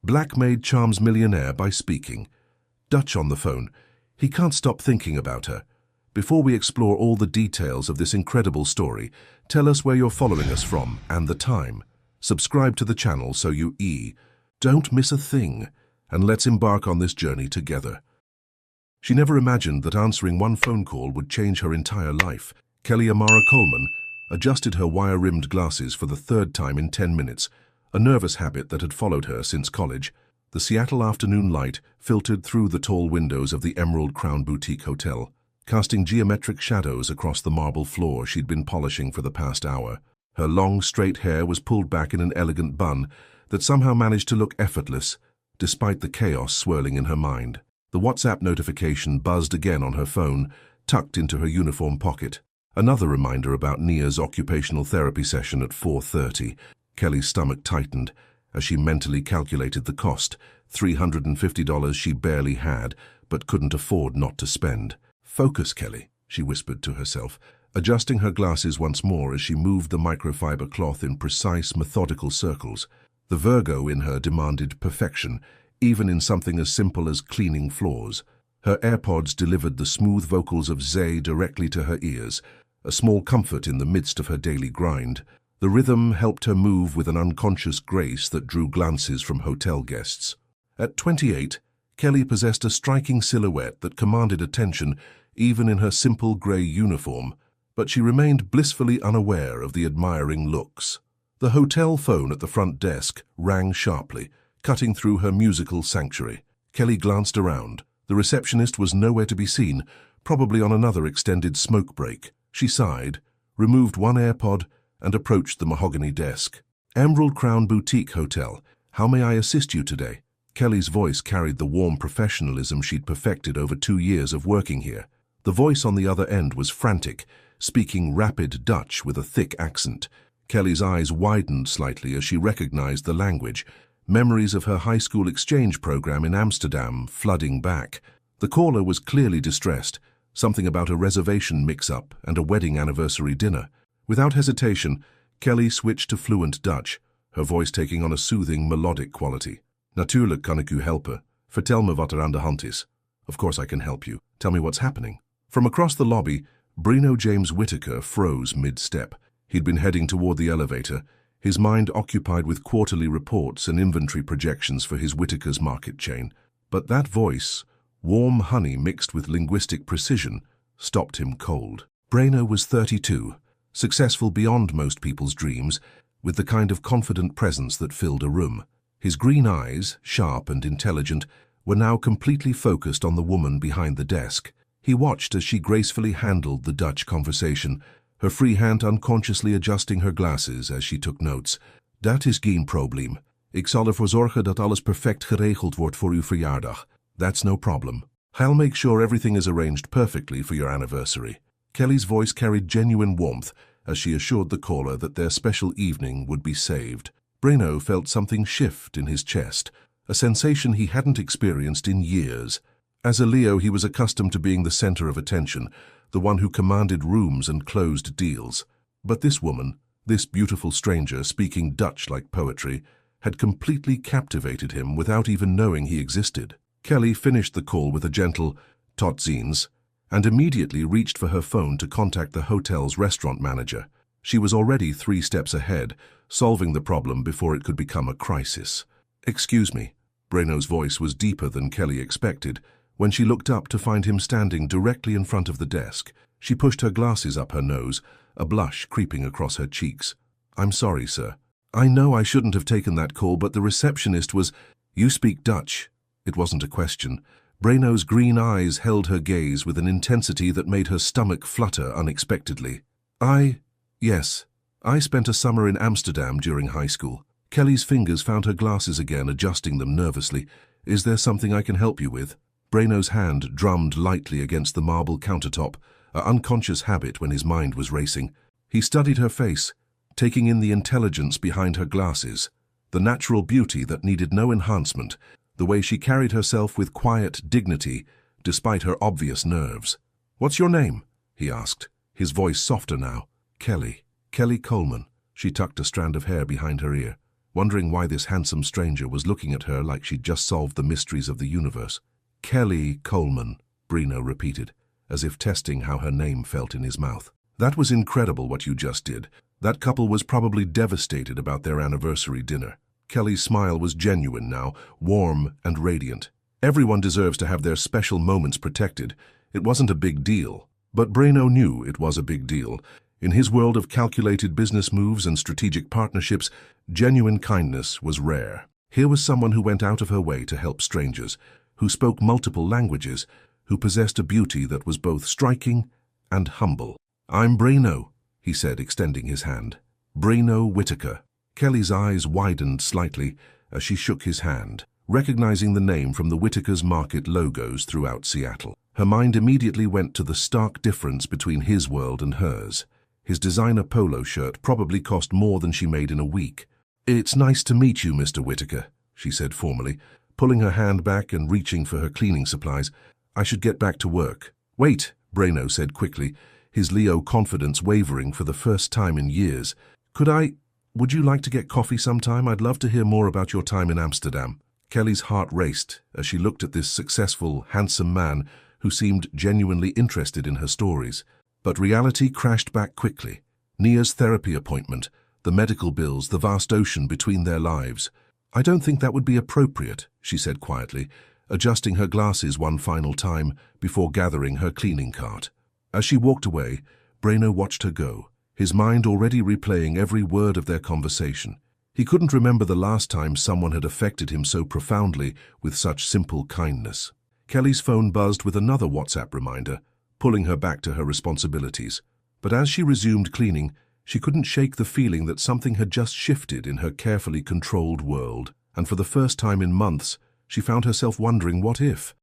Black maid charms millionaire by speaking. Dutch on the phone. He can't stop thinking about her. Before we explore all the details of this incredible story, tell us where you're following us from and the time. Subscribe to the channel so you don't miss a thing, and let's embark on this journey together. She never imagined that answering one phone call would change her entire life. Kelly Amara Coleman adjusted her wire-rimmed glasses for the third time in 10 minutes, a nervous habit that had followed her since college. The Seattle afternoon light filtered through the tall windows of the Emerald Crown Boutique Hotel, casting geometric shadows across the marble floor she'd been polishing for the past hour. Her long, straight hair was pulled back in an elegant bun that somehow managed to look effortless, despite the chaos swirling in her mind. The WhatsApp notification buzzed again on her phone, tucked into her uniform pocket. Another reminder about Nia's occupational therapy session at 4:30. Kelly's stomach tightened as she mentally calculated the cost, $350 she barely had, but couldn't afford not to spend. "Focus, Kelly," she whispered to herself, adjusting her glasses once more as she moved the microfiber cloth in precise, methodical circles. The Virgo in her demanded perfection, even in something as simple as cleaning floors. Her AirPods delivered the smooth vocals of Zay directly to her ears, a small comfort in the midst of her daily grind. The rhythm helped her move with an unconscious grace that drew glances from hotel guests. At 28, Kelly possessed a striking silhouette that commanded attention even in her simple grey uniform, but she remained blissfully unaware of the admiring looks. The hotel phone at the front desk rang sharply, cutting through her musical sanctuary. Kelly glanced around. The receptionist was nowhere to be seen, probably on another extended smoke break. She sighed, removed one AirPod, and approached the mahogany desk. "Emerald Crown Boutique Hotel. How may I assist you today?" Kelly's voice carried the warm professionalism she'd perfected over 2 years of working here. The voice on the other end was frantic, speaking rapid Dutch with a thick accent. Kelly's eyes widened slightly as she recognized the language, memories of her high school exchange program in Amsterdam flooding back. The caller was clearly distressed, something about a reservation mix-up and a wedding anniversary dinner. Without hesitation, Kelly switched to fluent Dutch, her voice taking on a soothing, melodic quality. "Natuurlijk kan ik u helpen. Vertel me wat aan de hand is." "Of course I can help you. Tell me what's happening." From across the lobby, Brino James Whitaker froze mid-step. He'd been heading toward the elevator, his mind occupied with quarterly reports and inventory projections for his Whitaker's market chain. But that voice, warm honey mixed with linguistic precision, stopped him cold. Brino was 32, successful beyond most people's dreams, with the kind of confident presence that filled a room. His green eyes, sharp and intelligent, were now completely focused on the woman behind the desk. He watched as she gracefully handled the Dutch conversation, her free hand unconsciously adjusting her glasses as she took notes. "Dat is geen probleem. Ik zal ervoor zorgen dat alles perfect geregeld wordt voor uw verjaardag. That's no problem. I'll make sure everything is arranged perfectly for your anniversary." Kelly's voice carried genuine warmth as she assured the caller that their special evening would be saved. Brino felt something shift in his chest, a sensation he hadn't experienced in years. As a Leo, he was accustomed to being the center of attention, the one who commanded rooms and closed deals. But this woman, this beautiful stranger speaking Dutch like poetry, had completely captivated him without even knowing he existed. Kelly finished the call with a gentle "tot ziens" and immediately reached for her phone to contact the hotel's restaurant manager. She was already 3 steps ahead, solving the problem before it could become a crisis. "Excuse me." Breno's voice was deeper than Kelly expected. When she looked up to find him standing directly in front of the desk, she pushed her glasses up her nose, a blush creeping across her cheeks. "I'm sorry, sir. I know I shouldn't have taken that call, but the receptionist was—" "You speak Dutch." It wasn't a question. Breno's green eyes held her gaze with an intensity that made her stomach flutter unexpectedly. Yes. I spent a summer in Amsterdam during high school." Kelly's fingers found her glasses again, adjusting them nervously. "Is there something I can help you with?" Breno's hand drummed lightly against the marble countertop, an unconscious habit when his mind was racing. He studied her face, taking in the intelligence behind her glasses, the natural beauty that needed no enhancement, the way she carried herself with quiet dignity despite her obvious nerves. "What's your name?" he asked, his voice softer now. "Kelly. Kelly Coleman." She tucked a strand of hair behind her ear. wondering why this handsome stranger was looking at her like she'd just solved the mysteries of the universe. Kelly Coleman, Brino repeated, as if testing how her name felt in his mouth. That was incredible what you just did. That couple was probably devastated about their anniversary dinner. Kelly's smile was genuine now, warm and radiant. Everyone deserves to have their special moments protected. It wasn't a big deal. But Brino knew it was a big deal. In his world of calculated business moves and strategic partnerships, genuine kindness was rare. Here was someone who went out of her way to help strangers, who spoke multiple languages, who possessed a beauty that was both striking and humble. "I'm Brino," he said, extending his hand. "Brino Whitaker." Kelly's eyes widened slightly as she shook his hand, recognizing the name from the Whitaker's Market logos throughout Seattle. Her mind immediately went to the stark difference between his world and hers. His designer polo shirt probably cost more than she made in a week. "It's nice to meet you, Mr. Whitaker," she said formally, pulling her hand back and reaching for her cleaning supplies. "I should get back to work." "Wait," Brino said quickly, his Leo confidence wavering for the first time in years. Would you like to get coffee sometime? I'd love to hear more about your time in Amsterdam." Kelly's heart raced as she looked at this successful, handsome man who seemed genuinely interested in her stories. But reality crashed back quickly. Nia's therapy appointment, the medical bills, the vast ocean between their lives. "I don't think that would be appropriate," she said quietly, adjusting her glasses one final time before gathering her cleaning cart. As she walked away, Brino watched her go, his mind already replaying every word of their conversation. He couldn't remember the last time someone had affected him so profoundly with such simple kindness. Kelly's phone buzzed with another WhatsApp reminder, pulling her back to her responsibilities. But as she resumed cleaning, she couldn't shake the feeling that something had just shifted in her carefully controlled world. And for the first time in months, she found herself wondering what if.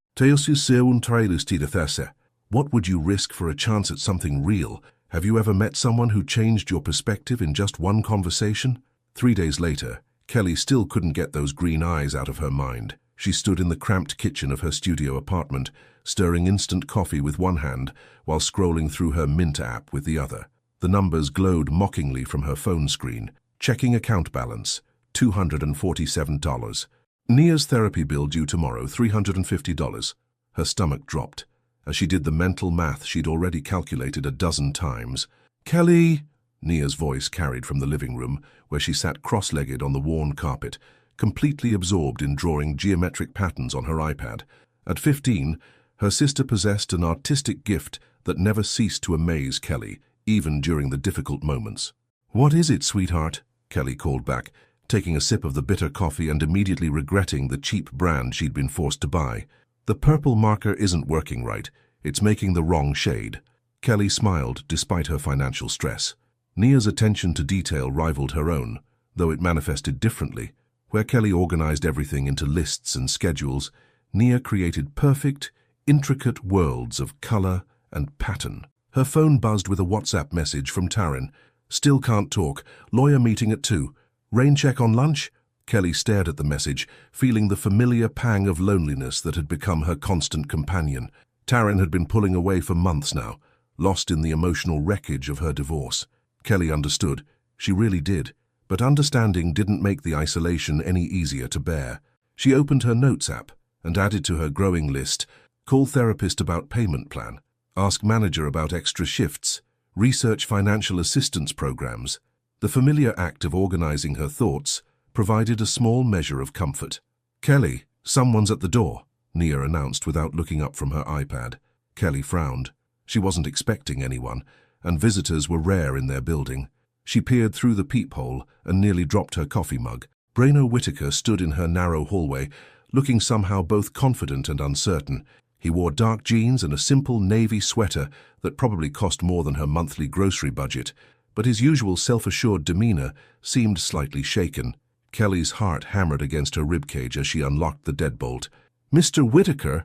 What would you risk for a chance at something real? Have you ever met someone who changed your perspective in just one conversation? 3 days later, Kelly still couldn't get those green eyes out of her mind. She stood in the cramped kitchen of her studio apartment, stirring instant coffee with one hand while scrolling through her Mint app with the other. The numbers glowed mockingly from her phone screen. Checking account balance, $247. Nia's therapy bill due tomorrow, $350. Her stomach dropped as she did the mental math she'd already calculated a dozen times. "Kelly," Nia's voice carried from the living room, where she sat cross-legged on the worn carpet, completely absorbed in drawing geometric patterns on her iPad. At 15, her sister possessed an artistic gift that never ceased to amaze Kelly, even during the difficult moments. "What is it, sweetheart?" Kelly called back, taking a sip of the bitter coffee and immediately regretting the cheap brand she'd been forced to buy. "The purple marker isn't working right. It's making the wrong shade." Kelly smiled despite her financial stress. Nia's attention to detail rivaled her own, though it manifested differently. Where Kelly organized everything into lists and schedules, Nia created perfect, intricate worlds of color and pattern. Her phone buzzed with a WhatsApp message from Taryn. "Still can't talk. Lawyer meeting at 2. Rain check on lunch?" Kelly stared at the message, feeling the familiar pang of loneliness that had become her constant companion. Taryn had been pulling away for months now, lost in the emotional wreckage of her divorce. Kelly understood. She really did. But understanding didn't make the isolation any easier to bear. She opened her notes app and added to her growing list, "Call therapist about payment plan, ask manager about extra shifts, research financial assistance programs." The familiar act of organizing her thoughts provided a small measure of comfort. "Kelly, someone's at the door," Nia announced without looking up from her iPad. Kelly frowned. She wasn't expecting anyone, and visitors were rare in their building. She peered through the peephole and nearly dropped her coffee mug. Brino Whitaker stood in her narrow hallway, looking somehow both confident and uncertain. He wore dark jeans and a simple navy sweater that probably cost more than her monthly grocery budget, but his usual self-assured demeanor seemed slightly shaken. Kelly's heart hammered against her ribcage as she unlocked the deadbolt. "Mr. Whitaker,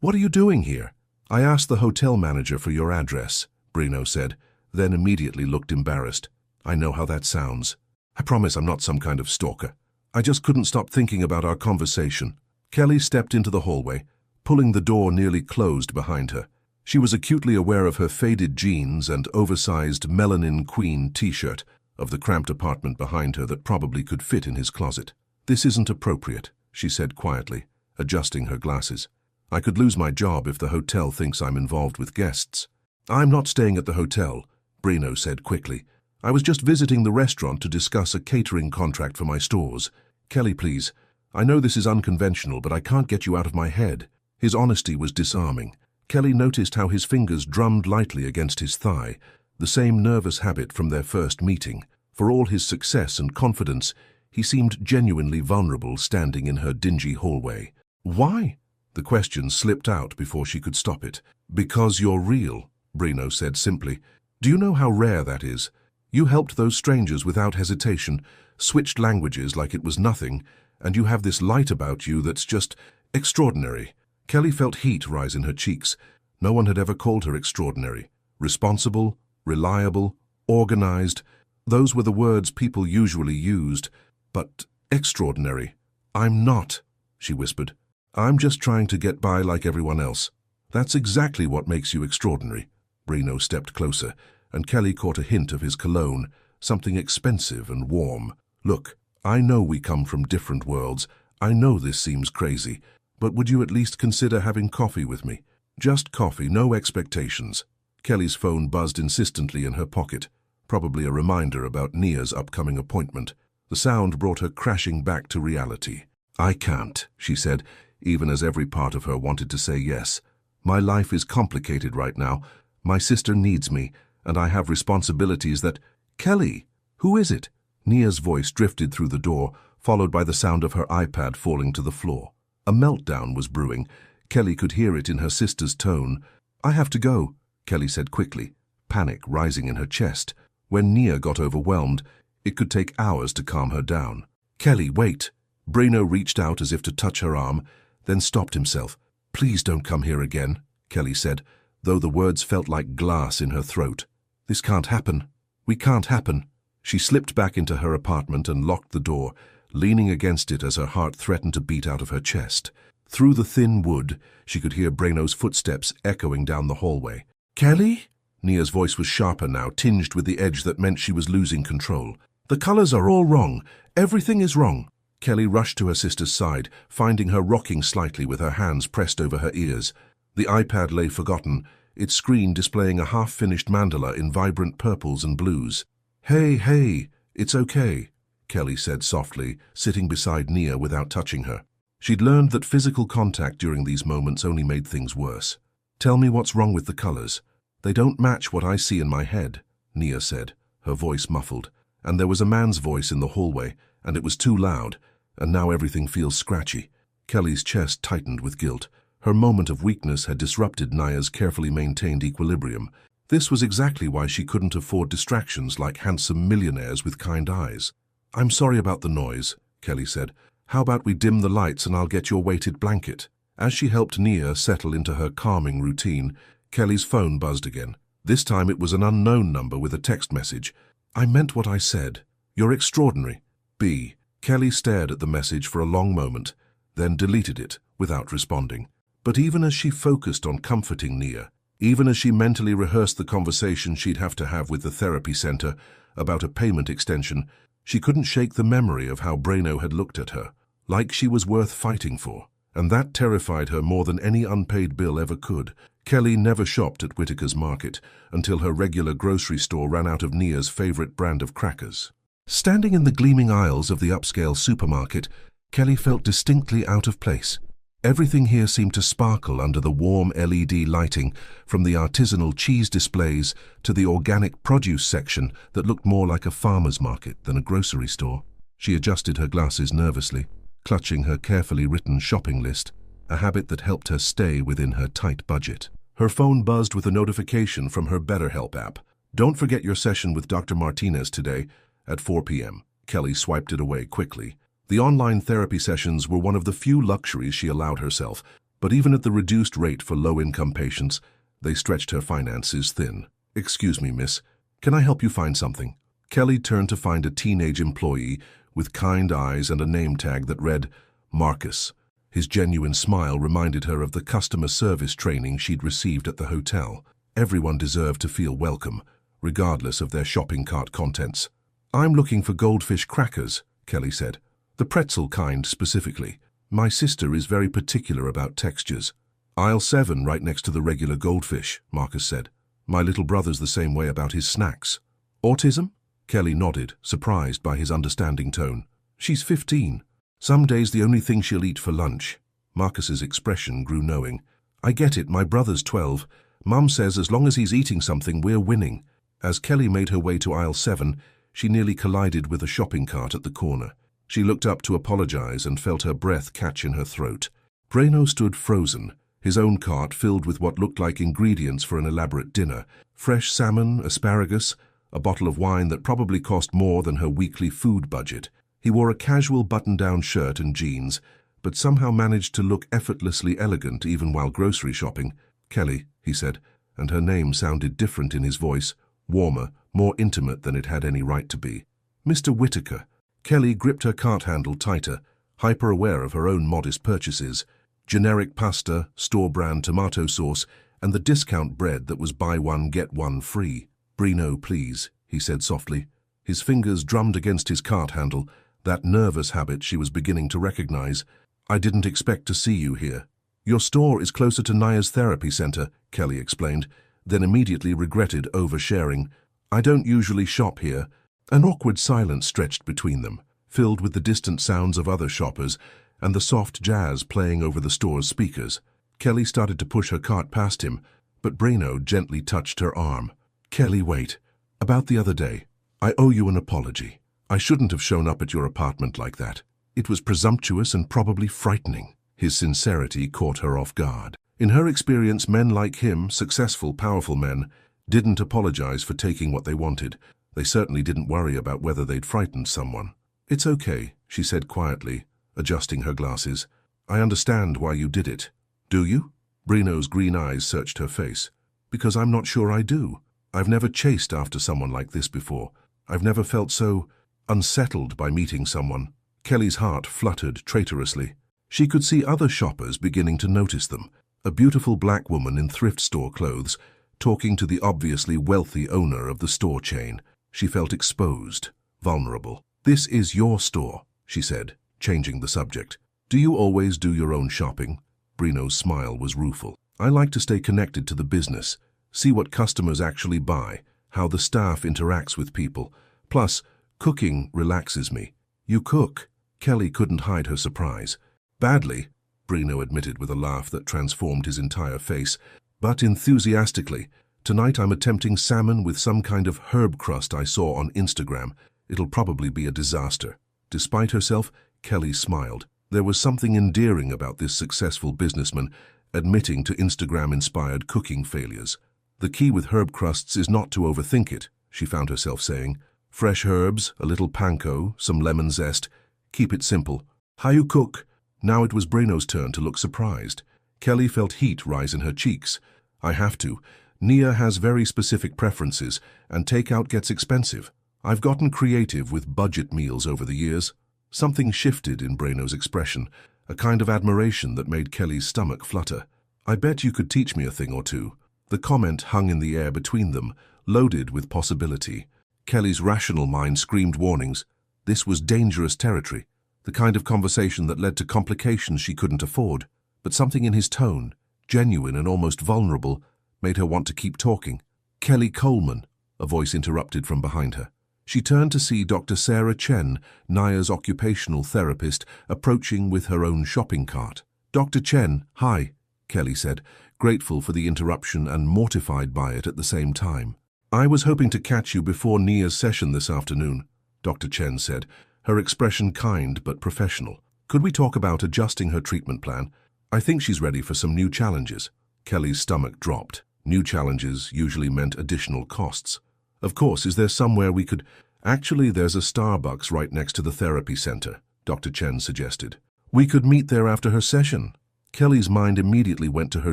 what are you doing here?" "I asked the hotel manager for your address," Brino said, then immediately looked embarrassed. "I know how that sounds. I promise I'm not some kind of stalker. I just couldn't stop thinking about our conversation." Kelly stepped into the hallway, pulling the door nearly closed behind her. She was acutely aware of her faded jeans and oversized melanin queen t-shirt, of the cramped apartment behind her that probably could fit in his closet. "This isn't appropriate," she said quietly, adjusting her glasses. "I could lose my job if the hotel thinks I'm involved with guests." "I'm not staying at the hotel," Bruno said quickly. "I was just visiting the restaurant to discuss a catering contract for my stores. Kelly, please. I know this is unconventional, but I can't get you out of my head." His honesty was disarming. Kelly noticed how his fingers drummed lightly against his thigh, the same nervous habit from their first meeting. For all his success and confidence, he seemed genuinely vulnerable standing in her dingy hallway. "Why?" The question slipped out before she could stop it. "Because you're real," Bruno said simply. "Do you know how rare that is? You helped those strangers without hesitation, switched languages like it was nothing, and you have this light about you that's just extraordinary." Kelly felt heat rise in her cheeks. No one had ever called her extraordinary. Responsible, reliable, organized. Those were the words people usually used. But extraordinary. "I'm not," she whispered. "I'm just trying to get by like everyone else." "That's exactly what makes you extraordinary." Bruno stepped closer, and Kelly caught a hint of his cologne, something expensive and warm. "Look, I know we come from different worlds. I know this seems crazy. But would you at least consider having coffee with me? Just coffee, no expectations." Kelly's phone buzzed insistently in her pocket, probably a reminder about Nia's upcoming appointment. The sound brought her crashing back to reality. "I can't," she said, even as every part of her wanted to say yes. "My life is complicated right now. My sister needs me, and I have responsibilities that—" "Kelly, who is it?" Nia's voice drifted through the door, followed by the sound of her iPad falling to the floor. A meltdown was brewing. Kelly could hear it in her sister's tone. "I have to go," Kelly said quickly, panic rising in her chest. When Nia got overwhelmed, it could take hours to calm her down. "Kelly, wait." Bruno reached out as if to touch her arm, then stopped himself. "Please don't come here again," Kelly said, though the words felt like glass in her throat. "This can't happen. We can't happen." She slipped back into her apartment and locked the door, leaning against it as her heart threatened to beat out of her chest. Through the thin wood, she could hear Bruno's footsteps echoing down the hallway. "Kelly?" Nia's voice was sharper now, tinged with the edge that meant she was losing control. "The colors are all wrong. Everything is wrong." Kelly rushed to her sister's side, finding her rocking slightly with her hands pressed over her ears. The iPad lay forgotten, its screen displaying a half-finished mandala in vibrant purples and blues. Hey, it's okay," Kelly said softly, sitting beside Nia without touching her. She'd learned that physical contact during these moments only made things worse. "Tell me what's wrong with the colors." "They don't match what I see in my head," Nia said, her voice muffled. "And there was a man's voice in the hallway, and it was too loud, and now everything feels scratchy." Kelly's chest tightened with guilt. Her moment of weakness had disrupted Nia's carefully maintained equilibrium. This was exactly why she couldn't afford distractions like handsome millionaires with kind eyes. "I'm sorry about the noise," Kelly said. "How about we dim the lights and I'll get your weighted blanket?" As she helped Nia settle into her calming routine, Kelly's phone buzzed again. This time it was an unknown number with a text message. "I meant what I said. You're extraordinary. B." Kelly stared at the message for a long moment, then deleted it without responding. But even as she focused on comforting Nia, even as she mentally rehearsed the conversation she'd have to have with the therapy center about a payment extension, she couldn't shake the memory of how Bruno had looked at her, like she was worth fighting for. And that terrified her more than any unpaid bill ever could. Kelly never shopped at Whitaker's Market until her regular grocery store ran out of Nia's favorite brand of crackers. Standing in the gleaming aisles of the upscale supermarket, Kelly felt distinctly out of place. Everything here seemed to sparkle under the warm LED lighting, from the artisanal cheese displays to the organic produce section that looked more like a farmer's market than a grocery store. She adjusted her glasses nervously, clutching her carefully written shopping list, a habit that helped her stay within her tight budget. Her phone buzzed with a notification from her BetterHelp app. "Don't forget your session with Dr. Martinez today at 4 p.m. Kelly swiped it away quickly. The online therapy sessions were one of the few luxuries she allowed herself, but even at the reduced rate for low-income patients, they stretched her finances thin. "Excuse me, miss. Can I help you find something?" Kelly turned to find a teenage employee with kind eyes and a name tag that read Marcus. His genuine smile reminded her of the customer service training she'd received at the hotel. Everyone deserved to feel welcome, regardless of their shopping cart contents. I'm looking for goldfish crackers, Kelly said. The pretzel kind specifically. My sister is very particular about textures. Aisle 7 right next to the regular goldfish, Marcus said. My little brother's the same way about his snacks. Autism? Kelly nodded, surprised by his understanding tone. She's 15. Some days the only thing she'll eat for lunch. Marcus's expression grew knowing. I get it, my brother's 12. Mum says as long as he's eating something, we're winning. As Kelly made her way to aisle 7, she nearly collided with a shopping cart at the corner. She looked up to apologize and felt her breath catch in her throat. Breno stood frozen, his own cart filled with what looked like ingredients for an elaborate dinner. Fresh salmon, asparagus, a bottle of wine that probably cost more than her weekly food budget. He wore a casual button-down shirt and jeans, but somehow managed to look effortlessly elegant even while grocery shopping. Kelly, he said, and her name sounded different in his voice, warmer, more intimate than it had any right to be. Mr. Whitaker. Kelly gripped her cart handle tighter, hyper-aware of her own modest purchases. Generic pasta, store-brand tomato sauce, and the discount bread that was buy one, get one free. Breno, please, he said softly. His fingers drummed against his cart handle, that nervous habit she was beginning to recognize. I didn't expect to see you here. Your store is closer to Naya's therapy center, Kelly explained, then immediately regretted oversharing. I don't usually shop here. An awkward silence stretched between them, filled with the distant sounds of other shoppers and the soft jazz playing over the store's speakers. Kelly started to push her cart past him, but Breno gently touched her arm. Kelly, wait. About the other day, I owe you an apology. I shouldn't have shown up at your apartment like that. It was presumptuous and probably frightening. His sincerity caught her off guard. In her experience, men like him, successful, powerful men, didn't apologize for taking what they wanted. They certainly didn't worry about whether they'd frightened someone. It's okay, she said quietly, adjusting her glasses. I understand why you did it. Do you? Breno's green eyes searched her face. Because I'm not sure I do. I've never chased after someone like this before. I've never felt so unsettled by meeting someone. Kelly's heart fluttered traitorously. She could see other shoppers beginning to notice them. A beautiful black woman in thrift store clothes, talking to the obviously wealthy owner of the store chain. She felt exposed, vulnerable. This is your store, she said, changing the subject. Do you always do your own shopping? Breno's smile was rueful. I like to stay connected to the business, see what customers actually buy, how the staff interacts with people. Plus, cooking relaxes me. You cook? Kelly couldn't hide her surprise. Badly, Breno admitted with a laugh that transformed his entire face, but enthusiastically. Tonight I'm attempting salmon with some kind of herb crust I saw on Instagram. It'll probably be a disaster. Despite herself, Kelly smiled. There was something endearing about this successful businessman admitting to Instagram-inspired cooking failures. The key with herb crusts is not to overthink it, she found herself saying. Fresh herbs, a little panko, some lemon zest. Keep it simple. How you cook? Now it was Breno's turn to look surprised. Kelly felt heat rise in her cheeks. I have to. Nia has very specific preferences, and takeout gets expensive. I've gotten creative with budget meals over the years. Something shifted in Breno's expression, a kind of admiration that made Kelly's stomach flutter. I bet you could teach me a thing or two. The comment hung in the air between them, loaded with possibility. Kelly's rational mind screamed warnings. This was dangerous territory, the kind of conversation that led to complications she couldn't afford. But something in his tone, genuine and almost vulnerable, made her want to keep talking. Kelly Coleman, a voice interrupted from behind her. She turned to see Dr. Sarah Chen, Naya's occupational therapist, approaching with her own shopping cart. Dr. Chen, hi, Kelly said, grateful for the interruption and mortified by it at the same time. I was hoping to catch you before Nia's session this afternoon, Dr. Chen said, her expression kind but professional. Could we talk about adjusting her treatment plan? I think she's ready for some new challenges. Kelly's stomach dropped. New challenges usually meant additional costs. Of course, is there somewhere we could... Actually, there's a Starbucks right next to the therapy center, Dr. Chen suggested. We could meet there after her session. Kelly's mind immediately went to her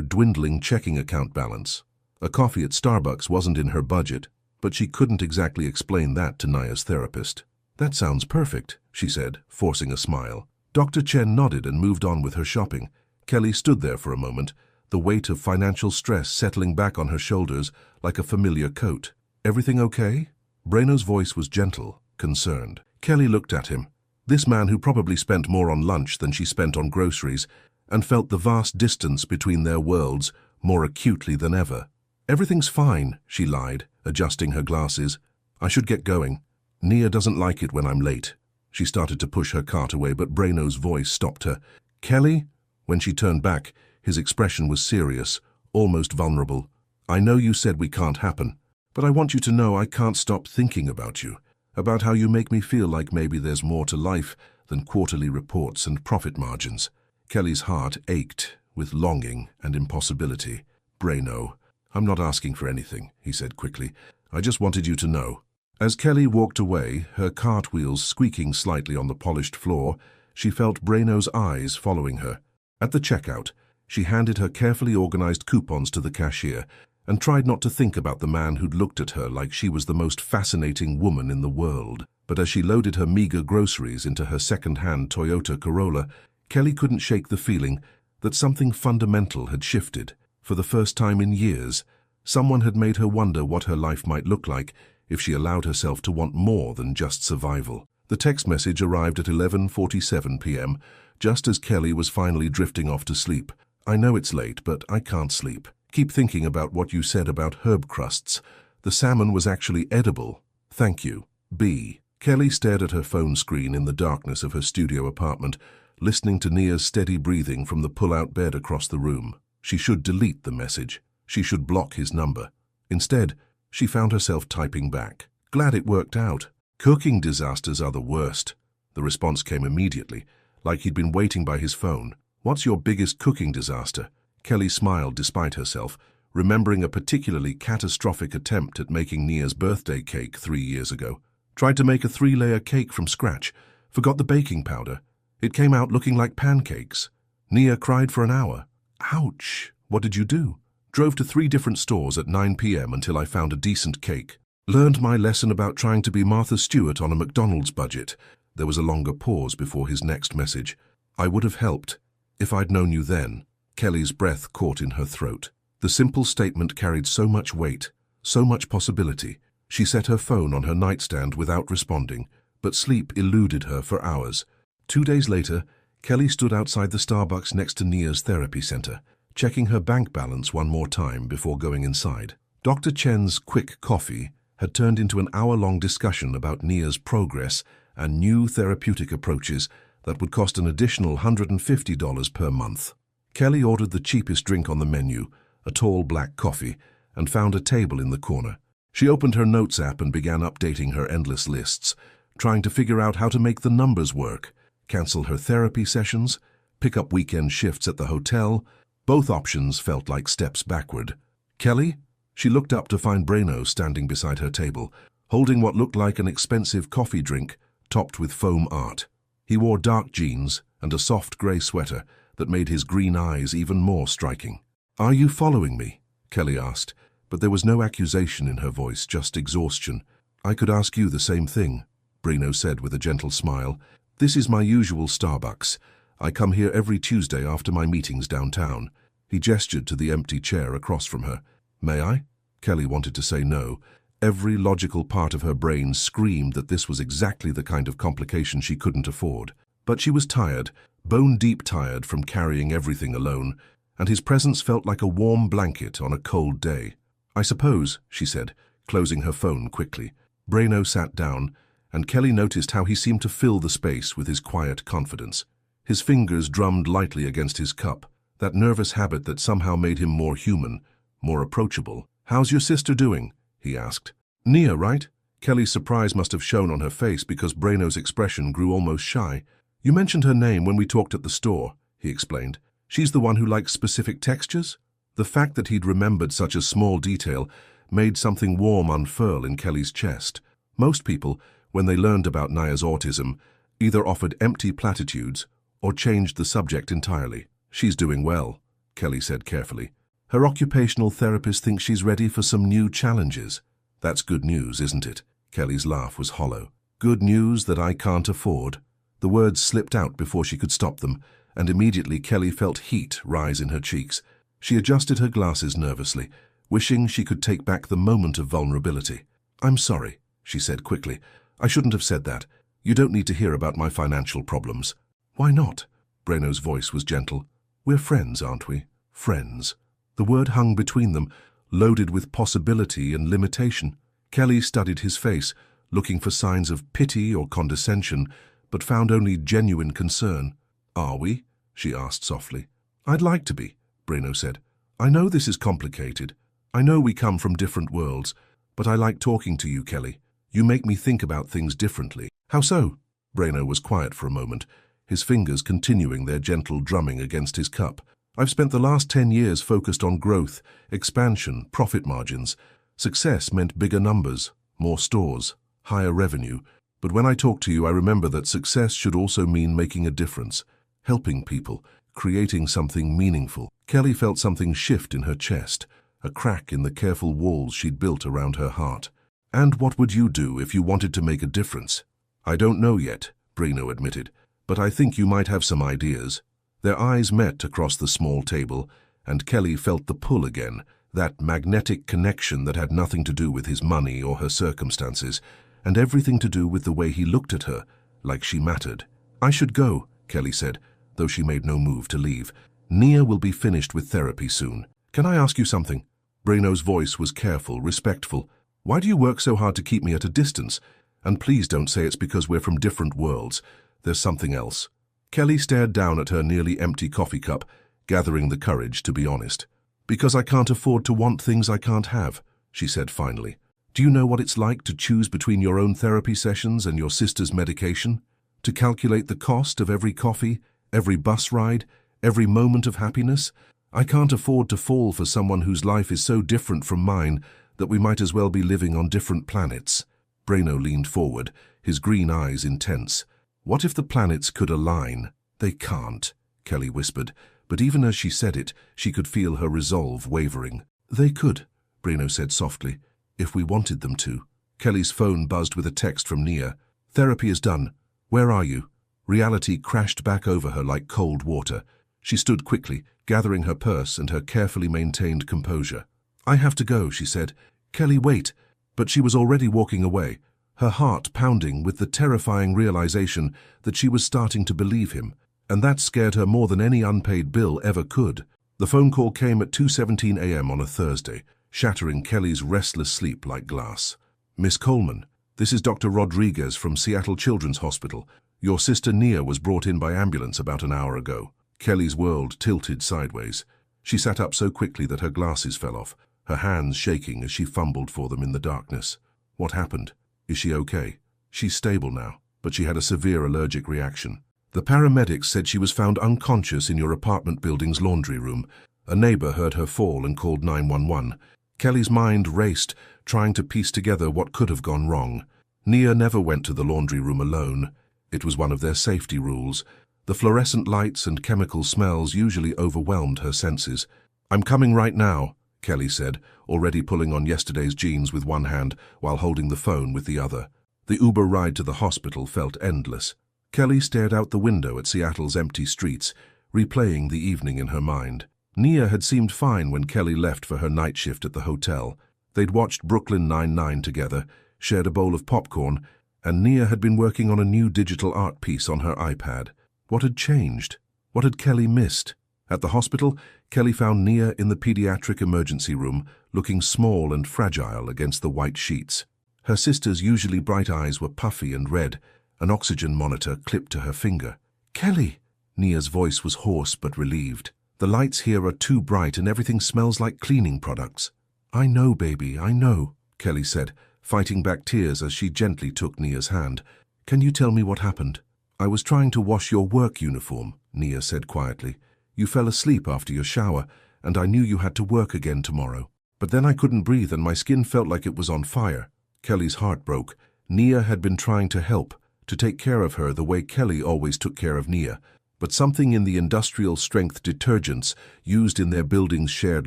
dwindling checking account balance. A coffee at Starbucks wasn't in her budget, but she couldn't exactly explain that to Naya's therapist. That sounds perfect, she said, forcing a smile. Dr. Chen nodded and moved on with her shopping. Kelly stood there for a moment, the weight of financial stress settling back on her shoulders like a familiar coat. Everything okay? Breno's voice was gentle, concerned. Kelly looked at him. This man who probably spent more on lunch than she spent on groceries, and felt the vast distance between their worlds more acutely than ever. "Everything's fine," she lied, adjusting her glasses. "I should get going. Nia doesn't like it when I'm late." She started to push her cart away, but Breno's voice stopped her. "Kelly?" When she turned back, his expression was serious, almost vulnerable. "I know you said we can't happen, but I want you to know I can't stop thinking about you, about how you make me feel like maybe there's more to life than quarterly reports and profit margins." Kelly's heart ached with longing and impossibility. "Breno, I'm not asking for anything," he said quickly. "I just wanted you to know." As Kelly walked away, her cartwheels squeaking slightly on the polished floor, she felt Breno's eyes following her. At the checkout, she handed her carefully organized coupons to the cashier and tried not to think about the man who'd looked at her like she was the most fascinating woman in the world. But as she loaded her meager groceries into her second-hand Toyota Corolla, Kelly couldn't shake the feeling that something fundamental had shifted. For the first time in years, someone had made her wonder what her life might look like if she allowed herself to want more than just survival. The text message arrived at 11:47 p.m., just as Kelly was finally drifting off to sleep. "I know it's late, but I can't sleep. Keep thinking about what you said about herb crusts. The salmon was actually edible. Thank you. B." Kelly stared at her phone screen in the darkness of her studio apartment, listening to Nia's steady breathing from the pull-out bed across the room. She should delete the message. She should block his number. Instead, she found herself typing back. "Glad it worked out. Cooking disasters are the worst." The response came immediately, like he'd been waiting by his phone. "What's your biggest cooking disaster?" Kelly smiled despite herself, remembering a particularly catastrophic attempt at making Nia's birthday cake 3 years ago. Tried to make a 3-layer cake from scratch, forgot the baking powder. It came out looking like pancakes. Nia cried for an hour. "Ouch! What did you do?" "Drove to 3 different stores at 9 p.m. until I found a decent cake. Learned my lesson about trying to be Martha Stewart on a McDonald's budget." There was a longer pause before his next message. "I would have helped if I'd known you then." Kelly's breath caught in her throat. The simple statement carried so much weight, so much possibility. She set her phone on her nightstand without responding, but sleep eluded her for hours. 2 days later, Kelly stood outside the Starbucks next to Nia's therapy center, checking her bank balance one more time before going inside. Dr. Chen's quick coffee had turned into an hour-long discussion about Nia's progress and new therapeutic approaches that would cost an additional $150 per month. Kelly ordered the cheapest drink on the menu, a tall black coffee, and found a table in the corner. She opened her notes app and began updating her endless lists, trying to figure out how to make the numbers work. Cancel her therapy sessions, pick up weekend shifts at the hotel. Both options felt like steps backward. "Kelly?" She looked up to find Breno standing beside her table, holding what looked like an expensive coffee drink topped with foam art. He wore dark jeans and a soft grey sweater that made his green eyes even more striking. "Are you following me?" Kelly asked, but there was no accusation in her voice, just exhaustion. "I could ask you the same thing," Breno said with a gentle smile. "This is my usual Starbucks. I come here every Tuesday after my meetings downtown." He gestured to the empty chair across from her. "May I?" Kelly wanted to say no. Every logical part of her brain screamed that this was exactly the kind of complication she couldn't afford. But she was tired, bone-deep tired from carrying everything alone, and his presence felt like a warm blanket on a cold day. "I suppose," she said, closing her phone quickly. Breno sat down, and Kelly noticed how he seemed to fill the space with his quiet confidence. His fingers drummed lightly against his cup, that nervous habit that somehow made him more human, more approachable. "How's your sister doing?" he asked. "Nia, right?" Kelly's surprise must have shown on her face because Breno's expression grew almost shy. "You mentioned her name when we talked at the store," he explained. "She's the one who likes specific textures?" The fact that he'd remembered such a small detail made something warm unfurl in Kelly's chest. Most people, when they learned about Nia's autism, either offered empty platitudes or changed the subject entirely. "She's doing well," Kelly said carefully. "Her occupational therapist thinks she's ready for some new challenges." "That's good news, isn't it?" Kelly's laugh was hollow. "Good news that I can't afford." The words slipped out before she could stop them, and immediately Kelly felt heat rise in her cheeks. She adjusted her glasses nervously, wishing she could take back the moment of vulnerability. "I'm sorry," she said quickly. I shouldn't have said that. You don't need to hear about my financial problems. Why not? Breno's voice was gentle. We're friends, aren't we? Friends. The word hung between them, loaded with possibility and limitation. Kelly studied his face, looking for signs of pity or condescension, but found only genuine concern. Are we? She asked softly. I'd like to be, Breno said. I know this is complicated. I know we come from different worlds, but I like talking to you, Kelly. You make me think about things differently. How so? Breno was quiet for a moment, his fingers continuing their gentle drumming against his cup. I've spent the last 10 years focused on growth, expansion, profit margins. Success meant bigger numbers, more stores, higher revenue. But when I talk to you, I remember that success should also mean making a difference, helping people, creating something meaningful. Kelly felt something shift in her chest, a crack in the careful walls she'd built around her heart. And what would you do if you wanted to make a difference? I don't know yet, Breno admitted, but I think you might have some ideas. Their eyes met across the small table, and Kelly felt the pull again, that magnetic connection that had nothing to do with his money or her circumstances, and everything to do with the way he looked at her, like she mattered. I should go, Kelly said, though she made no move to leave. Nia will be finished with therapy soon. Can I ask you something? Breno's voice was careful, respectful. Why do you work so hard to keep me at a distance? And please don't say it's because we're from different worlds. There's something else. Kelly stared down at her nearly empty coffee cup, gathering the courage to be honest. Because I can't afford to want things I can't have, she said finally. Do you know what it's like to choose between your own therapy sessions and your sister's medication? To calculate the cost of every coffee, every bus ride, every moment of happiness? I can't afford to fall for someone whose life is so different from mine that we might as well be living on different planets. Breno leaned forward, his green eyes intense. What if the planets could align? They can't, Kelly whispered, but even as she said it, she could feel her resolve wavering. They could, Breno said softly, if we wanted them to. Kelly's phone buzzed with a text from Nia. Therapy is done. Where are you? Reality crashed back over her like cold water. She stood quickly, gathering her purse and her carefully maintained composure. I have to go, she said. Kelly, wait. But she was already walking away, her heart pounding with the terrifying realization that she was starting to believe him, and that scared her more than any unpaid bill ever could. The phone call came at 2:17 a.m. on a Thursday, shattering Kelly's restless sleep like glass. Miss Coleman, this is Dr. Rodriguez from Seattle Children's Hospital. Your sister Nia was brought in by ambulance about an hour ago. Kelly's world tilted sideways. She sat up so quickly that her glasses fell off, her hands shaking as she fumbled for them in the darkness. What happened? Is she okay? She's stable now, but she had a severe allergic reaction. The paramedics said she was found unconscious in your apartment building's laundry room. A neighbor heard her fall and called 911. Kelly's mind raced, trying to piece together what could have gone wrong. Nia never went to the laundry room alone. It was one of their safety rules. The fluorescent lights and chemical smells usually overwhelmed her senses. I'm coming right now, Kelly said, already pulling on yesterday's jeans with one hand while holding the phone with the other. The Uber ride to the hospital felt endless. Kelly stared out the window at Seattle's empty streets, replaying the evening in her mind. Nia had seemed fine when Kelly left for her night shift at the hotel. They'd watched Brooklyn Nine-Nine together, shared a bowl of popcorn, and Nia had been working on a new digital art piece on her iPad. What had changed? What had Kelly missed? At the hospital, Kelly found Nia in the pediatric emergency room, looking small and fragile against the white sheets. Her sister's usually bright eyes were puffy and red, an oxygen monitor clipped to her finger. Kelly! Nia's voice was hoarse but relieved. The lights here are too bright and everything smells like cleaning products. I know, baby, I know, Kelly said, fighting back tears as she gently took Nia's hand. Can you tell me what happened? I was trying to wash your work uniform, Nia said quietly. You fell asleep after your shower, and I knew you had to work again tomorrow. But then I couldn't breathe and my skin felt like it was on fire. Kelly's heart broke. Nia had been trying to help, to take care of her the way Kelly always took care of Nia. But something in the industrial-strength detergents used in their building's shared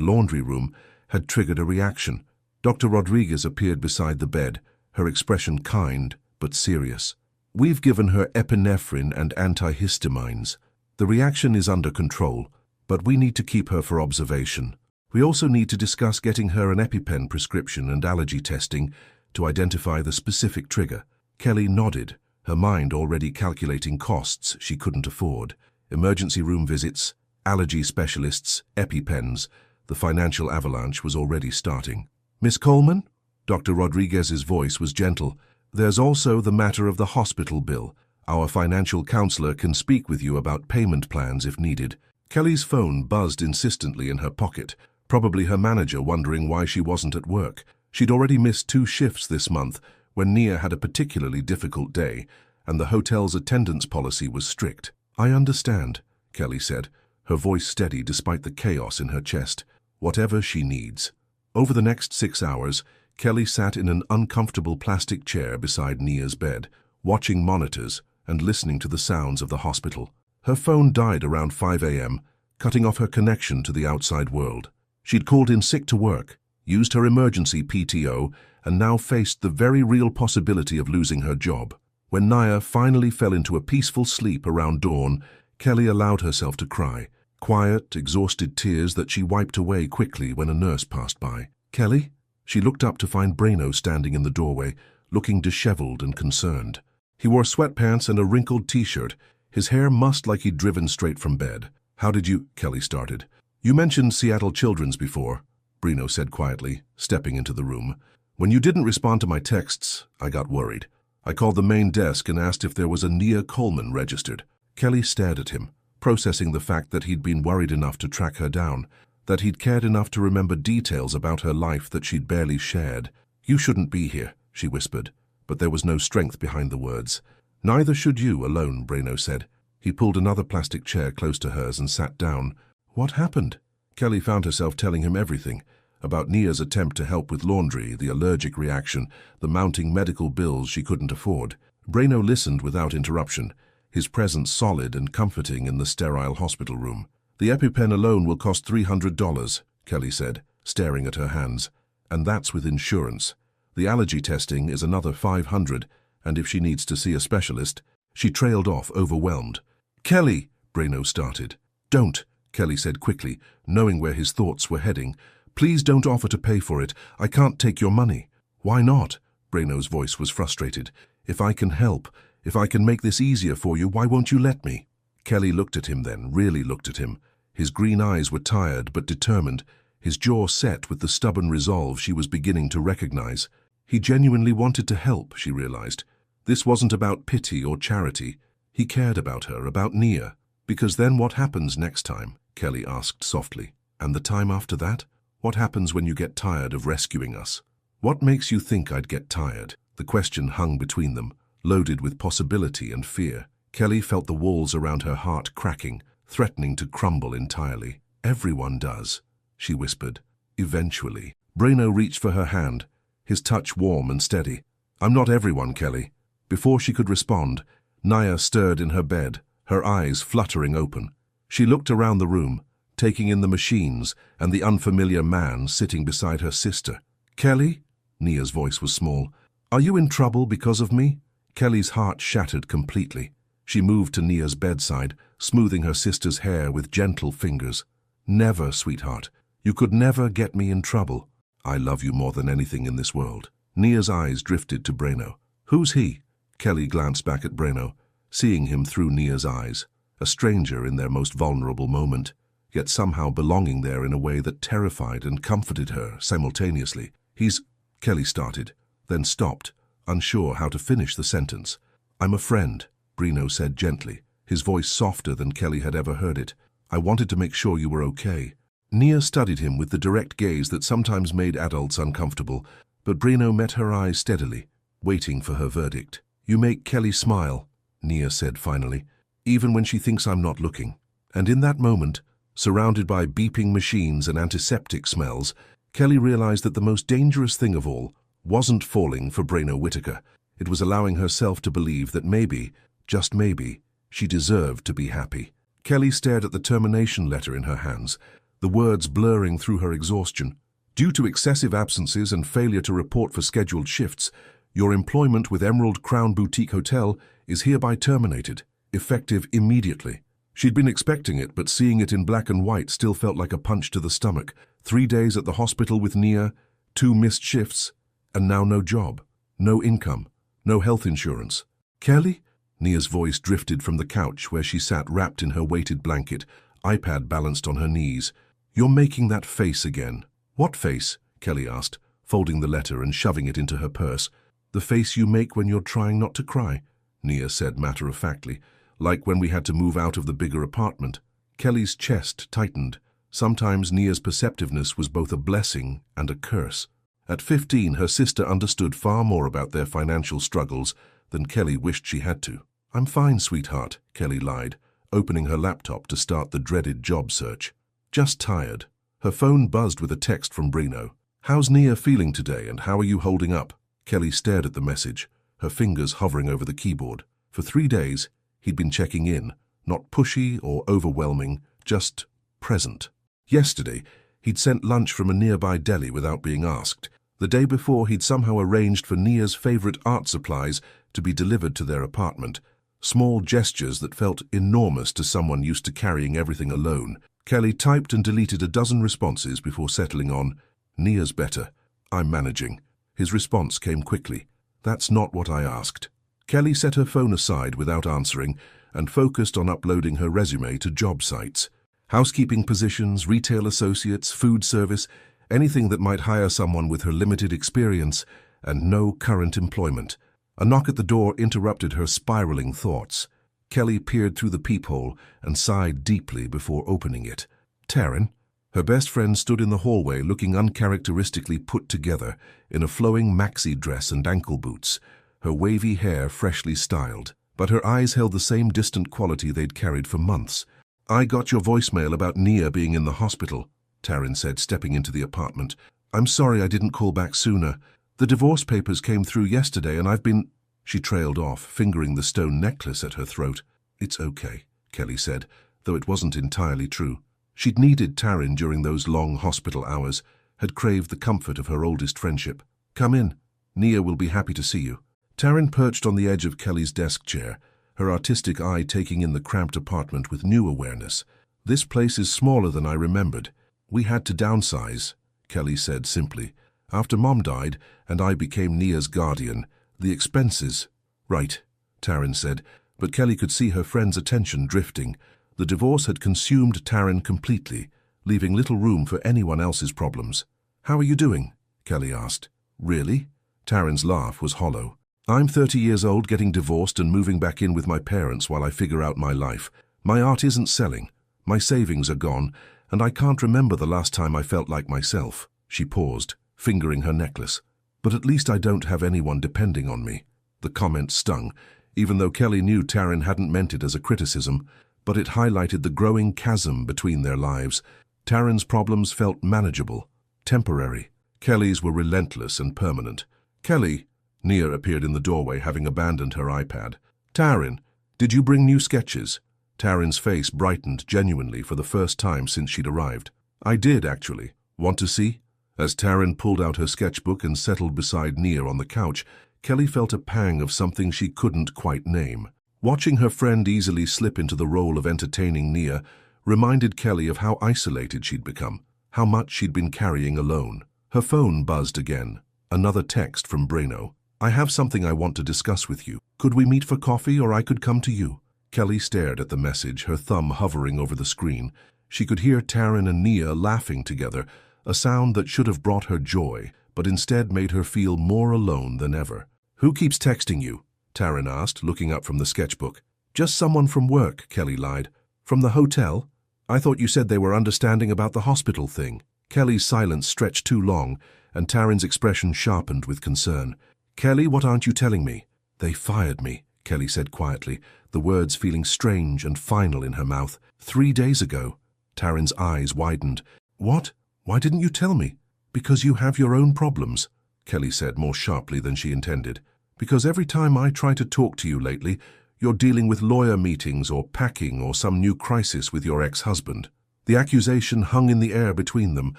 laundry room had triggered a reaction. Dr. Rodriguez appeared beside the bed, her expression kind but serious. We've given her epinephrine and antihistamines. The reaction is under control, but we need to keep her for observation. We also need to discuss getting her an EpiPen prescription and allergy testing to identify the specific trigger. Kelly nodded, her mind already calculating costs she couldn't afford. Emergency room visits, allergy specialists, EpiPens. The financial avalanche was already starting. "Miss Coleman?" Dr. Rodriguez's voice was gentle. "There's also the matter of the hospital bill. Our financial counselor can speak with you about payment plans if needed." Kelly's phone buzzed insistently in her pocket, probably her manager wondering why she wasn't at work. She'd already missed 2 shifts this month when Nia had a particularly difficult day, and the hotel's attendance policy was strict. "I understand," Kelly said, her voice steady despite the chaos in her chest. "Whatever she needs." Over the next 6 hours, Kelly sat in an uncomfortable plastic chair beside Nia's bed, watching monitors and listening to the sounds of the hospital. Her phone died around 5 a.m., cutting off her connection to the outside world. She'd called in sick to work, used her emergency PTO, and now faced the very real possibility of losing her job. When Nia finally fell into a peaceful sleep around dawn, Kelly allowed herself to cry, quiet, exhausted tears that she wiped away quickly when a nurse passed by. "Kelly?" She looked up to find Breno standing in the doorway, looking disheveled and concerned. He wore sweatpants and a wrinkled t-shirt, his hair mussed like he'd driven straight from bed. "How did you—" Kelly started. "You mentioned Seattle Children's before," Breno said quietly, stepping into the room. "When you didn't respond to my texts, I got worried. I called the main desk and asked if there was a Nia Coleman registered." Kelly stared at him, processing the fact that he'd been worried enough to track her down, that he'd cared enough to remember details about her life that she'd barely shared. "You shouldn't be here," she whispered, but there was no strength behind the words. "Neither should you alone," Breno said. He pulled another plastic chair close to hers and sat down. "What happened?" Kelly found herself telling him everything, about Nia's attempt to help with laundry, the allergic reaction, the mounting medical bills she couldn't afford. Breno listened without interruption, his presence solid and comforting in the sterile hospital room. "The EpiPen alone will cost $300, Kelly said, staring at her hands. "And that's with insurance. The allergy testing is another $500, and if she needs to see a specialist—" She trailed off, overwhelmed. "Kelly," Breno started. "Don't," Kelly said quickly, knowing where his thoughts were heading. "Please don't offer to pay for it. I can't take your money." "Why not?" Breno's voice was frustrated. "If I can help, if I can make this easier for you, why won't you let me?" Kelly looked at him then, really looked at him. His green eyes were tired but determined, his jaw set with the stubborn resolve she was beginning to recognize. He genuinely wanted to help, she realized. This wasn't about pity or charity. He cared about her, about Nia. "Because then what happens next time?" Kelly asked softly. "And the time after that? What happens when you get tired of rescuing us?" "What makes you think I'd get tired?" The question hung between them, loaded with possibility and fear. Kelly felt the walls around her heart cracking, threatening to crumble entirely. "Everyone does," she whispered. "Eventually." Breno reached for her hand, his touch warm and steady. "I'm not everyone, Kelly." Before she could respond, Nia stirred in her bed, her eyes fluttering open. She looked around the room, taking in the machines and the unfamiliar man sitting beside her sister. "Kelly?" Nia's voice was small. "Are you in trouble because of me?" Kelly's heart shattered completely. She moved to Nia's bedside, smoothing her sister's hair with gentle fingers. "Never, sweetheart. You could never get me in trouble. I love you more than anything in this world." Nia's eyes drifted to Breno. "Who's he?" Kelly glanced back at Breno, seeing him through Nia's eyes, a stranger in their most vulnerable moment, yet somehow belonging there in a way that terrified and comforted her simultaneously. "He's—" Kelly started, then stopped, unsure how to finish the sentence. "I'm a friend," Breno said gently, his voice softer than Kelly had ever heard it. "I wanted to make sure you were okay." Nia studied him with the direct gaze that sometimes made adults uncomfortable, but Breno met her eyes steadily, waiting for her verdict. "You make Kelly smile," Nia said finally, "even when she thinks I'm not looking." And in that moment, surrounded by beeping machines and antiseptic smells, Kelly realized that the most dangerous thing of all wasn't falling for Breno Whitaker. It was allowing herself to believe that maybe, just maybe, she deserved to be happy. Kelly stared at the termination letter in her hands, the words blurring through her exhaustion. "Due to excessive absences and failure to report for scheduled shifts, your employment with Emerald Crown Boutique Hotel is hereby terminated, effective immediately." She'd been expecting it, but seeing it in black and white still felt like a punch to the stomach. 3 days at the hospital with Nia, 2 missed shifts, and now no job, no income, No health insurance. Kelly? Nia's voice drifted from the couch where she sat wrapped in her weighted blanket, iPad balanced on her knees. You're making that face again. What face? Kelly asked, folding the letter and shoving it into her purse. The face you make when you're trying not to cry, Nia said matter-of-factly, like when we had to move out of the bigger apartment. Kelly's chest tightened. Sometimes Nia's perceptiveness was both a blessing and a curse. At 15, her sister understood far more about their financial struggles than Kelly wished she had to. I'm fine, sweetheart, Kelly lied, opening her laptop to start the dreaded job search. Just tired. Her phone buzzed with a text from Bruno. How's Nia feeling today and how are you holding up? Kelly stared at the message, her fingers hovering over the keyboard. For 3 days, he'd been checking in, not pushy or overwhelming, just present. Yesterday, he'd sent lunch from a nearby deli without being asked. The day before, he'd somehow arranged for Nia's favorite art supplies to be delivered to their apartment. Small gestures that felt enormous to someone used to carrying everything alone. Kelly typed and deleted a dozen responses before settling on, Nia's better. I'm managing. His response came quickly. That's not what I asked. Kelly set her phone aside without answering and focused on uploading her resume to job sites. Housekeeping positions, retail associates, food service, anything that might hire someone with her limited experience and no current employment. A knock at the door interrupted her spiraling thoughts. Kelly peered through the peephole and sighed deeply before opening it. Taryn? Her best friend stood in the hallway looking uncharacteristically put together in a flowing maxi dress and ankle boots, her wavy hair freshly styled. But her eyes held the same distant quality they'd carried for months. I got your voicemail about Nia being in the hospital, Taryn said, stepping into the apartment. I'm sorry I didn't call back sooner. The divorce papers came through yesterday and I've been... She trailed off, fingering the stone necklace at her throat. It's okay, Kelly said, though it wasn't entirely true. She'd needed Taryn during those long hospital hours, had craved the comfort of her oldest friendship. Come in. Nia will be happy to see you. Taryn perched on the edge of Kelly's desk chair, her artistic eye taking in the cramped apartment with new awareness. This place is smaller than I remembered. We had to downsize, Kelly said simply. After Mom died and I became Nia's guardian, the expenses... Right, Taryn said, but Kelly could see her friend's attention drifting. The divorce had consumed Taryn completely, leaving little room for anyone else's problems. How are you doing? Kelly asked. Really? Taryn's laugh was hollow. I'm 30 years old, getting divorced and moving back in with my parents while I figure out my life. My art isn't selling. My savings are gone, and I can't remember the last time I felt like myself. She paused, fingering her necklace. But at least I don't have anyone depending on me. The comment stung, even though Kelly knew Taryn hadn't meant it as a criticism, but it highlighted the growing chasm between their lives. Taryn's problems felt manageable, temporary. Kelly's were relentless and permanent. Kelly, Nia appeared in the doorway, having abandoned her iPad. Taryn, did you bring new sketches? Taryn's face brightened genuinely for the first time since she'd arrived. I did, actually. Want to see? As Taryn pulled out her sketchbook and settled beside Nia on the couch, Kelly felt a pang of something she couldn't quite name. Watching her friend easily slip into the role of entertaining Nia reminded Kelly of how isolated she'd become, how much she'd been carrying alone. Her phone buzzed again. Another text from Bruno. I have something I want to discuss with you. Could we meet for coffee or I could come to you? Kelly stared at the message, her thumb hovering over the screen. She could hear Taryn and Nia laughing together, a sound that should have brought her joy, but instead made her feel more alone than ever. Who keeps texting you? Taryn asked, looking up from the sketchbook. Just someone from work, Kelly lied. From the hotel? I thought you said they were understanding about the hospital thing. Kelly's silence stretched too long, and Taryn's expression sharpened with concern. Kelly, what aren't you telling me? They fired me, Kelly said quietly, the words feeling strange and final in her mouth. 3 days ago. Taryn's eyes widened. What? Why didn't you tell me? Because you have your own problems, Kelly said more sharply than she intended. Because every time I try to talk to you lately, you're dealing with lawyer meetings or packing or some new crisis with your ex-husband. The accusation hung in the air between them,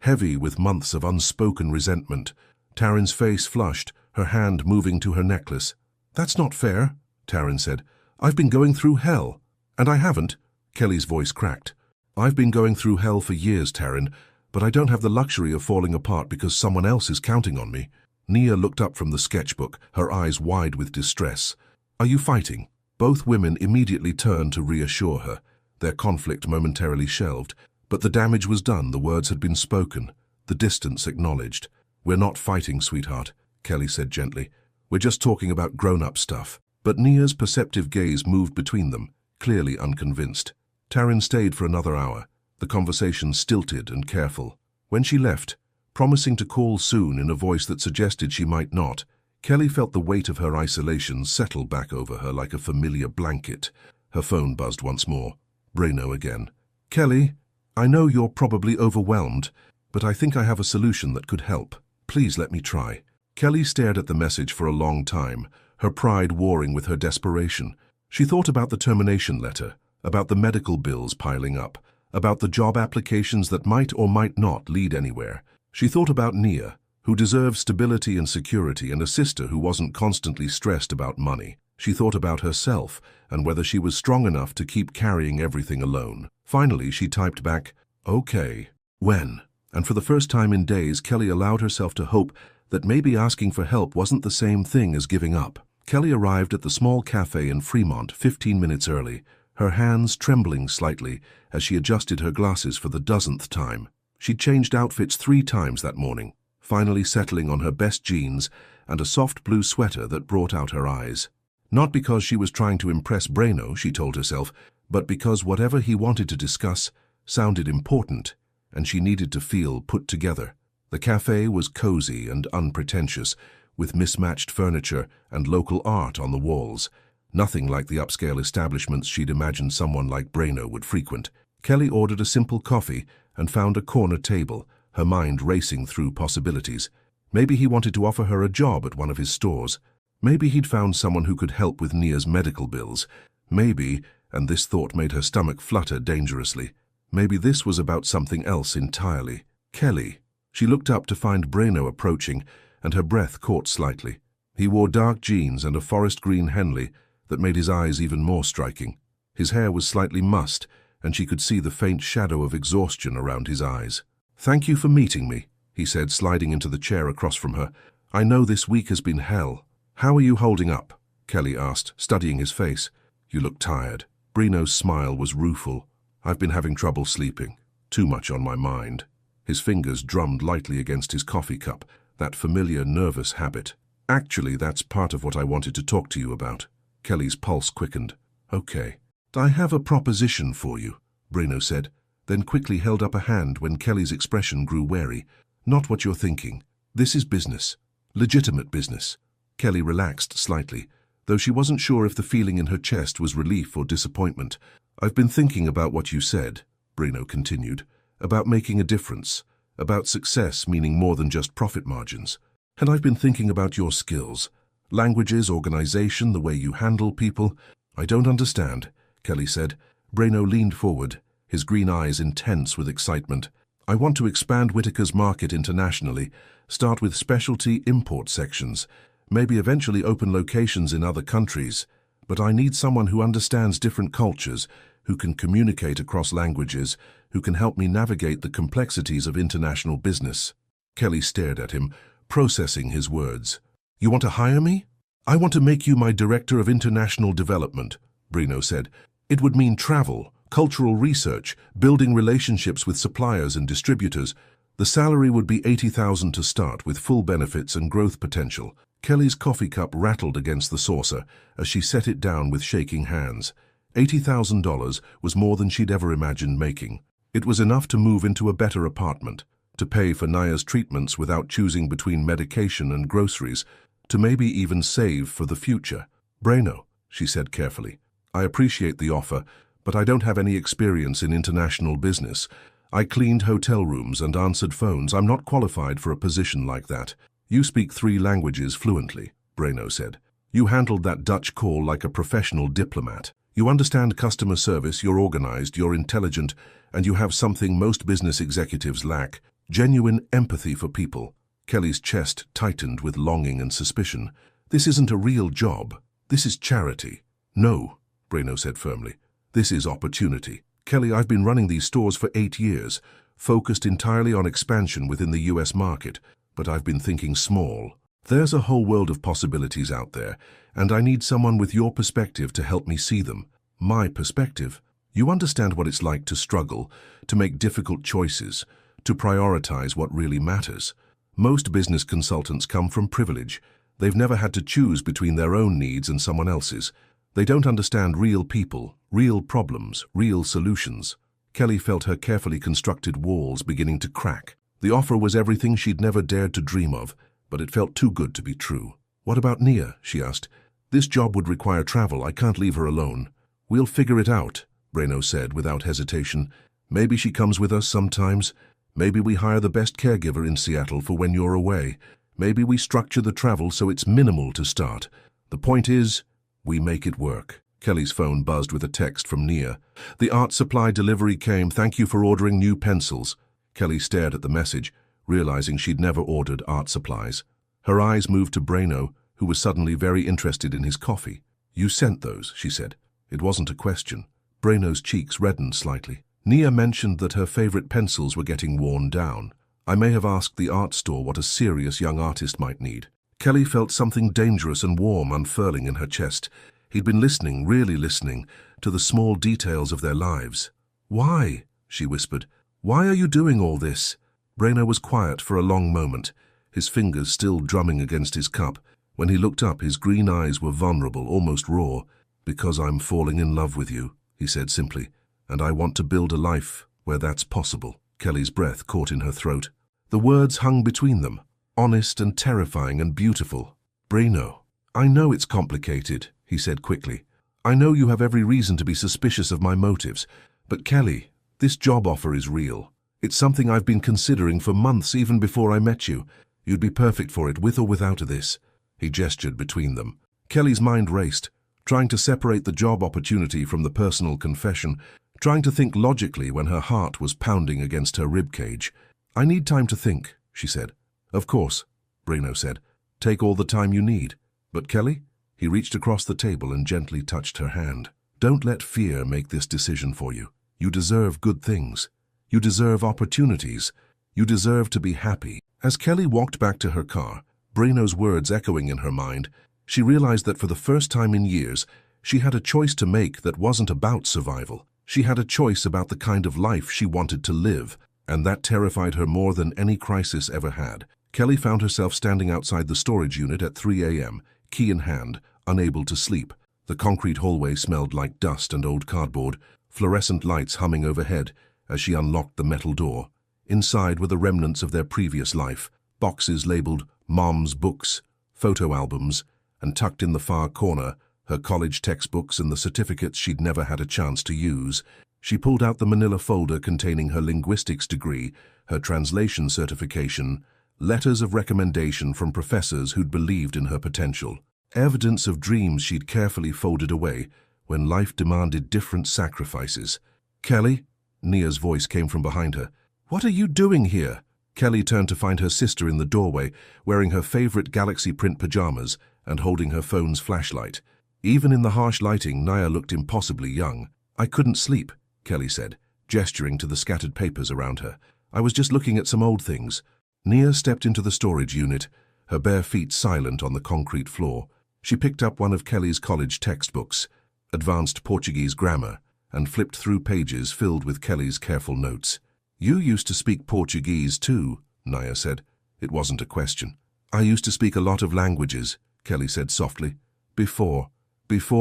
heavy with months of unspoken resentment. Taryn's face flushed, her hand moving to her necklace. That's not fair, Taryn said. I've been going through hell. And I haven't. Kelly's voice cracked. I've been going through hell for years, Taryn, but I don't have the luxury of falling apart because someone else is counting on me. Nia looked up from the sketchbook, her eyes wide with distress. "Are you fighting?" Both women immediately turned to reassure her. Their conflict momentarily shelved, but the damage was done, the words had been spoken, the distance acknowledged. "We're not fighting, sweetheart," Kelly said gently. "We're just talking about grown-up stuff." But Nia's perceptive gaze moved between them, clearly unconvinced. Taryn stayed for another hour, the conversation stilted and careful. When she left, promising to call soon in a voice that suggested she might not, Kelly felt the weight of her isolation settle back over her like a familiar blanket. Her phone buzzed once more. Breno again. "Kelly, I know you're probably overwhelmed, but I think I have a solution that could help. Please let me try." Kelly stared at the message for a long time, her pride warring with her desperation. She thought about the termination letter, about the medical bills piling up, about the job applications that might or might not lead anywhere. She thought about Nia, who deserved stability and security, and a sister who wasn't constantly stressed about money. She thought about herself and whether she was strong enough to keep carrying everything alone. Finally, she typed back, "Okay, when?" And for the first time in days, Kelly allowed herself to hope that maybe asking for help wasn't the same thing as giving up. Kelly arrived at the small cafe in Fremont 15 minutes early, her hands trembling slightly as she adjusted her glasses for the dozenth time. She'd changed outfits 3 times that morning, finally settling on her best jeans and a soft blue sweater that brought out her eyes. Not because she was trying to impress Breno, she told herself, but because whatever he wanted to discuss sounded important, and she needed to feel put together. The cafe was cozy and unpretentious, with mismatched furniture and local art on the walls. Nothing like the upscale establishments she'd imagined someone like Breno would frequent. Kelly ordered a simple coffee and found a corner table, her mind racing through possibilities. Maybe he wanted to offer her a job at one of his stores. Maybe he'd found someone who could help with Nia's medical bills. Maybe, and this thought made her stomach flutter dangerously, maybe this was about something else entirely. Kelly. She looked up to find Breno approaching, and her breath caught slightly. He wore dark jeans and a forest green Henley that made his eyes even more striking. His hair was slightly mussed, and she could see the faint shadow of exhaustion around his eyes. "Thank you for meeting me," he said, sliding into the chair across from her. "I know this week has been hell." "How are you holding up?" Kelly asked, studying his face. "You look tired." Breno's smile was rueful. "I've been having trouble sleeping. Too much on my mind." His fingers drummed lightly against his coffee cup, that familiar nervous habit. "Actually, that's part of what I wanted to talk to you about." Kelly's pulse quickened. "Okay. I have a proposition for you," Breno said, then quickly held up a hand when Kelly's expression grew wary. "Not what you're thinking. This is business. Legitimate business." Kelly relaxed slightly, though she wasn't sure if the feeling in her chest was relief or disappointment. "I've been thinking about what you said," Breno continued, "about making a difference, about success meaning more than just profit margins. And I've been thinking about your skills, languages, organization, the way you handle people." "I don't understand," Kelly said. Breno leaned forward, his green eyes intense with excitement. "I want to expand Whitaker's market internationally, start with specialty import sections, maybe eventually open locations in other countries. But I need someone who understands different cultures, who can communicate across languages, who can help me navigate the complexities of international business." Kelly stared at him, processing his words. "You want to hire me?" "I want to make you my Director of International Development," Breno said. "It would mean travel, cultural research, building relationships with suppliers and distributors. The salary would be $80,000 to start, with full benefits and growth potential." Kelly's coffee cup rattled against the saucer as she set it down with shaking hands. $80,000 was more than she'd ever imagined making. It was enough to move into a better apartment, to pay for Nia's treatments without choosing between medication and groceries, to maybe even save for the future. "Breno," she said carefully, "I appreciate the offer, but I don't have any experience in international business. I cleaned hotel rooms and answered phones. I'm not qualified for a position like that." "You speak 3 languages fluently," Breno said. "You handled that Dutch call like a professional diplomat. You understand customer service, you're organized, you're intelligent, and you have something most business executives lack: genuine empathy for people." Kelly's chest tightened with longing and suspicion. "This isn't a real job. This is charity." "No," Breno said firmly. "This is opportunity. Kelly, I've been running these stores for 8 years, focused entirely on expansion within the US market. But I've been thinking small. There's a whole world of possibilities out there, and I need someone with your perspective to help me see them. My perspective. You understand what it's like to struggle, to make difficult choices, to prioritize what really matters. Most business consultants come from privilege. They've never had to choose between their own needs and someone else's. They don't understand real people, real problems, real solutions. Kelly felt her carefully constructed walls beginning to crack. The offer was everything she'd never dared to dream of, but it felt too good to be true. "What about Nia?" she asked. "This job would require travel. I can't leave her alone." "We'll figure it out," Breno said without hesitation. "Maybe she comes with us sometimes. Maybe we hire the best caregiver in Seattle for when you're away. Maybe we structure the travel so it's minimal to start. The point is, we make it work." Kelly's phone buzzed with a text from Nia. "The art supply delivery came. Thank you for ordering new pencils." Kelly stared at the message, realizing she'd never ordered art supplies. Her eyes moved to Breno, who was suddenly very interested in his coffee. "You sent those," she said. It wasn't a question. Breno's cheeks reddened slightly. "Nia mentioned that her favorite pencils were getting worn down. I may have asked the art store what a serious young artist might need." Kelly felt something dangerous and warm unfurling in her chest. He'd been listening, really listening, to the small details of their lives. "Why?" she whispered. "Why are you doing all this?" Breno was quiet for a long moment, his fingers still drumming against his cup. When he looked up, his green eyes were vulnerable, almost raw. "Because I'm falling in love with you," he said simply, "and I want to build a life where that's possible." Kelly's breath caught in her throat. The words hung between them, honest and terrifying and beautiful. "Breno, I know it's complicated," he said quickly. "I know you have every reason to be suspicious of my motives. But Kelly, this job offer is real. It's something I've been considering for months, even before I met you. You'd be perfect for it, with or without this." He gestured between them. Kelly's mind raced, trying to separate the job opportunity from the personal confession, trying to think logically when her heart was pounding against her ribcage. "I need time to think," she said. "Of course," Breno said. "Take all the time you need." "But Kelly?" He reached across the table and gently touched her hand. "Don't let fear make this decision for you. You deserve good things. You deserve opportunities. You deserve to be happy." As Kelly walked back to her car, Breno's words echoing in her mind, she realized that for the first time in years, she had a choice to make that wasn't about survival. She had a choice about the kind of life she wanted to live, and that terrified her more than any crisis ever had. Kelly found herself standing outside the storage unit at 3 a.m., key in hand, unable to sleep. The concrete hallway smelled like dust and old cardboard, fluorescent lights humming overhead as she unlocked the metal door. Inside were the remnants of their previous life, boxes labeled Mom's Books, photo albums, and tucked in the far corner, her college textbooks and the certificates she'd never had a chance to use. She pulled out the manila folder containing her linguistics degree, her translation certification, letters of recommendation from professors who'd believed in her potential, evidence of dreams she'd carefully folded away when life demanded different sacrifices. "Kelly?" Nia's voice came from behind her. "What are you doing here?" Kelly turned to find her sister in the doorway, wearing her favorite galaxy print pajamas and holding her phone's flashlight. Even in the harsh lighting, Nia looked impossibly young. "I couldn't sleep," Kelly said, gesturing to the scattered papers around her. "I was just looking at some old things." Nia stepped into the storage unit, her bare feet silent on the concrete floor. She picked up one of Kelly's college textbooks, Advanced Portuguese Grammar, and flipped through pages filled with Kelly's careful notes. "You used to speak Portuguese too," Nia said. It wasn't a question. "I used to speak a lot of languages," Kelly said softly. Before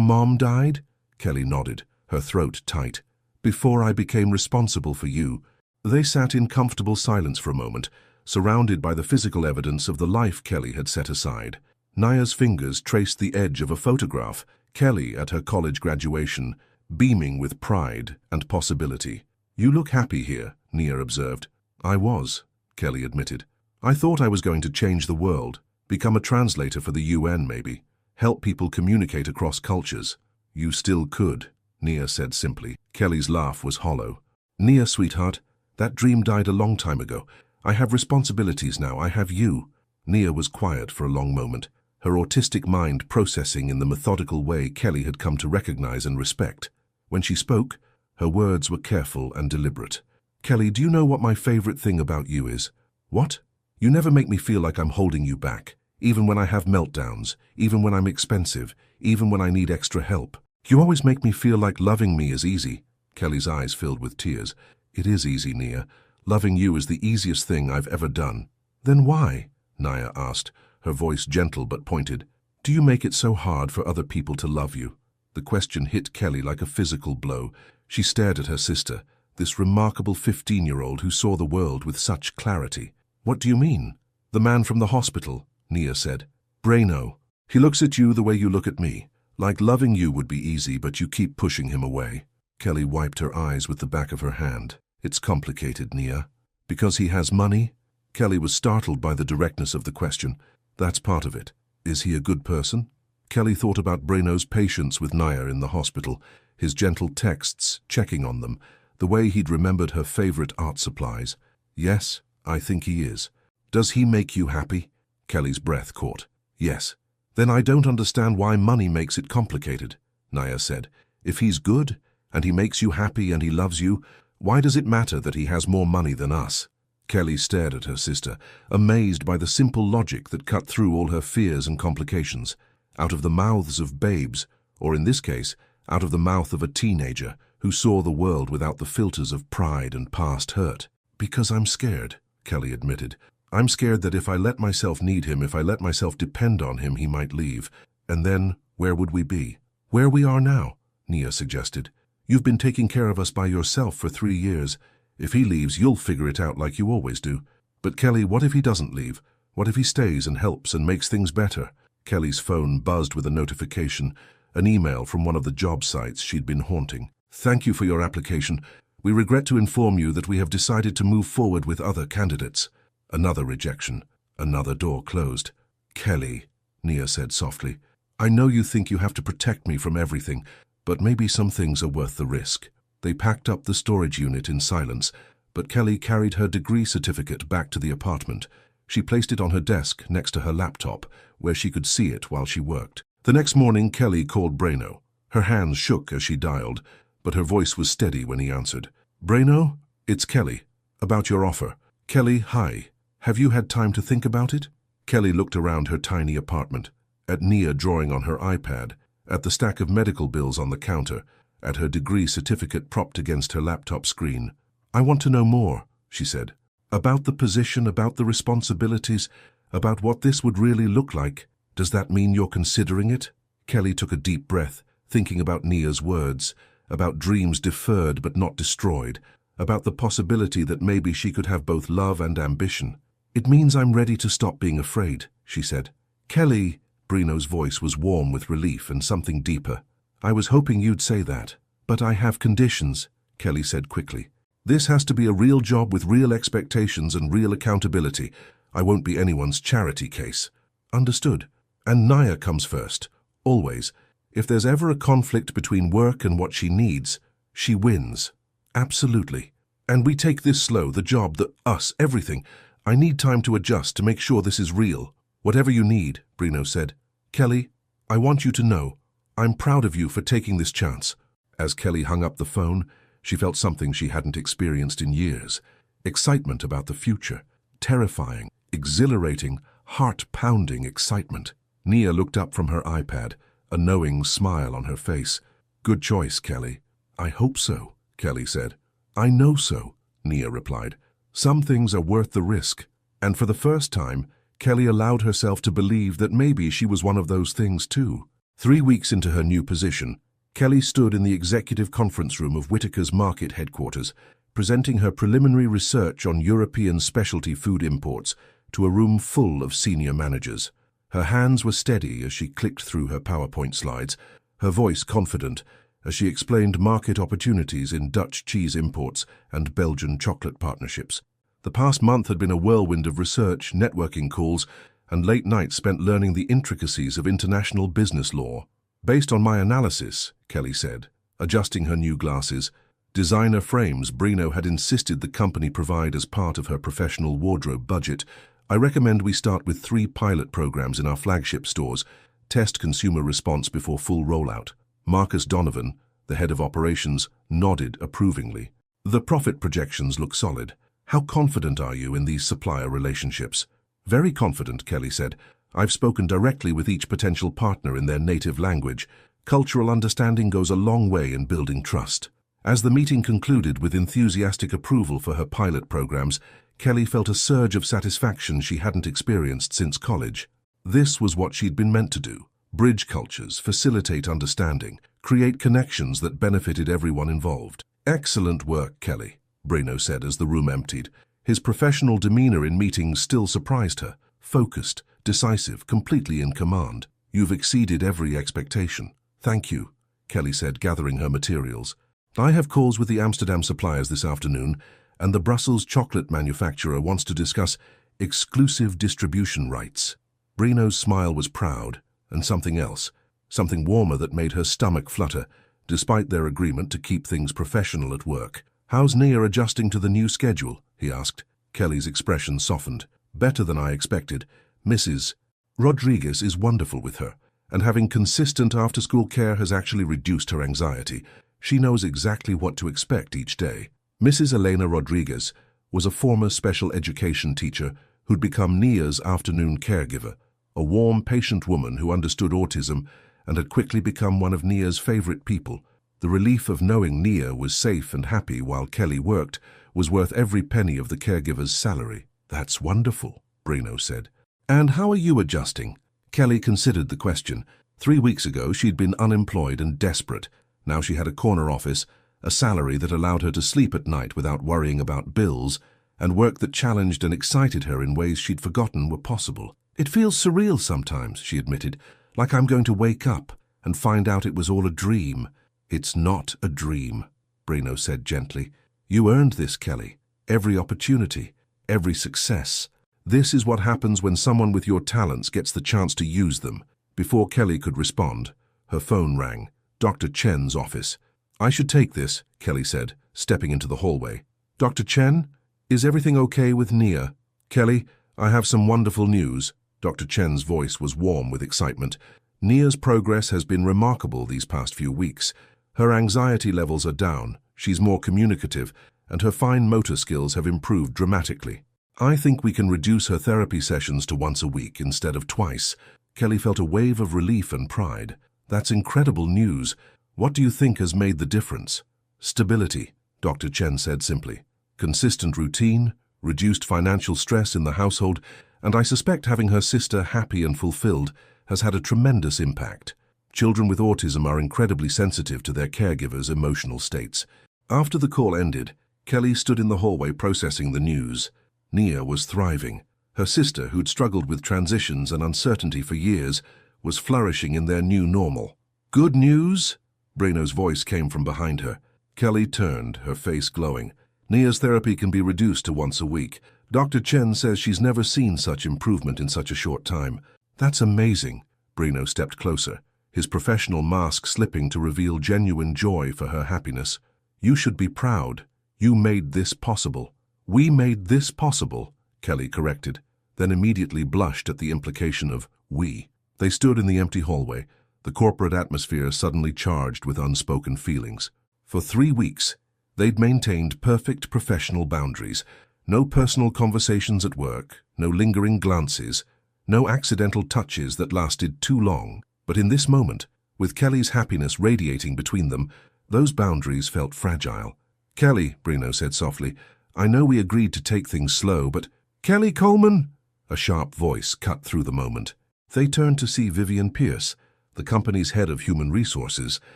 Mom died?" Kelly nodded, her throat tight. "Before I became responsible for you." They sat in comfortable silence for a moment, surrounded by the physical evidence of the life Kelly had set aside. Nia's fingers traced the edge of a photograph, Kelly at her college graduation, beaming with pride and possibility. "You look happy here," Nia observed. "I was," Kelly admitted. "I thought I was going to change the world, become a translator for the UN maybe, help people communicate across cultures." "You still could," Nia said simply. Kelly's laugh was hollow. "Nia, sweetheart, that dream died a long time ago. I have responsibilities now. I have you." Nia was quiet for a long moment, her autistic mind processing in the methodical way Kelly had come to recognize and respect. When she spoke, her words were careful and deliberate. "Kelly, do you know what my favorite thing about you is?" "What?" "You never make me feel like I'm holding you back. even when I have meltdowns, even when I'm expensive, even when I need extra help. You always make me feel like loving me is easy." Kelly's eyes filled with tears. "It is easy, Nia. Loving you is the easiest thing I've ever done." "Then why?" Nia asked, her voice gentle but pointed. "Do you make it so hard for other people to love you?" The question hit Kelly like a physical blow. She stared at her sister, this remarkable 15-year-old who saw the world with such clarity. "What do you mean?" "The man from the hospital," Nia said. "Braino. He looks at you the way you look at me. Like loving you would be easy, but you keep pushing him away." Kelly wiped her eyes with the back of her hand. "It's complicated, Nia." "Because he has money?" Kelly was startled by the directness of the question. "That's part of it. Is he a good person?" Kelly thought about Braino's patience with Nia in the hospital, his gentle texts, checking on them, the way he'd remembered her favorite art supplies. "Yes, I think he is." "Does he make you happy?" Kelly's breath caught. "Yes." "Then I don't understand why money makes it complicated," Nia said. "If he's good, and he makes you happy and he loves you, why does it matter that he has more money than us?" Kelly stared at her sister, amazed by the simple logic that cut through all her fears and complications. Out of the mouths of babes, or in this case, out of the mouth of a teenager who saw the world without the filters of pride and past hurt. "Because I'm scared," Kelly admitted. "I'm scared that if I let myself need him, if I let myself depend on him, he might leave. And then, where would we be?" "Where we are now," Nia suggested. "You've been taking care of us by yourself for 3 years. If he leaves, you'll figure it out like you always do." "But Kelly, what if he doesn't leave? What if he stays and helps and makes things better?" Kelly's phone buzzed with a notification, an email from one of the job sites she'd been haunting. "Thank you for your application. We regret to inform you that we have decided to move forward with other candidates." Another rejection. Another door closed. "Kelly," Nia said softly, "I know you think you have to protect me from everything, but maybe some things are worth the risk." They packed up the storage unit in silence, but Kelly carried her degree certificate back to the apartment. She placed it on her desk next to her laptop, where she could see it while she worked. The next morning, Kelly called Braino. Her hands shook as she dialed, but her voice was steady when he answered. "Braino, it's Kelly. About your offer." "Kelly, hi. Have you had time to think about it?" Kelly looked around her tiny apartment, at Nia drawing on her iPad, at the stack of medical bills on the counter, at her degree certificate propped against her laptop screen. "I want to know more," she said. "About the position, about the responsibilities, about what this would really look like. Does that mean you're considering it?" Kelly took a deep breath, thinking about Nia's words, about dreams deferred but not destroyed, about the possibility that maybe she could have both love and ambition. "It means I'm ready to stop being afraid," she said. "Kelly," Braino's voice was warm with relief and something deeper. "I was hoping you'd say that. But I have conditions," Kelly said quickly. "This has to be a real job with real expectations and real accountability. I won't be anyone's charity case." "Understood. And Nia comes first. Always. If there's ever a conflict between work and what she needs, she wins." "Absolutely. And we take this slow, the job, us, everything. I need time to adjust to make sure this is real." "Whatever you need," Braino said. "Kelly, I want you to know, I'm proud of you for taking this chance." As Kelly hung up the phone, she felt something she hadn't experienced in years. Excitement about the future. Terrifying, exhilarating, heart-pounding excitement. Nia looked up from her iPad, a knowing smile on her face. "Good choice, Kelly." "I hope so," Kelly said. "I know so," Nia replied. "Some things are worth the risk." And for the first time, Kelly allowed herself to believe that maybe she was one of those things too. 3 weeks into her new position, Kelly stood in the executive conference room of Whitaker's Market headquarters, presenting her preliminary research on European specialty food imports to a room full of senior managers. Her hands were steady as she clicked through her PowerPoint slides, her voice confident as she explained market opportunities in Dutch cheese imports and Belgian chocolate partnerships. The past month had been a whirlwind of research, networking calls, and late nights spent learning the intricacies of international business law. "Based on my analysis," Kelly said, adjusting her new glasses, designer frames Braino had insisted the company provide as part of her professional wardrobe budget, "I recommend we start with 3 pilot programs in our flagship stores, test consumer response before full rollout." Marcus Donovan, the head of operations, nodded approvingly. "The profit projections look solid. How confident are you in these supplier relationships?" "Very confident," Kelly said. I've spoken directly with each potential partner in their native language. Cultural understanding goes a long way in building trust. As the meeting concluded with enthusiastic approval for her pilot programs, Kelly felt a surge of satisfaction she hadn't experienced since college. This was what she'd been meant to do: bridge cultures, facilitate understanding, create connections that benefited everyone involved. "Excellent work, Kelly," Breno said as the room emptied. His professional demeanor in meetings still surprised her. Focused, decisive, completely in command. "You've exceeded every expectation." "Thank you," Kelly said, gathering her materials. "I have calls with the Amsterdam suppliers this afternoon, and the Brussels chocolate manufacturer wants to discuss exclusive distribution rights." Breno's smile was proud, and something else, something warmer that made her stomach flutter, despite their agreement to keep things professional at work. "How's Nia adjusting to the new schedule?" he asked. Kelly's expression softened. "Better than I expected. Mrs. Rodriguez is wonderful with her, and having consistent after-school care has actually reduced her anxiety. She knows exactly what to expect each day." Mrs. Elena Rodriguez was a former special education teacher who'd become Nia's afternoon caregiver, a warm, patient woman who understood autism and had quickly become one of Nia's favorite people. The relief of knowing Nia was safe and happy while Kelly worked was worth every penny of the caregiver's salary. "That's wonderful," Breno said. "And how are you adjusting?" Kelly considered the question. 3 weeks ago, she'd been unemployed and desperate. Now she had a corner office, a salary that allowed her to sleep at night without worrying about bills, and work that challenged and excited her in ways she'd forgotten were possible. "It feels surreal sometimes," she admitted, "like I'm going to wake up and find out it was all a dream." "It's not a dream," Breno said gently. "You earned this, Kelly. Every opportunity, every success. This is what happens when someone with your talents gets the chance to use them." Before Kelly could respond, her phone rang. Dr. Chen's office. "I should take this," Kelly said, stepping into the hallway. "Dr. Chen, is everything okay with Nia?" "Kelly, I have some wonderful news." Dr. Chen's voice was warm with excitement. "Nia's progress has been remarkable these past few weeks. Her anxiety levels are down, she's more communicative, and her fine motor skills have improved dramatically. I think we can reduce her therapy sessions to once a week instead of twice." Kelly felt a wave of relief and pride. "That's incredible news. What do you think has made the difference?" "Stability," Dr. Chen said simply. "Consistent routine, reduced financial stress in the household, and I suspect having her sister happy and fulfilled has had a tremendous impact. Children with autism are incredibly sensitive to their caregivers' emotional states." After the call ended, Kelly stood in the hallway processing the news. Nia was thriving. Her sister, who'd struggled with transitions and uncertainty for years, was flourishing in their new normal. "Good news?" Breno's voice came from behind her. Kelly turned, her face glowing. "Nia's therapy can be reduced to once a week. Dr. Chen says she's never seen such improvement in such a short time." "That's amazing." Breno stepped closer, his professional mask slipping to reveal genuine joy for her happiness. "You should be proud. You made this possible." "We made this possible," Kelly corrected, then immediately blushed at the implication of "we." They stood in the empty hallway, the corporate atmosphere suddenly charged with unspoken feelings. For 3 weeks, they'd maintained perfect professional boundaries. No personal conversations at work, no lingering glances, no accidental touches that lasted too long. But in this moment, with Kelly's happiness radiating between them, those boundaries felt fragile. "Kelly," Breno said softly, "I know we agreed to take things slow, but—" "Kelly Coleman!" A sharp voice cut through the moment. They turned to see Vivian Pierce, the company's head of human resources,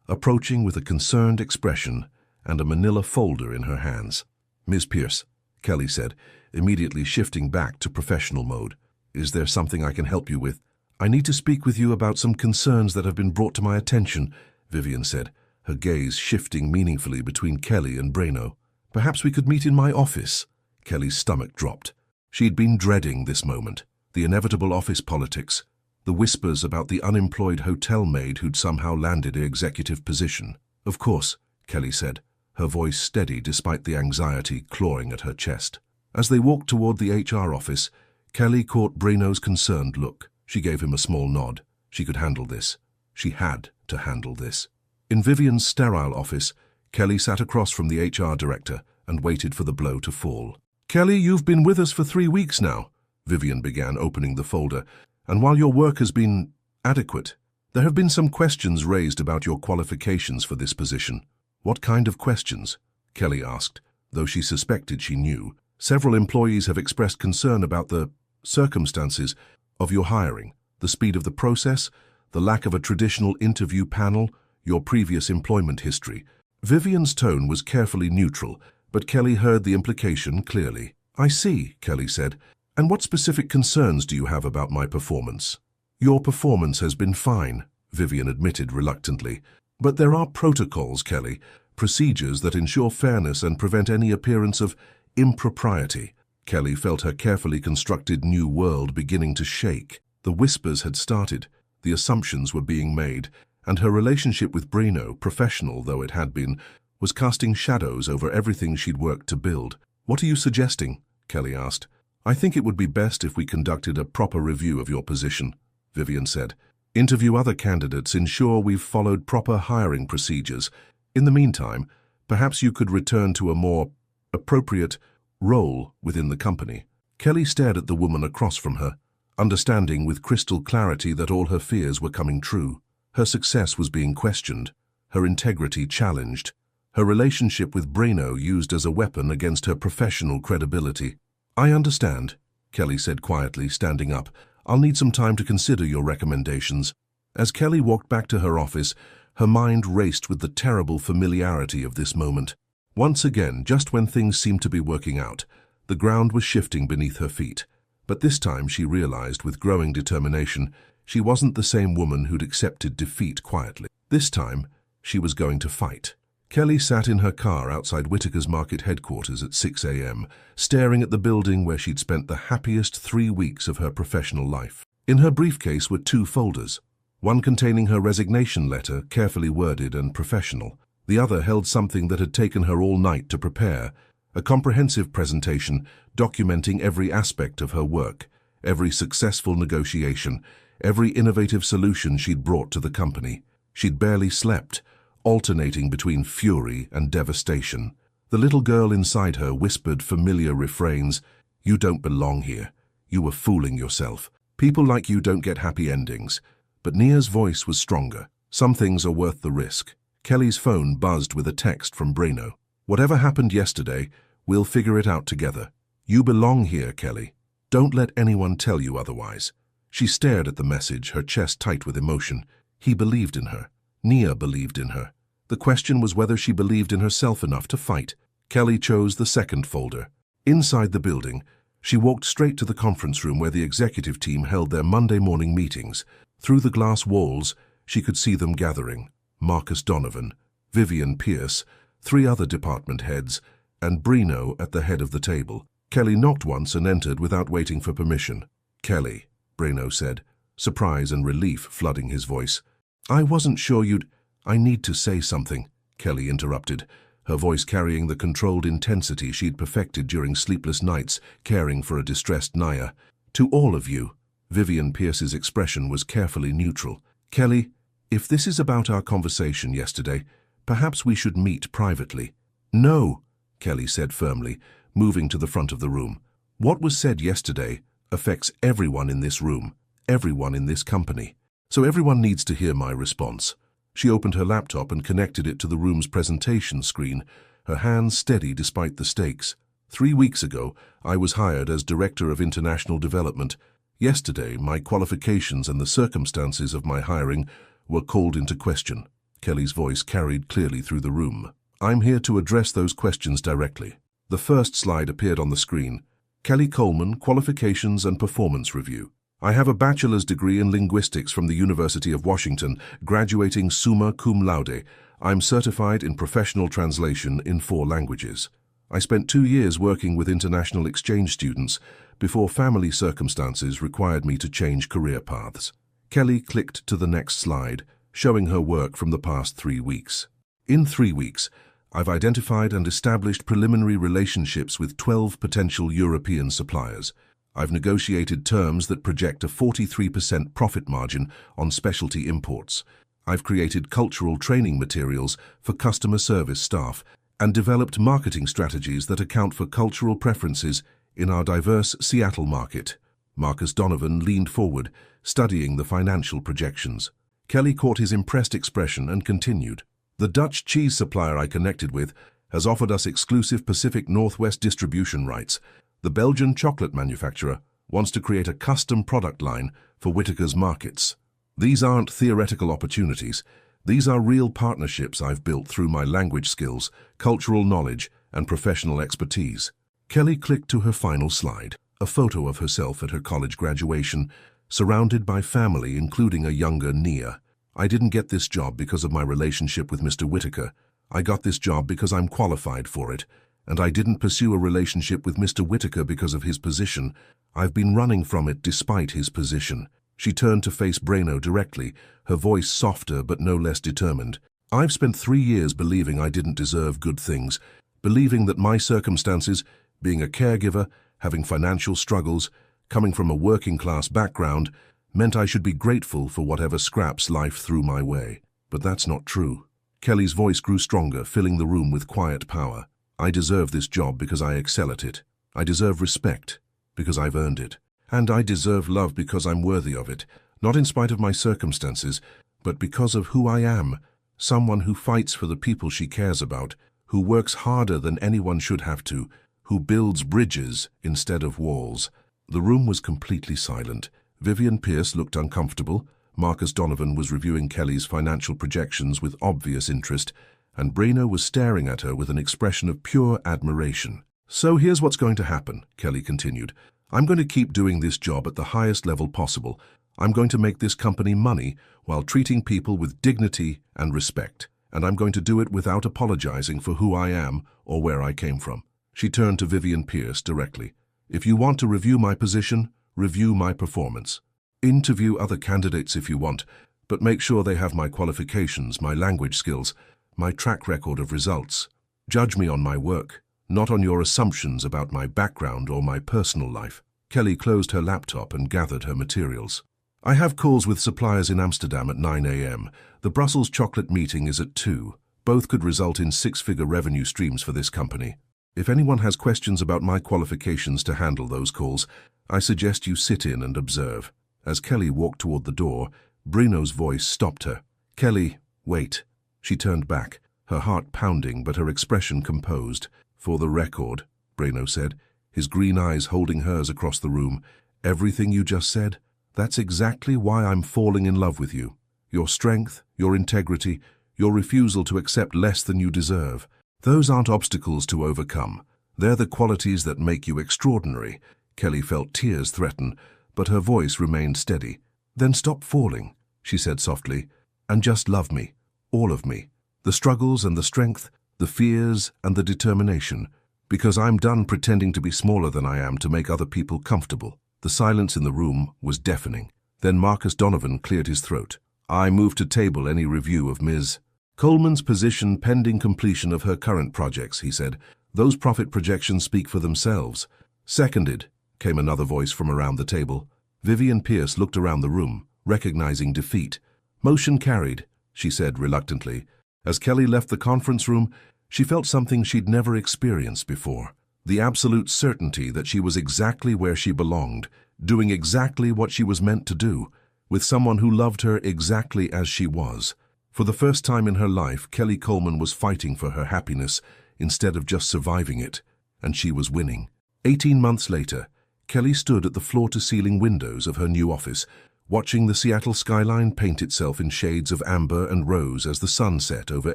approaching with a concerned expression and a manila folder in her hands. "Ms. Pierce," Kelly said, immediately shifting back to professional mode, "is there something I can help you with?" "I need to speak with you about some concerns that have been brought to my attention," Vivian said, her gaze shifting meaningfully between Kelly and Breno. "Perhaps we could meet in my office." Kelly's stomach dropped. She'd been dreading this moment, the inevitable office politics, the whispers about the unemployed hotel maid who'd somehow landed an executive position. "Of course," Kelly said, her voice steady despite the anxiety clawing at her chest. As they walked toward the HR office, Kelly caught Breno's concerned look. She gave him a small nod. She could handle this. She had to handle this. In Vivian's sterile office, Kelly sat across from the HR director and waited for the blow to fall. "Kelly, you've been with us for 3 weeks now," Vivian began, opening the folder, And while your work has been adequate, there have been some questions raised about your qualifications for this position. What kind of questions? Kelly asked, though she suspected she knew. Several employees have expressed concern about the circumstances of your hiring, the speed of the process, the lack of a traditional interview panel, your previous employment history. Vivian's tone was carefully neutral, but Kelly heard the implication clearly. I see, Kelly said. And what specific concerns do you have about my performance? Your performance has been fine, Vivian admitted reluctantly. But there are protocols, Kelly, procedures that ensure fairness and prevent any appearance of impropriety. Kelly felt her carefully constructed new world beginning to shake. The whispers had started, the assumptions were being made, and her relationship with Brino, professional though it had been, was casting shadows over everything she'd worked to build. What are you suggesting? Kelly asked. I think it would be best if we conducted a proper review of your position, Vivian said. Interview other candidates, ensure we've followed proper hiring procedures. In the meantime, perhaps you could return to a more appropriate role within the company. Kelly stared at the woman across from her, understanding with crystal clarity that all her fears were coming true. Her success was being questioned, her integrity challenged, her relationship with Brino used as a weapon against her professional credibility. I understand, Kelly said quietly, standing up. I'll need some time to consider your recommendations. As Kelly walked back to her office, her mind raced with the terrible familiarity of this moment. Once again, just when things seemed to be working out, the ground was shifting beneath her feet. But this time she realized with growing determination she wasn't the same woman who'd accepted defeat quietly. This time, she was going to fight. Kelly sat in her car outside Whitaker's Market headquarters at 6 a.m., staring at the building where she'd spent the happiest 3 weeks of her professional life. In her briefcase were 2 folders, one containing her resignation letter, carefully worded and professional. The other held something that had taken her all night to prepare, a comprehensive presentation documenting every aspect of her work, every successful negotiation, every innovative solution she'd brought to the company. She'd barely slept, alternating between fury and devastation. The little girl inside her whispered familiar refrains. You don't belong here. You were fooling yourself. People like you don't get happy endings. But Nia's voice was stronger. Some things are worth the risk. Kelly's phone buzzed with a text from Brino. Whatever happened yesterday, we'll figure it out together. You belong here, Kelly. Don't let anyone tell you otherwise. She stared at the message, her chest tight with emotion. He believed in her. Nia believed in her. The question was whether she believed in herself enough to fight. Kelly chose the second folder. Inside the building, she walked straight to the conference room where the executive team held their Monday morning meetings. Through the glass walls, she could see them gathering. Marcus Donovan, Vivian Pierce, 3 other department heads, and Brino at the head of the table. Kelly knocked once and entered without waiting for permission. Kelly, Brino said, surprise and relief flooding his voice. I wasn't sure you'd... I need to say something, Kelly interrupted, her voice carrying the controlled intensity she'd perfected during sleepless nights caring for a distressed Nia. To all of you. Vivian Pierce's expression was carefully neutral. Kelly, if this is about our conversation yesterday, perhaps we should meet privately. No, Kelly said firmly, moving to the front of the room. What was said yesterday affects everyone in this room, everyone in this company. So everyone needs to hear my response. She opened her laptop and connected it to the room's presentation screen, her hands steady despite the stakes. 3 weeks ago, I was hired as Director of International Development. Yesterday, my qualifications and the circumstances of my hiring were called into question. Kelly's voice carried clearly through the room. I'm here to address those questions directly. The first slide appeared on the screen. Kelly Coleman, Qualifications and Performance Review. I have a bachelor's degree in linguistics from the University of Washington, graduating summa cum laude. I'm certified in professional translation in 4 languages. I spent 2 years working with international exchange students before family circumstances required me to change career paths. Kelly clicked to the next slide, showing her work from the past 3 weeks. In 3 weeks, I've identified and established preliminary relationships with 12 potential European suppliers. I've negotiated terms that project a 43% profit margin on specialty imports. I've created cultural training materials for customer service staff and developed marketing strategies that account for cultural preferences in our diverse Seattle market. Marcus Donovan leaned forward, studying the financial projections. Kelly caught his impressed expression and continued. The Dutch cheese supplier I connected with has offered us exclusive Pacific Northwest distribution rights. The Belgian chocolate manufacturer wants to create a custom product line for Whitaker's markets. These aren't theoretical opportunities. These are real partnerships I've built through my language skills, cultural knowledge, and professional expertise. Kelly clicked to her final slide, a photo of herself at her college graduation, surrounded by family including a younger Nia. I didn't get this job because of my relationship with Mr. Whitaker. I got this job because I'm qualified for it, and I didn't pursue a relationship with Mr. Whitaker because of his position. I've been running from it despite his position. She turned to face Breno directly, her voice softer but no less determined. I've spent 3 years believing I didn't deserve good things, believing that my circumstances, being a caregiver, having financial struggles, coming from a working-class background, meant I should be grateful for whatever scraps life threw my way. But that's not true. Kelly's voice grew stronger, filling the room with quiet power. I deserve this job because I excel at it. I deserve respect because I've earned it. And I deserve love because I'm worthy of it, not in spite of my circumstances, but because of who I am, someone who fights for the people she cares about, who works harder than anyone should have to, who builds bridges instead of walls. The room was completely silent. Vivian Pierce looked uncomfortable. Marcus Donovan was reviewing Kelly's financial projections with obvious interest, and Breno was staring at her with an expression of pure admiration. So here's what's going to happen, Kelly continued. I'm going to keep doing this job at the highest level possible. I'm going to make this company money while treating people with dignity and respect. And I'm going to do it without apologizing for who I am or where I came from. She turned to Vivian Pierce directly. If you want to review my position, review my performance. Interview other candidates if you want, but make sure they have my qualifications, my language skills, my track record of results. Judge me on my work, not on your assumptions about my background or my personal life. Kelly closed her laptop and gathered her materials. I have calls with suppliers in Amsterdam at 9 a.m. The Brussels chocolate meeting is at 2. Both could result in 6-figure revenue streams for this company. If anyone has questions about my qualifications to handle those calls, I suggest you sit in and observe. As Kelly walked toward the door, Breno's voice stopped her. Kelly, wait. She turned back, her heart pounding but her expression composed. For the record, Breno said, his green eyes holding hers across the room, everything you just said, that's exactly why I'm falling in love with you. Your strength, your integrity, your refusal to accept less than you deserve. Those aren't obstacles to overcome. They're the qualities that make you extraordinary. Kelly felt tears threaten, but her voice remained steady. Then stop falling, she said softly, and just love me, all of me. The struggles and the strength, the fears and the determination, because I'm done pretending to be smaller than I am to make other people comfortable. The silence in the room was deafening. Then Marcus Donovan cleared his throat. I move to table any review of Ms. Coleman's position pending completion of her current projects, he said. Those profit projections speak for themselves. Seconded, came another voice from around the table. Vivian Pierce looked around the room, recognizing defeat. Motion carried, she said reluctantly. As Kelly left the conference room, she felt something she'd never experienced before. The absolute certainty that she was exactly where she belonged, doing exactly what she was meant to do, with someone who loved her exactly as she was. For the first time in her life, Kelly Coleman was fighting for her happiness instead of just surviving it, and she was winning. 18 months later, Kelly stood at the floor-to-ceiling windows of her new office, watching the Seattle skyline paint itself in shades of amber and rose as the sun set over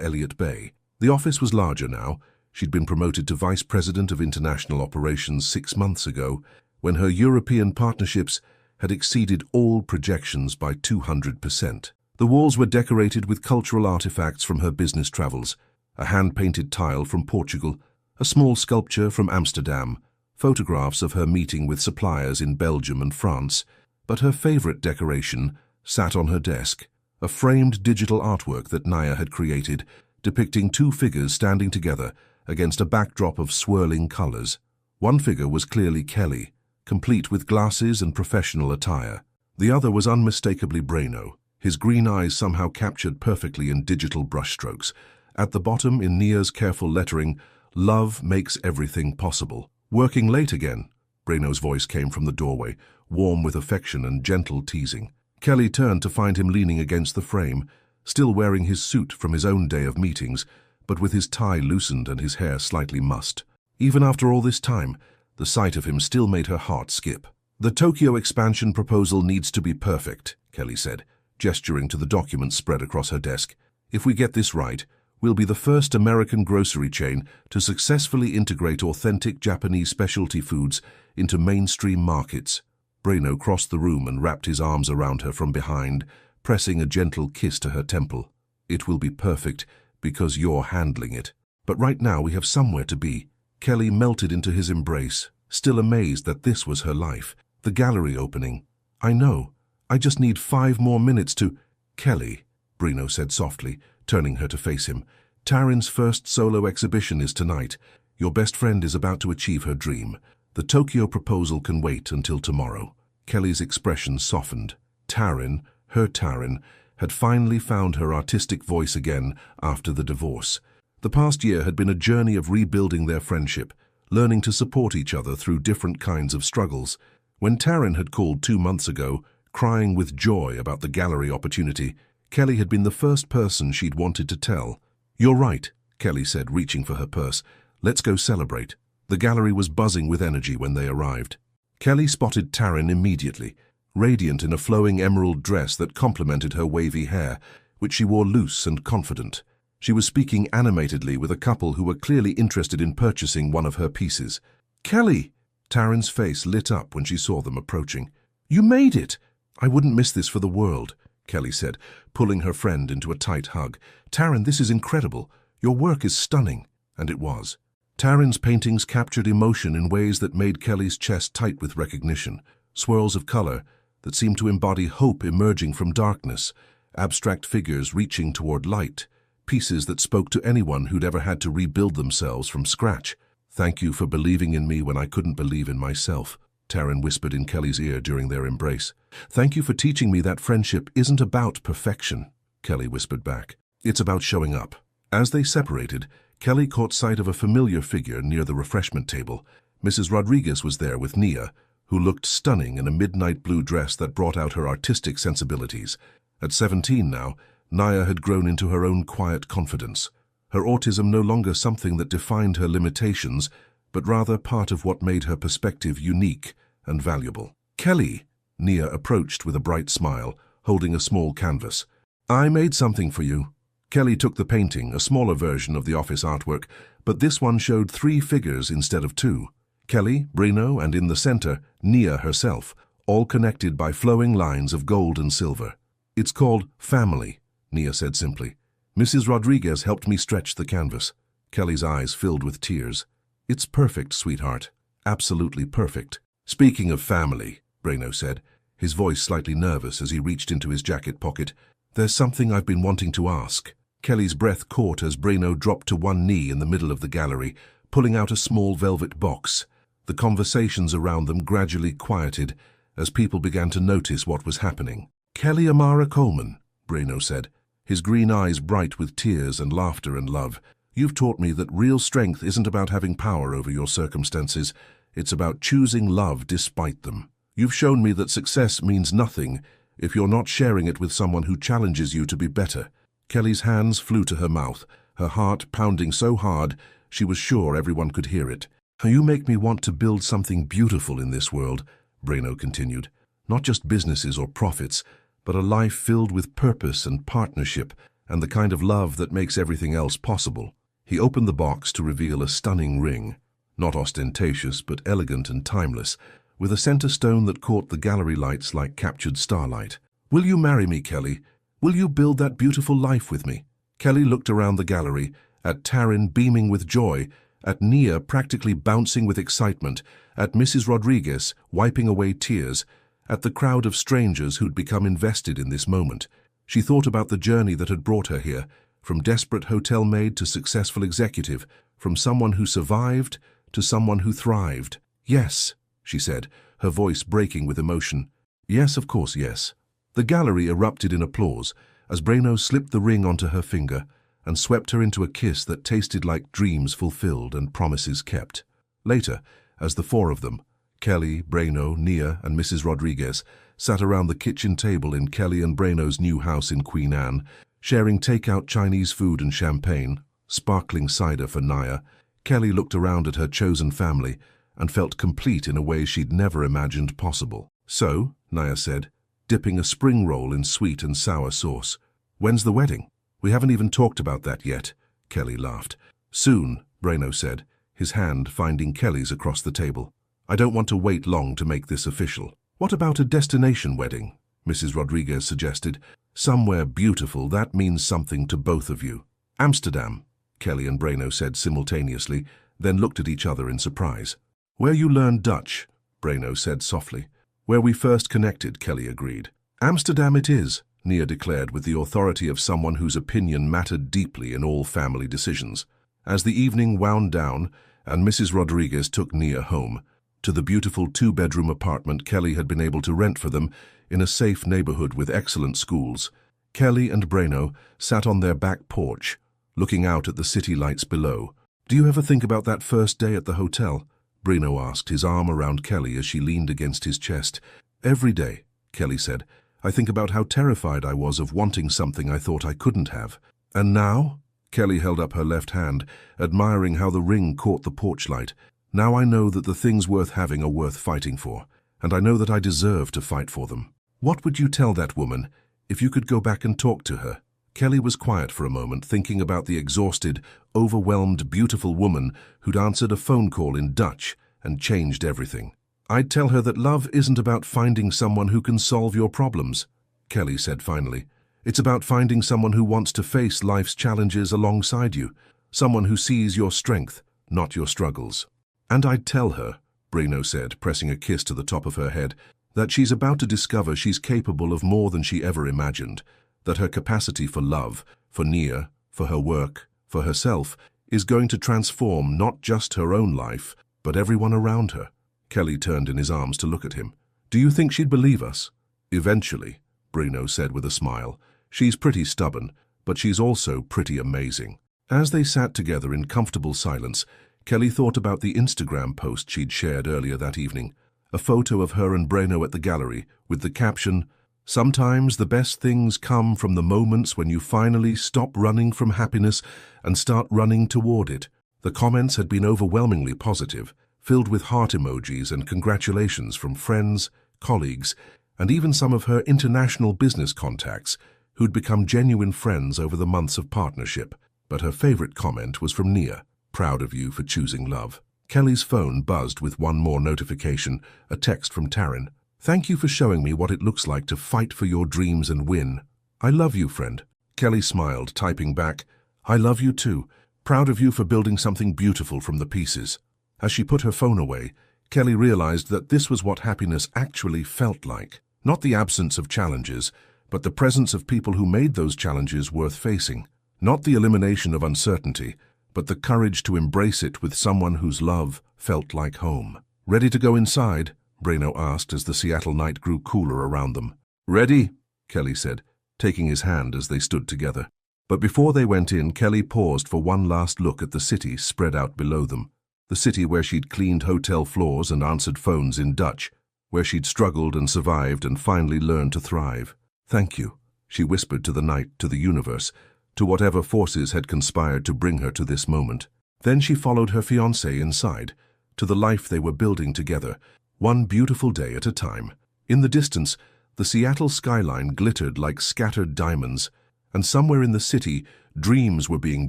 Elliott Bay. The office was larger now. She'd been promoted to Vice President of International Operations 6 months ago, when her European partnerships had exceeded all projections by 200%. The walls were decorated with cultural artifacts from her business travels, a hand-painted tile from Portugal, a small sculpture from Amsterdam, photographs of her meeting with suppliers in Belgium and France, but her favorite decoration sat on her desk, a framed digital artwork that Naya had created, depicting 2 figures standing together against a backdrop of swirling colors. One figure was clearly Kelly, complete with glasses and professional attire. The other was unmistakably Breno, his green eyes somehow captured perfectly in digital brushstrokes. At the bottom, in Nia's careful lettering, "Love makes everything possible." Working late again, Breno's voice came from the doorway, warm with affection and gentle teasing. Kelly turned to find him leaning against the frame, still wearing his suit from his own day of meetings, but with his tie loosened and his hair slightly mussed. Even after all this time, the sight of him still made her heart skip. "The Tokyo expansion proposal needs to be perfect," Kelly said, gesturing to the documents spread across her desk. "If we get this right, we'll be the first American grocery chain to successfully integrate authentic Japanese specialty foods into mainstream markets." Breno crossed the room and wrapped his arms around her from behind, pressing a gentle kiss to her temple. "It will be perfect because you're handling it. But right now we have somewhere to be." Kelly melted into his embrace, still amazed that this was her life. The gallery opening. "I know. I just need 5 more minutes to—" "Kelly," Breno said softly, turning her to face him, "Taryn's first solo exhibition is tonight. Your best friend is about to achieve her dream. The Tokyo proposal can wait until tomorrow." Kelly's expression softened. Taryn, her Taryn, had finally found her artistic voice again after the divorce. The past year had been a journey of rebuilding their friendship, learning to support each other through different kinds of struggles. When Taryn had called 2 months ago, crying with joy about the gallery opportunity, Kelly had been the first person she'd wanted to tell. "You're right," Kelly said, reaching for her purse. "Let's go celebrate." The gallery was buzzing with energy when they arrived. Kelly spotted Taryn immediately, radiant in a flowing emerald dress that complemented her wavy hair, which she wore loose and confident. She was speaking animatedly with a couple who were clearly interested in purchasing one of her pieces. "Kelly!" Taryn's face lit up when she saw them approaching. "You made it!" "I wouldn't miss this for the world," Kelly said, pulling her friend into a tight hug. "Taryn, this is incredible. Your work is stunning." And it was. Taryn's paintings captured emotion in ways that made Kelly's chest tight with recognition. Swirls of color that seemed to embody hope emerging from darkness, abstract figures reaching toward light, pieces that spoke to anyone who'd ever had to rebuild themselves from scratch. "Thank you for believing in me when I couldn't believe in myself," Taryn whispered in Kelly's ear during their embrace. "Thank you for teaching me that friendship isn't about perfection," Kelly whispered back. "It's about showing up." As they separated, Kelly caught sight of a familiar figure near the refreshment table. Mrs. Rodriguez was there with Nia, who looked stunning in a midnight blue dress that brought out her artistic sensibilities. At 17 now, Nia had grown into her own quiet confidence. Her autism no longer something that defined her limitations, but rather part of what made her perspective unique and valuable. "Kelly," Nia approached with a bright smile, holding a small canvas. "I made something for you." Kelly took the painting, a smaller version of the office artwork, but this one showed 3 figures instead of 2. Kelly, Breno, and in the center, Nia herself, all connected by flowing lines of gold and silver. "It's called Family," Nia said simply. "Mrs. Rodriguez helped me stretch the canvas." Kelly's eyes filled with tears. "It's perfect, sweetheart. Absolutely perfect." "Speaking of family," Breno said, his voice slightly nervous as he reached into his jacket pocket, "there's something I've been wanting to ask." Kelly's breath caught as Breno dropped to one knee in the middle of the gallery, pulling out a small velvet box. The conversations around them gradually quieted as people began to notice what was happening. "Kelly Amara Coleman," Breno said, his green eyes bright with tears and laughter and love. "You've taught me that real strength isn't about having power over your circumstances. It's about choosing love despite them. You've shown me that success means nothing if you're not sharing it with someone who challenges you to be better." Kelly's hands flew to her mouth, her heart pounding so hard she was sure everyone could hear it. "You make me want to build something beautiful in this world," Breno continued. "Not just businesses or profits, but a life filled with purpose and partnership and the kind of love that makes everything else possible." He opened the box to reveal a stunning ring, not ostentatious but elegant and timeless, with a center stone that caught the gallery lights like captured starlight. "Will you marry me, Kelly? Will you build that beautiful life with me?" Kelly looked around the gallery, at Taryn beaming with joy, at Nia practically bouncing with excitement, at Mrs. Rodriguez wiping away tears, at the crowd of strangers who'd become invested in this moment. She thought about the journey that had brought her here, from desperate hotel maid to successful executive, from someone who survived to someone who thrived. "Yes," she said, her voice breaking with emotion. "Yes, of course, yes." The gallery erupted in applause as Breno slipped the ring onto her finger and swept her into a kiss that tasted like dreams fulfilled and promises kept. Later, as the 4 of them, Kelly, Breno, Nia, and Mrs. Rodriguez sat around the kitchen table in Kelly and Breno's new house in Queen Anne, sharing take-out Chinese food and champagne, sparkling cider for Nia. Kelly looked around at her chosen family and felt complete in a way she'd never imagined possible. "So," Nia said, dipping a spring roll in sweet and sour sauce, "when's the wedding?" "We haven't even talked about that yet," Kelly laughed. "Soon," Breno said, his hand finding Kelly's across the table. "I don't want to wait long to make this official." "What about a destination wedding?" Mrs. Rodriguez suggested. "Somewhere beautiful, that means something to both of you." "Amsterdam," Kelly and Breno said simultaneously, then looked at each other in surprise. "Where you learned Dutch," Breno said softly. "Where we first connected," Kelly agreed. "Amsterdam it is," Nia declared with the authority of someone whose opinion mattered deeply in all family decisions. As the evening wound down and Mrs. Rodriguez took Nia home, to the beautiful two-bedroom apartment Kelly had been able to rent for them in a safe neighborhood with excellent schools, Kelly and Breno sat on their back porch, looking out at the city lights below. "Do you ever think about that first day at the hotel?" Breno asked, his arm around Kelly as she leaned against his chest. "Every day," Kelly said. "I think about how terrified I was of wanting something I thought I couldn't have. And now?" Kelly held up her left hand, admiring how the ring caught the porch light. "Now I know that the things worth having are worth fighting for, and I know that I deserve to fight for them." "What would you tell that woman if you could go back and talk to her?" Kelly was quiet for a moment, thinking about the exhausted, overwhelmed, beautiful woman who'd answered a phone call in Dutch and changed everything. "I'd tell her that love isn't about finding someone who can solve your problems," Kelly said finally. "It's about finding someone who wants to face life's challenges alongside you, someone who sees your strength, not your struggles." "And I'd tell her," Breno said, pressing a kiss to the top of her head, "that she's about to discover she's capable of more than she ever imagined, that her capacity for love, for Nia, for her work, for herself, is going to transform not just her own life, but everyone around her." Kelly turned in his arms to look at him. "Do you think she'd believe us?" "Eventually," Breno said with a smile. "She's pretty stubborn, but she's also pretty amazing." As they sat together in comfortable silence, Kelly thought about the Instagram post she'd shared earlier that evening, a photo of her and Breno at the gallery, with the caption, "Sometimes the best things come from the moments when you finally stop running from happiness and start running toward it." The comments had been overwhelmingly positive, filled with heart emojis and congratulations from friends, colleagues, and even some of her international business contacts, who'd become genuine friends over the months of partnership. But her favorite comment was from Nia, "Proud of you for choosing love." Kelly's phone buzzed with one more notification, a text from Taryn. "Thank you for showing me what it looks like to fight for your dreams and win. I love you, friend." Kelly smiled, typing back, "I love you too. Proud of you for building something beautiful from the pieces." As she put her phone away, Kelly realized that this was what happiness actually felt like. Not the absence of challenges, but the presence of people who made those challenges worth facing. Not the elimination of uncertainty, but the courage to embrace it with someone whose love felt like home. "Ready to go inside?" Breno asked as the Seattle night grew cooler around them. "Ready," Kelly said, taking his hand as they stood together. But before they went in, Kelly paused for one last look at the city spread out below them. The city where she'd cleaned hotel floors and answered phones in Dutch, where she'd struggled and survived and finally learned to thrive. "Thank you," she whispered to the night, to the universe, to whatever forces had conspired to bring her to this moment. Then she followed her fiancé inside, to the life they were building together, one beautiful day at a time. In the distance, the Seattle skyline glittered like scattered diamonds, and somewhere in the city, dreams were being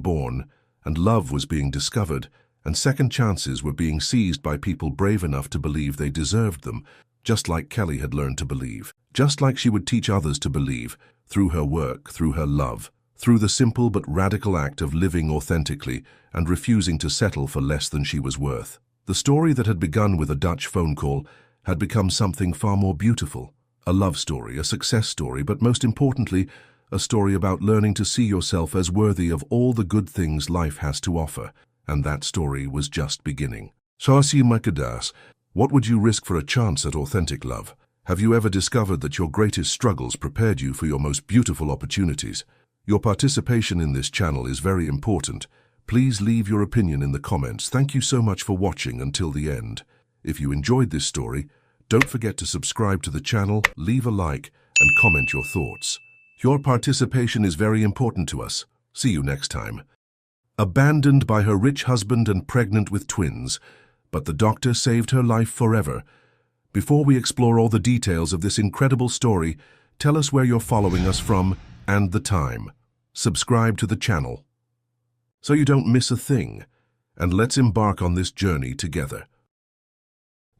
born, and love was being discovered, and second chances were being seized by people brave enough to believe they deserved them, just like Kelly had learned to believe, just like she would teach others to believe, through her work, through her love, through the simple but radical act of living authentically and refusing to settle for less than she was worth. The story that had begun with a Dutch phone call had become something far more beautiful. A love story, a success story, but most importantly, a story about learning to see yourself as worthy of all the good things life has to offer. And that story was just beginning. Sarsi Makadas, what would you risk for a chance at authentic love? Have you ever discovered that your greatest struggles prepared you for your most beautiful opportunities? Your participation in this channel is very important. Please leave your opinion in the comments. Thank you so much for watching until the end. If you enjoyed this story, don't forget to subscribe to the channel, leave a like, and comment your thoughts. Your participation is very important to us. See you next time. Abandoned by her rich husband and pregnant with twins, but the doctor saved her life forever. Before we explore all the details of this incredible story, tell us where you're following us from and the time. Subscribe to the channel so you don't miss a thing, and let's embark on this journey together.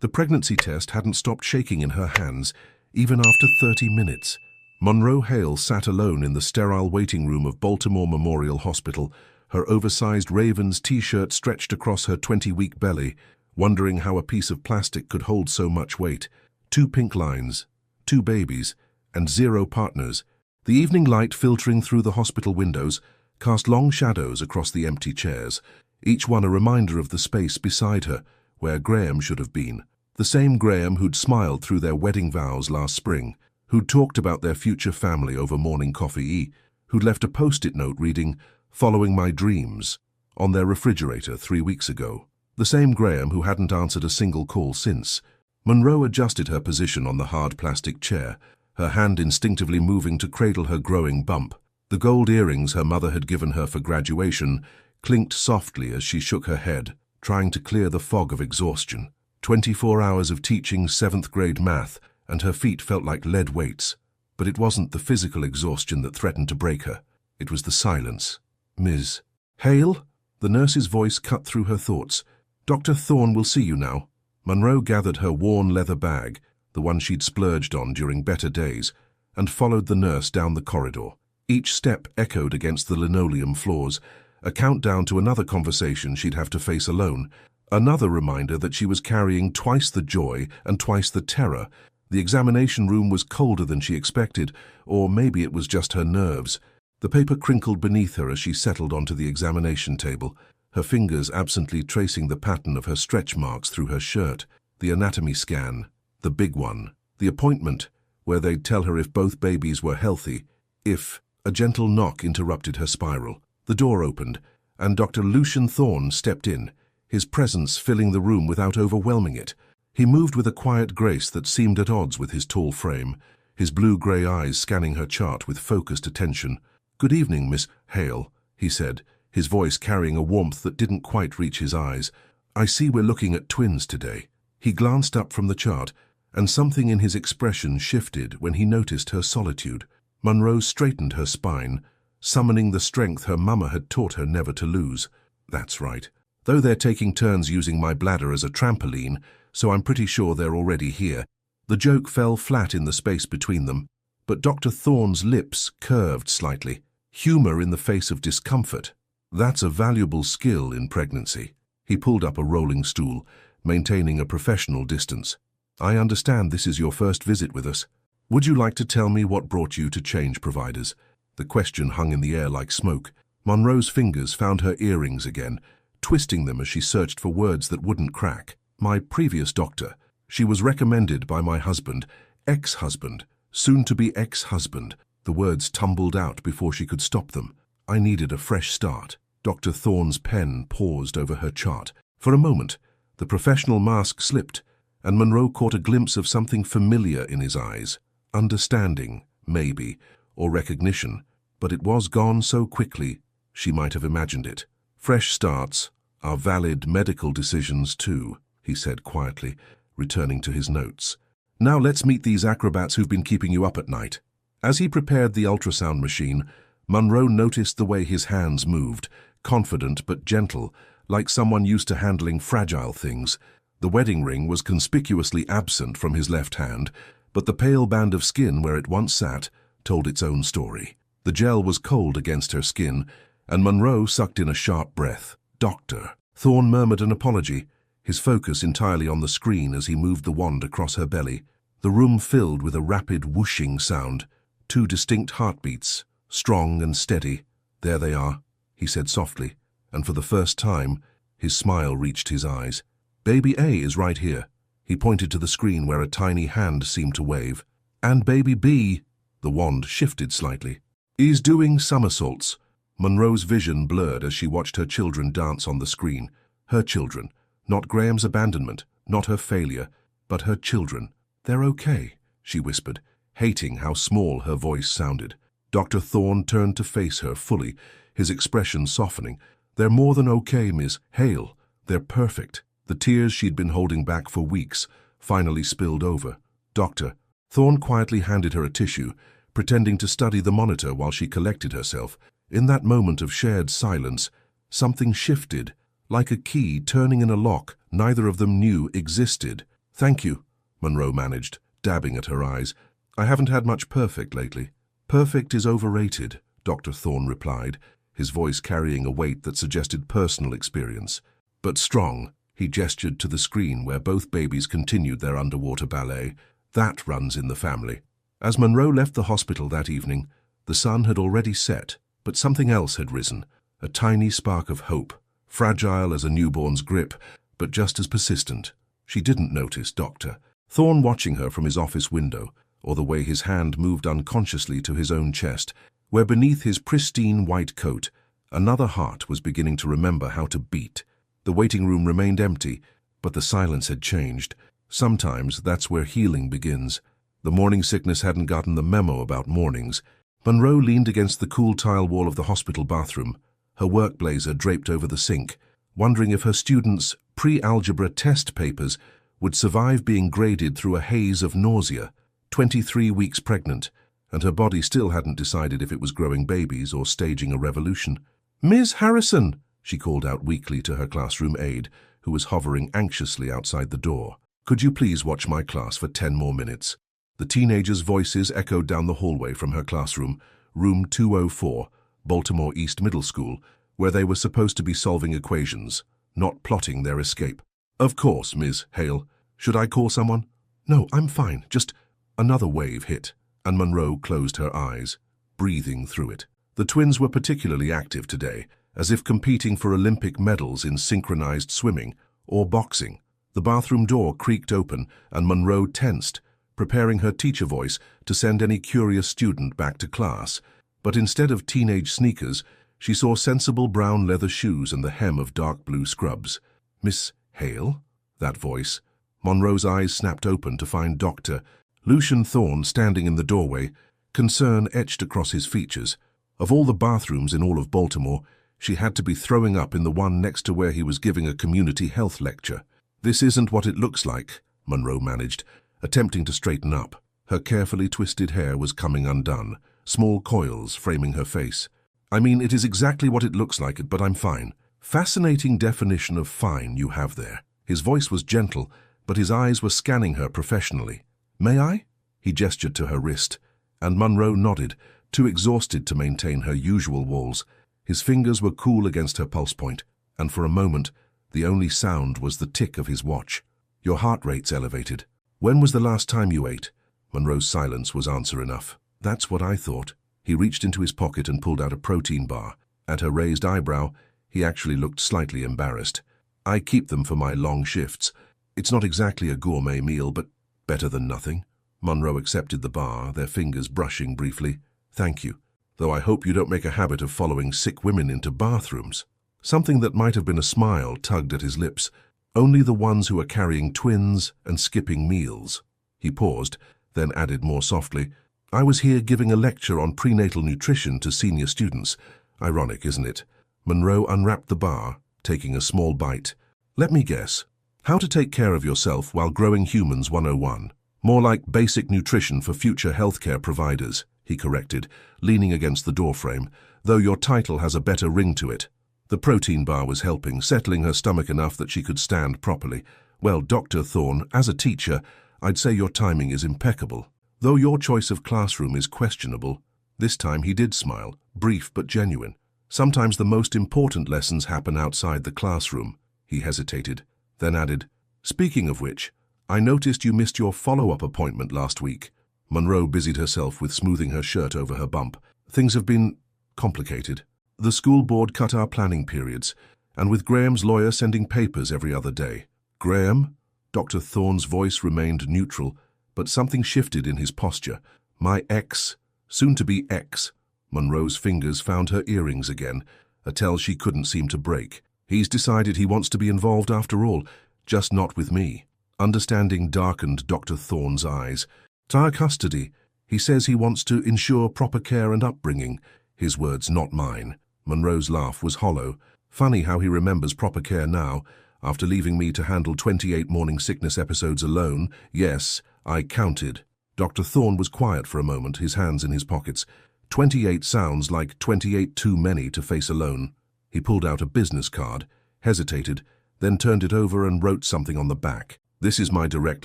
The pregnancy test hadn't stopped shaking in her hands, even after 30 minutes. Monroe Hale sat alone in the sterile waiting room of Baltimore Memorial Hospital, her oversized Ravens t-shirt stretched across her 20-week belly, wondering how a piece of plastic could hold so much weight. 2 pink lines, 2 babies, and 0 partners. The evening light filtering through the hospital windows cast long shadows across the empty chairs, each one a reminder of the space beside her, where Graham should have been. The same Graham who'd smiled through their wedding vows last spring, who'd talked about their future family over morning coffee, who'd left a post-it note reading, "Following my dreams," on their refrigerator 3 weeks ago. The same Graham who hadn't answered a single call since. Monroe adjusted her position on the hard plastic chair, her hand instinctively moving to cradle her growing bump. The gold earrings her mother had given her for graduation clinked softly as she shook her head, trying to clear the fog of exhaustion. 24 hours of teaching 7th grade math, and her feet felt like lead weights. But it wasn't the physical exhaustion that threatened to break her. It was the silence. "Ms. Hale?" The nurse's voice cut through her thoughts. "Dr. Thorne will see you now." Monroe gathered her worn leather bag, the one she'd splurged on during better days, and followed the nurse down the corridor. Each step echoed against the linoleum floors, a countdown to another conversation she'd have to face alone, another reminder that she was carrying twice the joy and twice the terror. The examination room was colder than she expected, or maybe it was just her nerves. The paper crinkled beneath her as she settled onto the examination table, her fingers absently tracing the pattern of her stretch marks through her shirt. The anatomy scan, the big one, the appointment, where they'd tell her if both babies were healthy. If a gentle knock interrupted her spiral. The door opened, and Dr. Lucian Thorne stepped in, his presence filling the room without overwhelming it. He moved with a quiet grace that seemed at odds with his tall frame, his blue-gray eyes scanning her chart with focused attention. "Good evening, Miss Hale," he said, his voice carrying a warmth that didn't quite reach his eyes. "I see we're looking at twins today." He glanced up from the chart, and something in his expression shifted when he noticed her solitude. Monroe straightened her spine, summoning the strength her mama had taught her never to lose. "That's right. Though they're taking turns using my bladder as a trampoline, so I'm pretty sure they're already here." The joke fell flat in the space between them, but Dr. Thorne's lips curved slightly. Humor in the face of discomfort. That's a valuable skill in pregnancy. He pulled up a rolling stool, maintaining a professional distance. "I understand this is your first visit with us. Would you like to tell me what brought you to change providers?" The question hung in the air like smoke. Monroe's fingers found her earrings again, twisting them as she searched for words that wouldn't crack. "My previous doctor. She was recommended by my husband, ex-husband, soon-to-be ex-husband." The words tumbled out before she could stop them. "I needed a fresh start." Dr. Thorne's pen paused over her chart. For a moment, the professional mask slipped, and Monroe caught a glimpse of something familiar in his eyes. Understanding, maybe, or recognition, but it was gone so quickly she might have imagined it. "Fresh starts are valid medical decisions too," he said quietly, returning to his notes. "Now let's meet these acrobats who've been keeping you up at night." As he prepared the ultrasound machine, Monroe noticed the way his hands moved, confident but gentle, like someone used to handling fragile things. The wedding ring was conspicuously absent from his left hand, but the pale band of skin where it once sat told its own story. The gel was cold against her skin, and Monroe sucked in a sharp breath. "Doctor." Thorne murmured an apology, his focus entirely on the screen as he moved the wand across her belly. The room filled with a rapid whooshing sound, 2 distinct heartbeats, strong and steady. "There they are," he said softly, and for the first time, his smile reached his eyes. "Baby A is right here." He pointed to the screen where a tiny hand seemed to wave. "And baby B," the wand shifted slightly, "is doing somersaults." Monroe's vision blurred as she watched her children dance on the screen. Her children, not Graham's abandonment, not her failure, but her children. "They're okay," she whispered, hating how small her voice sounded. Dr. Thorne turned to face her fully, his expression softening. "They're more than okay, Miss Hale. They're perfect." The tears she'd been holding back for weeks finally spilled over. "Doctor." Thorne quietly handed her a tissue, pretending to study the monitor while she collected herself. In that moment of shared silence, something shifted, like a key turning in a lock neither of them knew existed. "Thank you," Monroe managed, dabbing at her eyes. "I haven't had much perfect lately." "Perfect is overrated," Dr. Thorne replied, his voice carrying a weight that suggested personal experience. "But strong." He gestured to the screen where both babies continued their underwater ballet. "That runs in the family." As Monroe left the hospital that evening, the sun had already set, but something else had risen, a tiny spark of hope, fragile as a newborn's grip, but just as persistent. She didn't notice Dr. Thorne watching her from his office window, or the way his hand moved unconsciously to his own chest, where beneath his pristine white coat, another heart was beginning to remember how to beat. The waiting room remained empty, but the silence had changed. Sometimes that's where healing begins. The morning sickness hadn't gotten the memo about mornings. Monroe leaned against the cool tile wall of the hospital bathroom, her work blazer draped over the sink, wondering if her students' pre-algebra test papers would survive being graded through a haze of nausea. 23 weeks pregnant, and her body still hadn't decided if it was growing babies or staging a revolution. "Ms. Harrison!" she called out weakly to her classroom aide, who was hovering anxiously outside the door. "Could you please watch my class for 10 more minutes?" The teenagers' voices echoed down the hallway from her classroom, room 204, Baltimore East Middle School, where they were supposed to be solving equations, not plotting their escape. "Of course, Ms. Hale. Should I call someone?" "No, I'm fine. Just..." Another wave hit, and Monroe closed her eyes, breathing through it. The twins were particularly active today, as if competing for Olympic medals in synchronized swimming or boxing. The bathroom door creaked open, and Monroe tensed, preparing her teacher voice to send any curious student back to class. But instead of teenage sneakers, she saw sensible brown leather shoes and the hem of dark blue scrubs. "Miss Hale?" That voice. Monroe's eyes snapped open to find Dr. Lucian Thorne standing in the doorway, concern etched across his features. Of all the bathrooms in all of Baltimore, she had to be throwing up in the one next to where he was giving a community health lecture. "This isn't what it looks like," Monroe managed, attempting to straighten up. Her carefully twisted hair was coming undone, small coils framing her face. "I mean, it is exactly what it looks like, but I'm fine." "Fascinating definition of fine you have there." His voice was gentle, but his eyes were scanning her professionally. "May I?" He gestured to her wrist, and Monroe nodded, too exhausted to maintain her usual walls. His fingers were cool against her pulse point, and for a moment, the only sound was the tick of his watch. "Your heart rate's elevated. When was the last time you ate?" Monroe's silence was answer enough. "That's what I thought." He reached into his pocket and pulled out a protein bar. At her raised eyebrow, he actually looked slightly embarrassed. "I keep them for my long shifts. It's not exactly a gourmet meal, but better than nothing." Monroe accepted the bar, their fingers brushing briefly. "Thank you. Though I hope you don't make a habit of following sick women into bathrooms." Something that might have been a smile tugged at his lips. "Only the ones who are carrying twins and skipping meals." He paused, then added more softly, "I was here giving a lecture on prenatal nutrition to senior students." Ironic, isn't it? Monroe unwrapped the bar, taking a small bite. "Let me guess. How to take care of yourself while growing humans 101. More like basic nutrition for future healthcare providers," he corrected, leaning against the doorframe, "though your title has a better ring to it." The protein bar was helping, settling her stomach enough that she could stand properly. "Well, Dr. Thorne, as a teacher, I'd say your timing is impeccable. Though your choice of classroom is questionable." This time he did smile, brief but genuine. "Sometimes the most important lessons happen outside the classroom." He hesitated, then added, "Speaking of which, I noticed you missed your follow-up appointment last week." Monroe busied herself with smoothing her shirt over her bump. "Things have been complicated. The school board cut our planning periods, and with Graham's lawyer sending papers every other day." "Graham?" Dr. Thorne's voice remained neutral, but something shifted in his posture. "My ex, soon-to-be ex." Monroe's fingers found her earrings again, a tell she couldn't seem to break. "He's decided he wants to be involved after all, just not with me." Understanding darkened Dr. Thorne's eyes. "Our custody. He says he wants to ensure proper care and upbringing." His words, not mine. Monroe's laugh was hollow. Funny how he remembers proper care now, after leaving me to handle 28 morning sickness episodes alone. Yes, I counted. Dr. Thorne was quiet for a moment, his hands in his pockets. 28 sounds like 28 too many to face alone. He pulled out a business card, hesitated, then turned it over and wrote something on the back. "This is my direct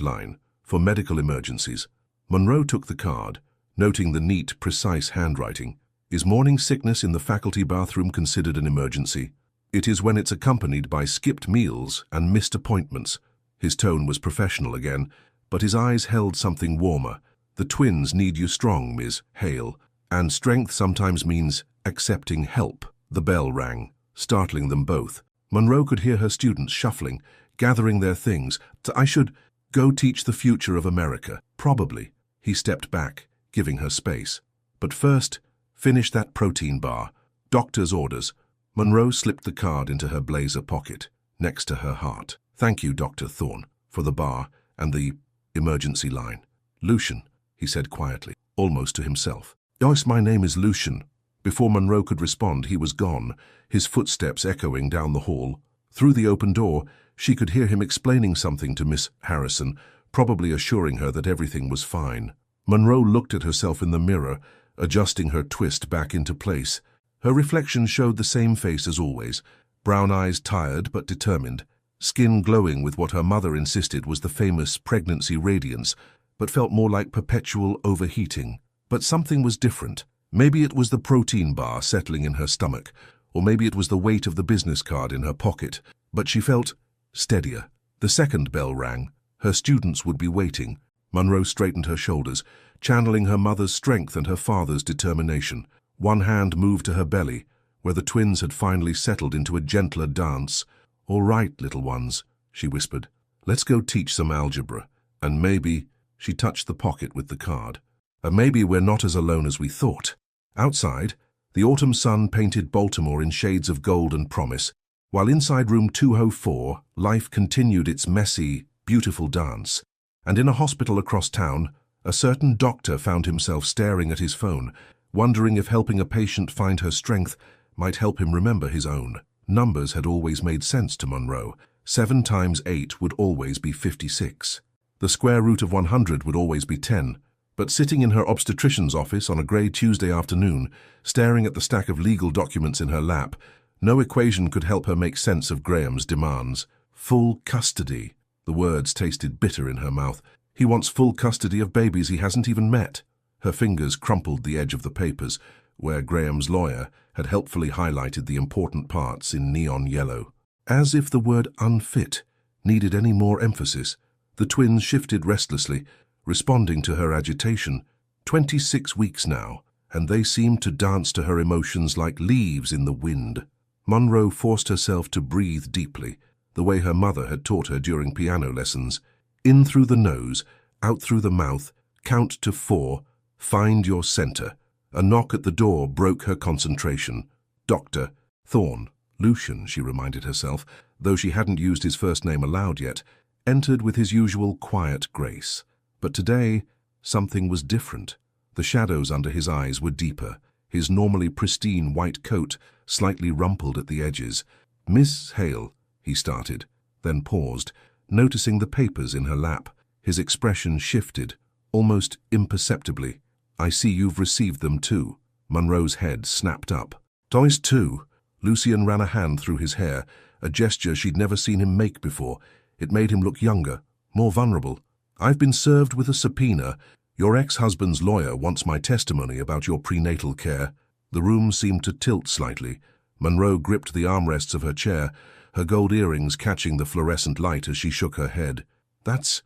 line, for medical emergencies." Monroe took the card, noting the neat, precise handwriting. "Is morning sickness in the faculty bathroom considered an emergency?" "It is when it's accompanied by skipped meals and missed appointments." His tone was professional again, but his eyes held something warmer. "The twins need you strong, Ms. Hale, and strength sometimes means accepting help." The bell rang, startling them both. Monroe could hear her students shuffling, gathering their things. "I should go teach the future of America." "Probably." He stepped back, giving her space. "But first, finish that protein bar. Doctor's orders." Monroe slipped the card into her blazer pocket, next to her heart. "Thank you, Dr. Thorne, for the bar and the emergency line." "Lucian," he said quietly, almost to himself. "Yes, my name is Lucian." Before Monroe could respond, he was gone, his footsteps echoing down the hall. Through the open door, she could hear him explaining something to Miss Harrison, probably assuring her that everything was fine. Monroe looked at herself in the mirror, adjusting her twist back into place. Her reflection showed the same face as always, brown eyes tired but determined, skin glowing with what her mother insisted was the famous pregnancy radiance, but felt more like perpetual overheating. But something was different. Maybe it was the protein bar settling in her stomach, or maybe it was the weight of the business card in her pocket, but she felt steadier. The second bell rang. Her students would be waiting. Monroe straightened her shoulders, channeling her mother's strength and her father's determination. One hand moved to her belly, where the twins had finally settled into a gentler dance. "All right, little ones," she whispered. "Let's go teach some algebra. And maybe," she touched the pocket with the card, "and maybe we're not as alone as we thought." Outside, the autumn sun painted Baltimore in shades of gold and promise, while inside room 204, life continued its messy, beautiful dance. And in a hospital across town, a certain doctor found himself staring at his phone, wondering if helping a patient find her strength might help him remember his own. Numbers had always made sense to Monroe. 7 times 8 would always be 56. The square root of 100 would always be 10. But sitting in her obstetrician's office on a grey Tuesday afternoon, staring at the stack of legal documents in her lap, no equation could help her make sense of Graham's demands. Full custody. The words tasted bitter in her mouth. He wants full custody of babies he hasn't even met. Her fingers crumpled the edge of the papers, where Graham's lawyer had helpfully highlighted the important parts in neon yellow. As if the word unfit needed any more emphasis, the twins shifted restlessly, responding to her agitation. 26 weeks now, and they seemed to dance to her emotions like leaves in the wind. Monroe forced herself to breathe deeply, the way her mother had taught her during piano lessons. In through the nose, out through the mouth, count to 4, find your center. A knock at the door broke her concentration. Dr. Thorne, Lucian, she reminded herself, though she hadn't used his first name aloud yet, entered with his usual quiet grace. But today, something was different. The shadows under his eyes were deeper, his normally pristine white coat slightly rumpled at the edges. "Miss Hale," he started, then paused, noticing the papers in her lap. His expression shifted, almost imperceptibly. "I see you've received them too." Monroe's head snapped up. "Toys too." Lucian ran a hand through his hair, a gesture she'd never seen him make before. It made him look younger, more vulnerable. "I've been served with a subpoena. Your ex-husband's lawyer wants my testimony about your prenatal care." The room seemed to tilt slightly. Monroe gripped the armrests of her chair, her gold earrings catching the fluorescent light as she shook her head. That's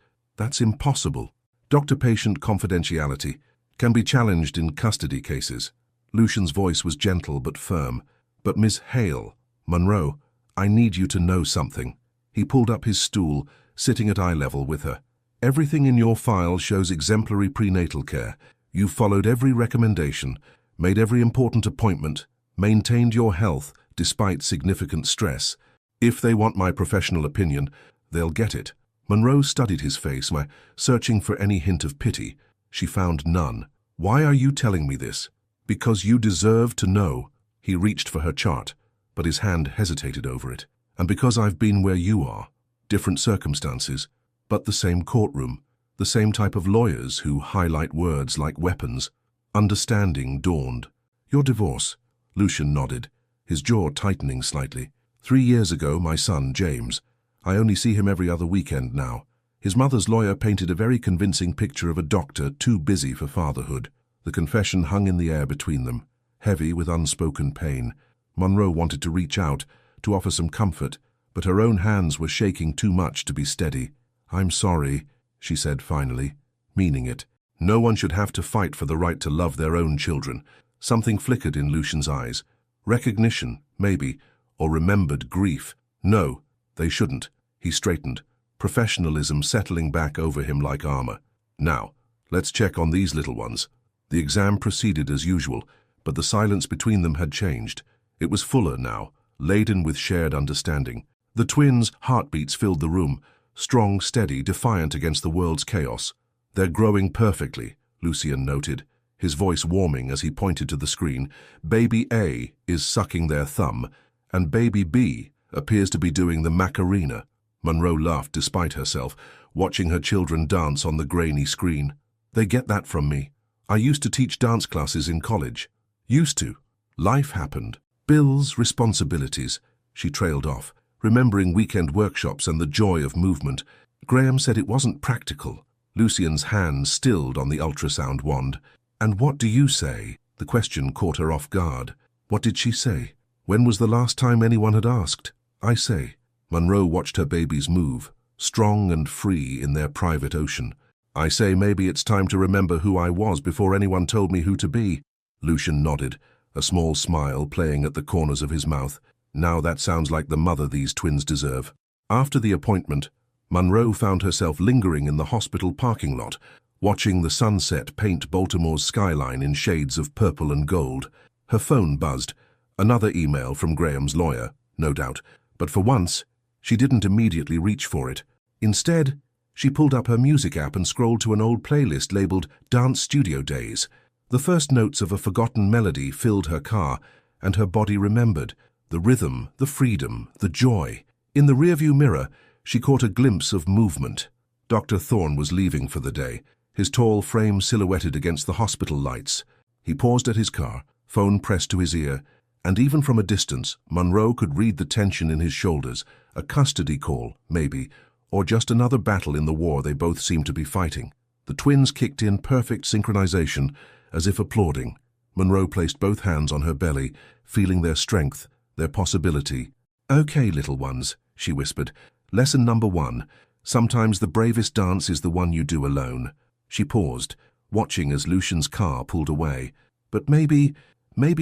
impossible. Doctor-patient confidentiality can be challenged in custody cases." Lucian's voice was gentle but firm. "But Miss Hale, Monroe, I need you to know something." He pulled up his stool, sitting at eye level with her. "Everything in your file shows exemplary prenatal care. You've followed every recommendation, made every important appointment, maintained your health despite significant stress. If they want my professional opinion, they'll get it." Monroe studied his face, searching for any hint of pity. She found none. "Why are you telling me this?" "Because you deserve to know." He reached for her chart, but his hand hesitated over it. "And because I've been where you are. Different circumstances, but the same courtroom, the same type of lawyers who highlight words like weapons." Understanding dawned. "Your divorce?" Lucian nodded, his jaw tightening slightly. 3 years ago, my son, James. I only see him every other weekend now. His mother's lawyer painted a very convincing picture of a doctor too busy for fatherhood. The confession hung in the air between them, heavy with unspoken pain. Monroe wanted to reach out, to offer some comfort, but her own hands were shaking too much to be steady. "I'm sorry," she said finally, meaning it. No one should have to fight for the right to love their own children. Something flickered in Lucian's eyes. Recognition, maybe, or remembered grief. No, they shouldn't. He straightened, professionalism settling back over him like armor. "Now, let's check on these little ones." The exam proceeded as usual, but the silence between them had changed. It was fuller now, laden with shared understanding. The twins' heartbeats filled the room, strong, steady, defiant against the world's chaos. "They're growing perfectly," Lucian noted, his voice warming as he pointed to the screen. "Baby A is sucking their thumb, and baby B appears to be doing the Macarena." Monroe laughed despite herself, watching her children dance on the grainy screen. "They get that from me. I used to teach dance classes in college." "Used to." Life happened. Bills, responsibilities. She trailed off, remembering weekend workshops and the joy of movement. Graham said it wasn't practical. Lucian's hand stilled on the ultrasound wand. "And what do you say?" The question caught her off guard. What did she say? When was the last time anyone had asked? "I say." Monroe watched her babies move, strong and free in their private ocean. "I say maybe it's time to remember who I was before anyone told me who to be." Lucian nodded, a small smile playing at the corners of his mouth. Now that sounds like the mother these twins deserve. After the appointment, Monroe found herself lingering in the hospital parking lot, watching the sunset paint Baltimore's skyline in shades of purple and gold. Her phone buzzed. Another email from Graham's lawyer, no doubt, but for once, she didn't immediately reach for it. Instead, she pulled up her music app and scrolled to an old playlist labeled Dance Studio Days. The first notes of a forgotten melody filled her car, and her body remembered the rhythm, the freedom, the joy. In the rearview mirror, she caught a glimpse of movement. Dr. Thorne was leaving for the day, his tall frame silhouetted against the hospital lights. He paused at his car, phone pressed to his ear, and even from a distance, Monroe could read the tension in his shoulders. A custody call, maybe, or just another battle in the war they both seemed to be fighting. The twins kicked in perfect synchronization, as if applauding. Monroe placed both hands on her belly, feeling their strength, their possibility. "Okay, little ones," she whispered. "Lesson number 1. Sometimes the bravest dance is the one you do alone." She paused, watching as Lucian's car pulled away. "But maybe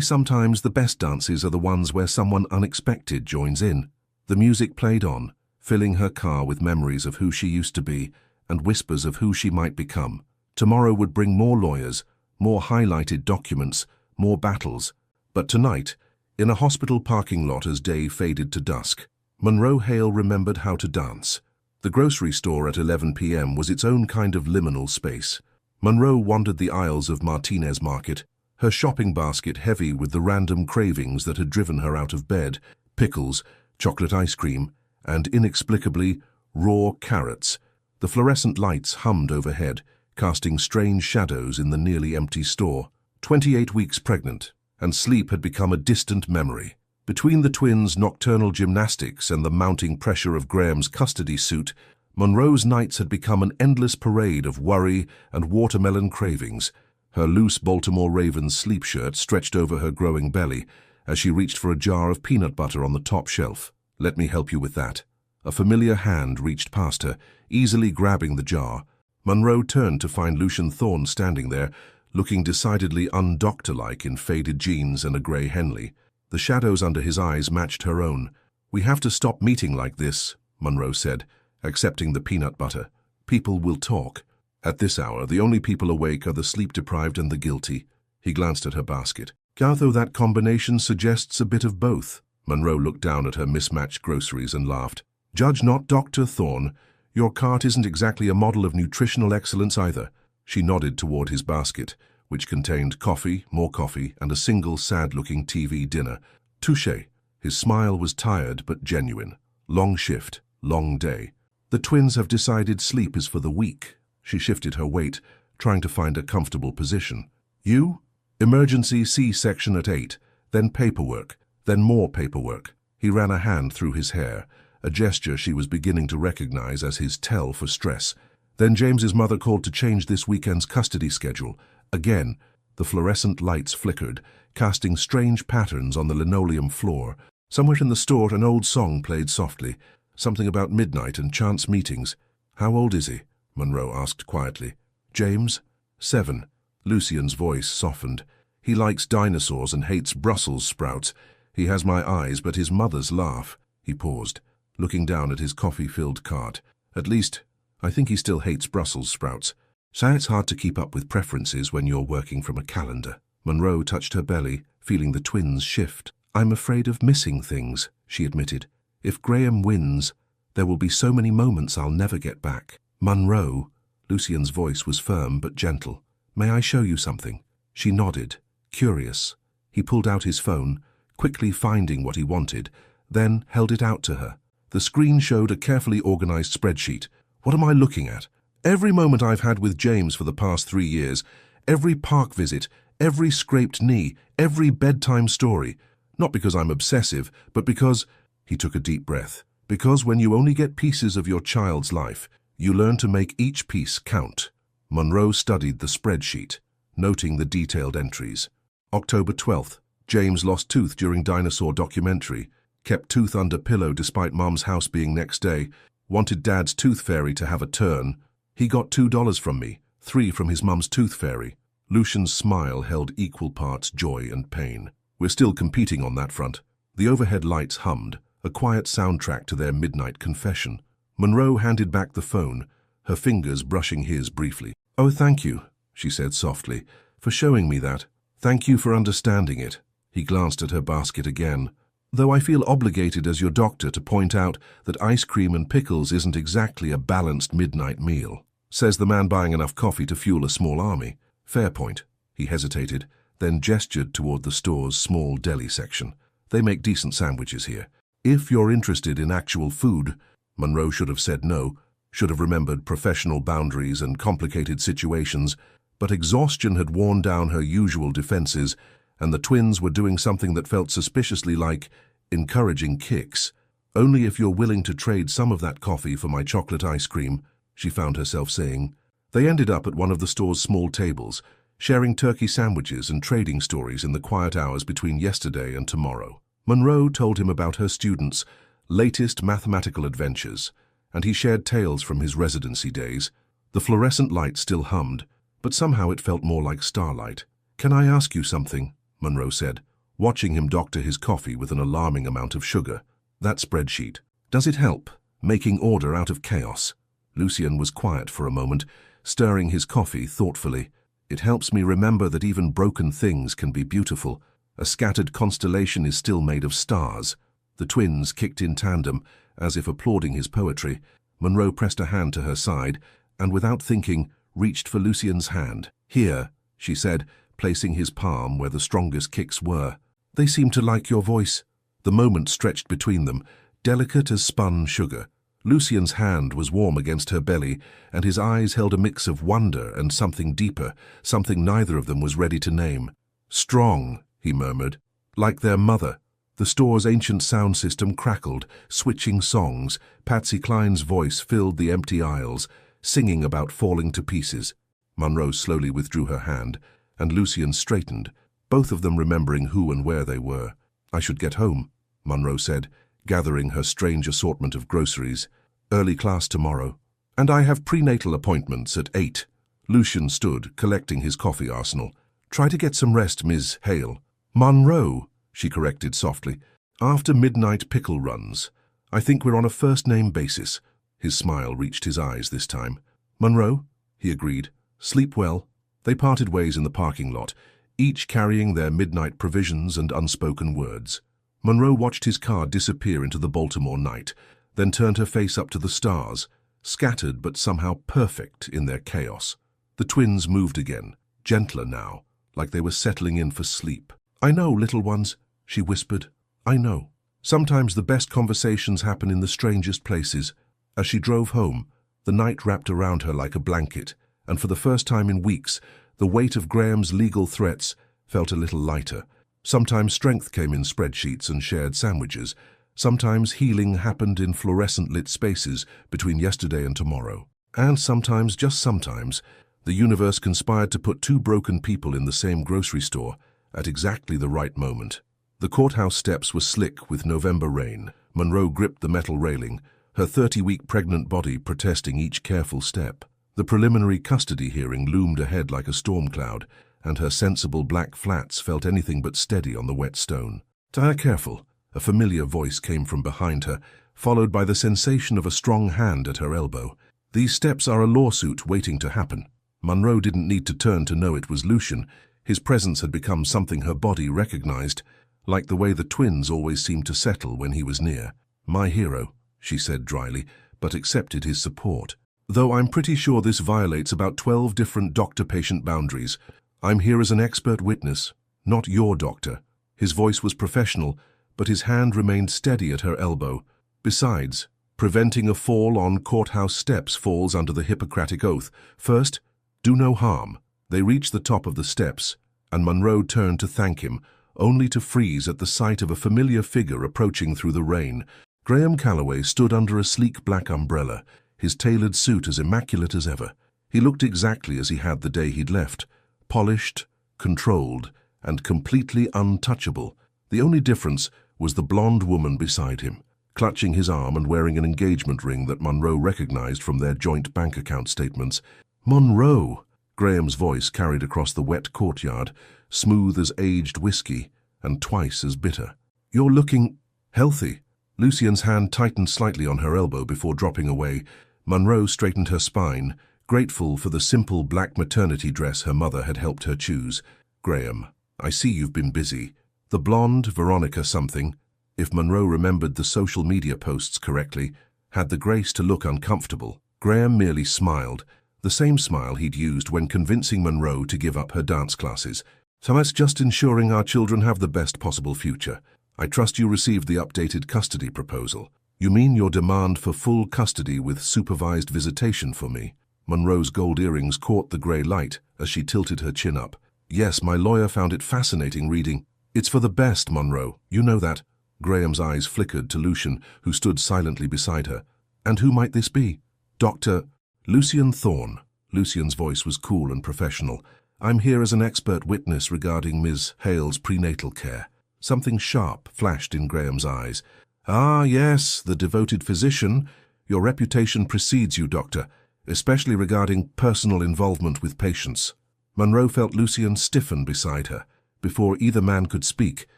sometimes the best dances are the ones where someone unexpected joins in." The music played on, filling her car with memories of who she used to be and whispers of who she might become. Tomorrow would bring more lawyers, more highlighted documents, more battles. But tonight, in a hospital parking lot as day faded to dusk, Monroe Hale remembered how to dance. The grocery store at 11 p.m. was its own kind of liminal space. Monroe wandered the aisles of Martinez Market, her shopping basket heavy with the random cravings that had driven her out of bed: pickles, chocolate ice cream, and inexplicably, raw carrots. The fluorescent lights hummed overhead, casting strange shadows in the nearly empty store. 28 weeks pregnant, and sleep had become a distant memory. Between the twins' nocturnal gymnastics and the mounting pressure of Graham's custody suit, Monroe's nights had become an endless parade of worry and watermelon cravings. Her loose Baltimore Ravens sleep shirt stretched over her growing belly as she reached for a jar of peanut butter on the top shelf. "Let me help you with that." A familiar hand reached past her, easily grabbing the jar. Monroe turned to find Lucian Thorne standing there, looking decidedly undoctor-like in faded jeans and a grey Henley. The shadows under his eyes matched her own. "We have to stop meeting like this," Monroe said, accepting the peanut butter. "People will talk. At this hour, the only people awake are the sleep-deprived and the guilty." He glanced at her basket. "Although that combination suggests a bit of both." Monroe looked down at her mismatched groceries and laughed. "Judge not Dr. Thorne. Your cart isn't exactly a model of nutritional excellence either. She nodded toward his basket, which contained coffee, more coffee, and a single sad-looking TV dinner. Touché. His smile was tired but genuine. Long shift, long day. The twins have decided sleep is for the weak. She shifted her weight, trying to find a comfortable position. You? Emergency C-section at 8, then paperwork, then more paperwork. He ran a hand through his hair, a gesture she was beginning to recognize as his tell for stress. Then James's mother called to change this weekend's custody schedule. Again, the fluorescent lights flickered, casting strange patterns on the linoleum floor. Somewhere in the store, an old song played softly, something about midnight and chance meetings. How old is he? Monroe asked quietly. James? 7. Lucian's voice softened. He likes dinosaurs and hates Brussels sprouts. He has my eyes, but his mother's laugh. He paused, looking down at his coffee-filled cart. At least, I think he still hates Brussels sprouts. So it's hard to keep up with preferences when you're working from a calendar. Monroe touched her belly, feeling the twins shift. I'm afraid of missing things, she admitted. If Graham wins, there will be so many moments I'll never get back. Monroe, Lucian's voice was firm but gentle. May I show you something? She nodded, curious. He pulled out his phone, quickly finding what he wanted, then held it out to her. The screen showed a carefully organized spreadsheet. What am I looking at? Every moment I've had with James for the past 3 years, every park visit, every scraped knee, every bedtime story. Not because I'm obsessive, but because, he took a deep breath, because when you only get pieces of your child's life, you learn to make each piece count. Monroe studied the spreadsheet, noting the detailed entries. October 12th, James lost tooth during dinosaur documentary, kept tooth under pillow despite Mom's house being next day, wanted Dad's tooth fairy to have a turn. He got $2 from me, 3 from his mum's tooth fairy. Lucian's smile held equal parts joy and pain. We're still competing on that front. The overhead lights hummed, a quiet soundtrack to their midnight confession. Monroe handed back the phone, her fingers brushing his briefly. Oh, thank you, she said softly, for showing me that. Thank you for understanding it. He glanced at her basket again. Though I feel obligated as your doctor to point out that ice cream and pickles isn't exactly a balanced midnight meal. Says the man buying enough coffee to fuel a small army. Fair point. He hesitated, then gestured toward the store's small deli section. They make decent sandwiches here. If you're interested in actual food, Monroe should have said no, should have remembered professional boundaries and complicated situations, but exhaustion had worn down her usual defenses, and the twins were doing something that felt suspiciously like encouraging kicks. Only if you're willing to trade some of that coffee for my chocolate ice cream, she found herself saying. They ended up at one of the store's small tables, sharing turkey sandwiches and trading stories in the quiet hours between yesterday and tomorrow. Monroe told him about her students' latest mathematical adventures, and he shared tales from his residency days. The fluorescent light still hummed, but somehow it felt more like starlight. Can I ask you something? Monroe said, watching him doctor his coffee with an alarming amount of sugar. That spreadsheet. Does it help, making order out of chaos? Lucian was quiet for a moment, stirring his coffee thoughtfully. It helps me remember that even broken things can be beautiful. A scattered constellation is still made of stars. The twins kicked in tandem, as if applauding his poetry. Monroe pressed a hand to her side, and without thinking, reached for Lucian's hand. Here, she said, placing his palm where the strongest kicks were. They seem to like your voice. The moment stretched between them, delicate as spun sugar. Lucian's hand was warm against her belly, and his eyes held a mix of wonder and something deeper, something neither of them was ready to name. Strong, he murmured, like their mother. The store's ancient sound system crackled, switching songs. Patsy Cline's voice filled the empty aisles, singing about falling to pieces. Monroe slowly withdrew her hand, and Lucian straightened, both of them remembering who and where they were. I should get home, Monroe said, gathering her strange assortment of groceries. Early class tomorrow. And I have prenatal appointments at 8. Lucian stood, collecting his coffee arsenal. Try to get some rest, Ms. Hale. Monroe, she corrected softly. After midnight pickle runs. I think we're on a first-name basis. His smile reached his eyes this time. Monroe, he agreed. Sleep well. They parted ways in the parking lot, each carrying their midnight provisions and unspoken words. Monroe watched his car disappear into the Baltimore night, then turned her face up to the stars, scattered but somehow perfect in their chaos. The twins moved again, gentler now, like they were settling in for sleep. "I know, little ones," she whispered. "I know. Sometimes the best conversations happen in the strangest places." As she drove home, the night wrapped around her like a blanket, and for the first time in weeks, the weight of Graham's legal threats felt a little lighter. Sometimes strength came in spreadsheets and shared sandwiches. Sometimes healing happened in fluorescent-lit spaces between yesterday and tomorrow. And sometimes, just sometimes, the universe conspired to put two broken people in the same grocery store at exactly the right moment. The courthouse steps were slick with November rain. Monroe gripped the metal railing, her 30-week pregnant body protesting each careful step. The preliminary custody hearing loomed ahead like a storm cloud, and her sensible black flats felt anything but steady on the wet stone. "Tire careful," a familiar voice came from behind her, followed by the sensation of a strong hand at her elbow. "These steps are a lawsuit waiting to happen." Monroe didn't need to turn to know it was Lucian. His presence had become something her body recognized, like the way the twins always seemed to settle when he was near. "My hero," she said dryly, but accepted his support. "Though I'm pretty sure this violates about 12 different doctor-patient boundaries. I'm here as an expert witness, not your doctor." His voice was professional, but his hand remained steady at her elbow. "Besides, preventing a fall on courthouse steps falls under the Hippocratic Oath. First, do no harm." They reached the top of the steps, and Monroe turned to thank him, only to freeze at the sight of a familiar figure approaching through the rain. Graham Calloway stood under a sleek black umbrella, his tailored suit as immaculate as ever. He looked exactly as he had the day he'd left, polished, controlled, and completely untouchable. The only difference was the blonde woman beside him, clutching his arm and wearing an engagement ring that Monroe recognized from their joint bank account statements. "Monroe!" Graham's voice carried across the wet courtyard, smooth as aged whiskey and twice as bitter. "You're looking healthy." Lucian's hand tightened slightly on her elbow before dropping away. Monroe straightened her spine, grateful for the simple black maternity dress her mother had helped her choose. "Graham, I see you've been busy." The blonde, Veronica something, if Monroe remembered the social media posts correctly, had the grace to look uncomfortable. Graham merely smiled, the same smile he'd used when convincing Monroe to give up her dance classes. "So that's just ensuring our children have the best possible future. I trust you received the updated custody proposal." "You mean your demand for full custody with supervised visitation for me?" Monroe's gold earrings caught the grey light as she tilted her chin up. "Yes, my lawyer found it fascinating reading." "It's for the best, Monroe. You know that." Graham's eyes flickered to Lucian, who stood silently beside her. "And who might this be?" "Dr. Lucian Thorne." Lucian's voice was cool and professional. "I'm here as an expert witness regarding Ms. Hale's prenatal care." Something sharp flashed in Graham's eyes. "Ah, yes, the devoted physician. Your reputation precedes you, Doctor, especially regarding personal involvement with patients." Monroe felt Lucian stiffen beside her. Before either man could speak,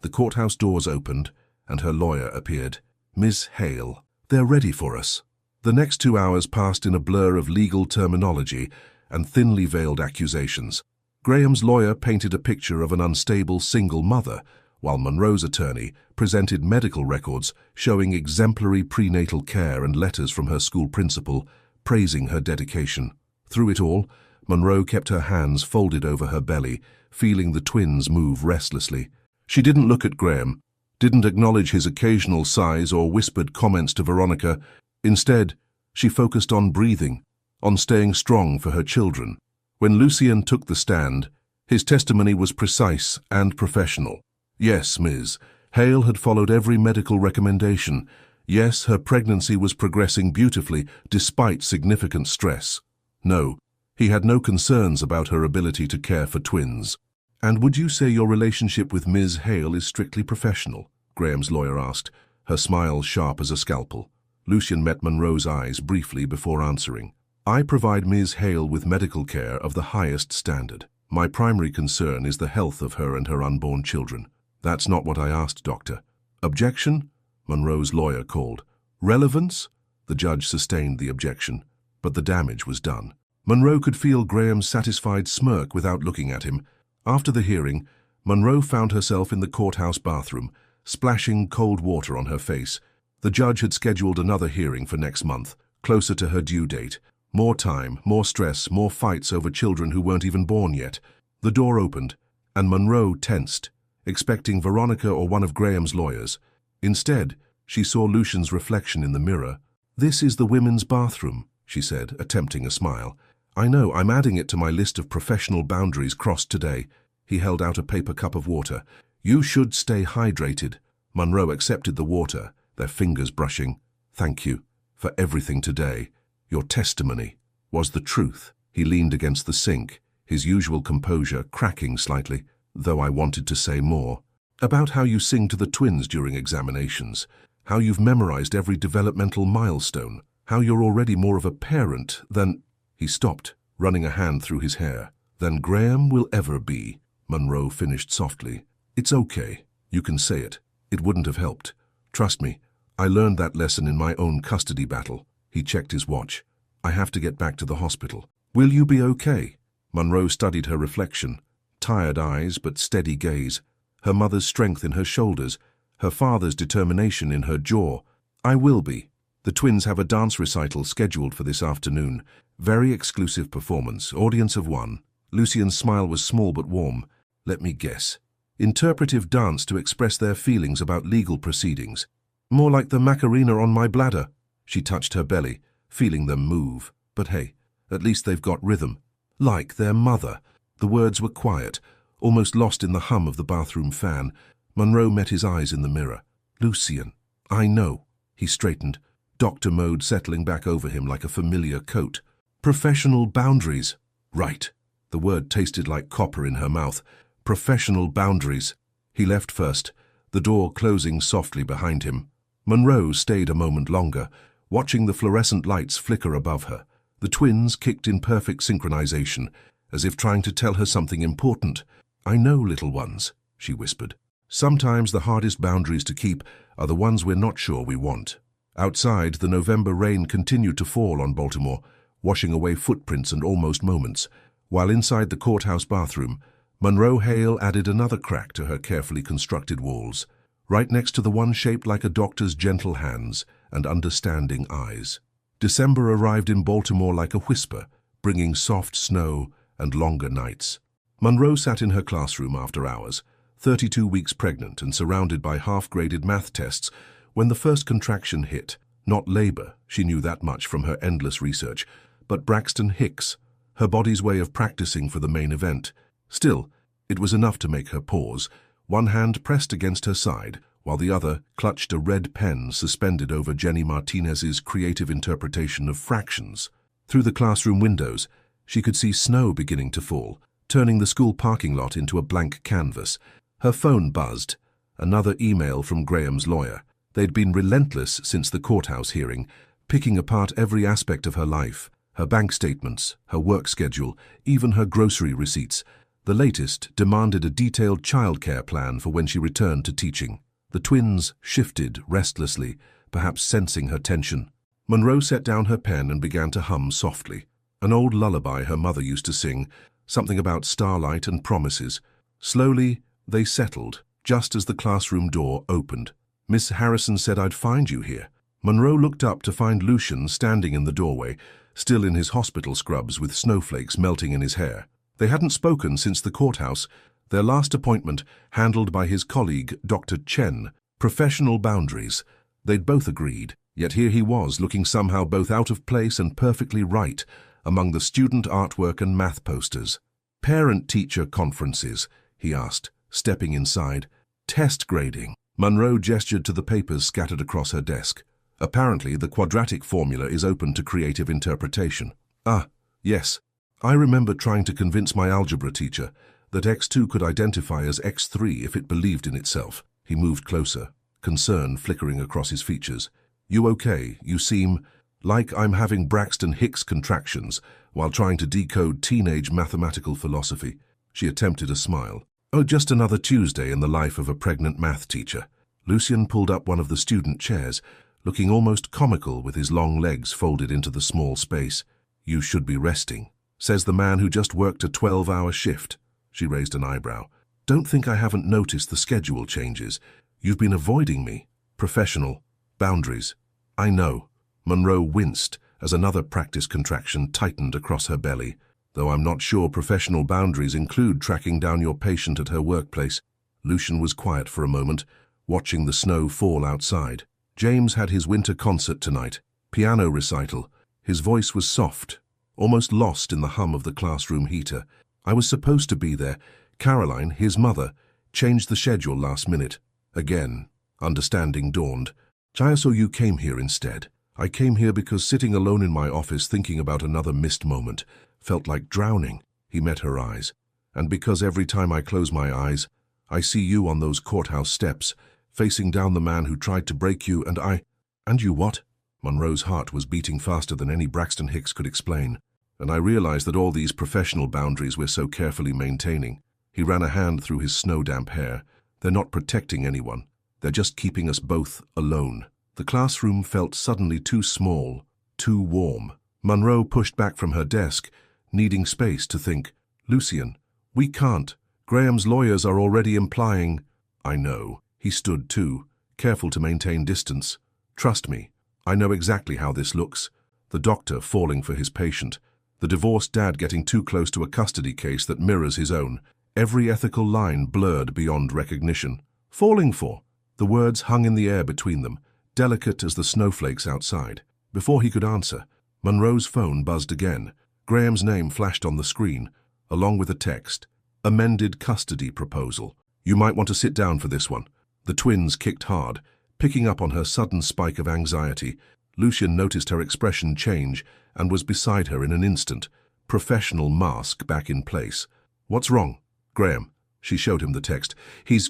the courthouse doors opened, and her lawyer appeared. "Miss Hale, they're ready for us." The next 2 hours passed in a blur of legal terminology and thinly veiled accusations. Graham's lawyer painted a picture of an unstable single mother, while Monroe's attorney presented medical records showing exemplary prenatal care and letters from her school principal, praising her dedication. Through it all, Monroe kept her hands folded over her belly, feeling the twins move restlessly. She didn't look at Graham, didn't acknowledge his occasional sighs or whispered comments to Veronica. Instead, she focused on breathing, on staying strong for her children. When Lucian took the stand, his testimony was precise and professional. Yes, Ms. Hale had followed every medical recommendation. Yes, her pregnancy was progressing beautifully despite significant stress. No, he had no concerns about her ability to care for twins. "And would you say your relationship with Ms. Hale is strictly professional?" Graham's lawyer asked, her smile sharp as a scalpel. Lucian met Monroe's eyes briefly before answering. "I provide Ms. Hale with medical care of the highest standard. My primary concern is the health of her and her unborn children." "That's not what I asked, Doctor." "Objection?" Monroe's lawyer called. "Relevance?" The judge sustained the objection, but the damage was done. Monroe could feel Graham's satisfied smirk without looking at him. After the hearing, Monroe found herself in the courthouse bathroom, splashing cold water on her face. The judge had scheduled another hearing for next month, closer to her due date. More time, more stress, more fights over children who weren't even born yet. The door opened, and Monroe tensed, expecting Veronica or one of Graham's lawyers. Instead, she saw Lucian's reflection in the mirror. "This is the women's bathroom," she said, attempting a smile. "I know, I'm adding it to my list of professional boundaries crossed today." He held out a paper cup of water. "You should stay hydrated." Monroe accepted the water, their fingers brushing. "Thank you for everything today. Your testimony was the truth." He leaned against the sink, his usual composure cracking slightly, though I wanted to say more. "About how you sing to the twins during examinations, how you've memorized every developmental milestone, how you're already more of a parent than—" He stopped, running a hand through his hair. "Than Graham will ever be," Monroe finished softly. "It's okay. You can say it. It wouldn't have helped. Trust me, I learned that lesson in my own custody battle." He checked his watch. "I have to get back to the hospital." "Will you be okay?" Monroe studied her reflection. Tired eyes, but steady gaze. Her mother's strength in her shoulders, her father's determination in her jaw. "I will be. The twins have a dance recital scheduled for this afternoon. Very exclusive performance, audience of one." Lucian's smile was small but warm. "Let me guess. Interpretive dance to express their feelings about legal proceedings. More like the Macarena on my bladder." She touched her belly, feeling them move. "But hey, at least they've got rhythm. Like their mother." The words were quiet, almost lost in the hum of the bathroom fan. Monroe met his eyes in the mirror. "Lucian, I know." He straightened, doctor mode settling back over him like a familiar coat. "Professional boundaries." "Right." The word tasted like copper in her mouth. "Professional boundaries." He left first, the door closing softly behind him. Monroe stayed a moment longer, watching the fluorescent lights flicker above her. The twins kicked in perfect synchronization, as if trying to tell her something important. "I know, little ones," she whispered. "Sometimes the hardest boundaries to keep are the ones we're not sure we want." Outside, the November rain continued to fall on Baltimore, washing away footprints and almost moments, while inside the courthouse bathroom, Monroe Hale added another crack to her carefully constructed walls, right next to the one shaped like a doctor's gentle hands and understanding eyes. December arrived in Baltimore like a whisper, bringing soft snow and longer nights. Monroe sat in her classroom after hours, 32 weeks pregnant and surrounded by half-graded math tests, when the first contraction hit. Not labor, she knew that much from her endless research, but Braxton Hicks, her body's way of practicing for the main event. Still, it was enough to make her pause, one hand pressed against her side, while the other clutched a red pen suspended over Jenny Martinez's creative interpretation of fractions. Through the classroom windows, she could see snow beginning to fall, turning the school parking lot into a blank canvas. Her phone buzzed. Another email from Graham's lawyer. They'd been relentless since the courthouse hearing, picking apart every aspect of her life, her bank statements, her work schedule, even her grocery receipts. The latest demanded a detailed childcare plan for when she returned to teaching. The twins shifted restlessly, perhaps sensing her tension. Monroe set down her pen and began to hum softly. An old lullaby her mother used to sing, something about starlight and promises. Slowly, they settled, just as the classroom door opened. "Miss Harrison said I'd find you here." Monroe looked up to find Lucian standing in the doorway, still in his hospital scrubs with snowflakes melting in his hair. They hadn't spoken since the courthouse, their last appointment handled by his colleague, Dr. Chen. Professional boundaries. They'd both agreed, yet here he was, looking somehow both out of place and perfectly right among the student artwork and math posters. "Parent-teacher conferences," he asked, stepping inside. "Test grading." Monroe gestured to the papers scattered across her desk. "Apparently, the quadratic formula is open to creative interpretation." "Ah, yes. I remember trying to convince my algebra teacher that x2 could identify as x3 if it believed in itself." He moved closer, concern flickering across his features. "You okay? You seem like I'm having Braxton Hicks contractions while trying to decode teenage mathematical philosophy." She attempted a smile. "Oh, just another Tuesday in the life of a pregnant math teacher." Lucian pulled up one of the student chairs, looking almost comical with his long legs folded into the small space. "You should be resting," says the man who just worked a 12-hour shift. She raised an eyebrow. "Don't think I haven't noticed the schedule changes. You've been avoiding me." "Professional boundaries." "I know." Monroe winced as another practice contraction tightened across her belly. Though I'm not sure professional boundaries include tracking down your patient at her workplace. Lucian was quiet for a moment, watching the snow fall outside. James had his winter concert tonight, piano recital. His voice was soft, almost lost in the hum of the classroom heater. I was supposed to be there. Caroline, his mother, changed the schedule last minute. Again, understanding dawned. So you came here instead. I came here because sitting alone in my office thinking about another missed moment felt like drowning. He met her eyes. And because every time I close my eyes, I see you on those courthouse steps, facing down the man who tried to break you, And you what? Monroe's heart was beating faster than any Braxton Hicks could explain, and I realized that all these professional boundaries we're so carefully maintaining. He ran a hand through his snow-damp hair. They're not protecting anyone. They're just keeping us both alone. The classroom felt suddenly too small, too warm. Monroe pushed back from her desk, needing space to think. Lucian, we can't. Graham's lawyers are already implying. I know. He stood too, careful to maintain distance. Trust me. I know exactly how this looks. The doctor falling for his patient. The divorced dad getting too close to a custody case that mirrors his own. Every ethical line blurred beyond recognition. Falling for. The words hung in the air between them, delicate as the snowflakes outside. Before he could answer, Monroe's phone buzzed again. Graham's name flashed on the screen, along with a text. Amended custody proposal. You might want to sit down for this one. The twins kicked hard, picking up on her sudden spike of anxiety. Lucian noticed her expression change and was beside her in an instant, professional mask back in place. What's wrong? Graham. She showed him the text. He's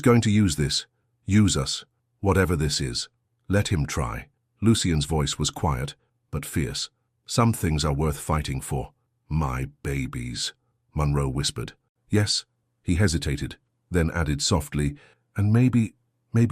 going to use this. Use us. Whatever this is. Let him try. Lucian's voice was quiet, but fierce. Some things are worth fighting for. My babies, Monroe whispered. Yes. He hesitated, then added softly, and maybe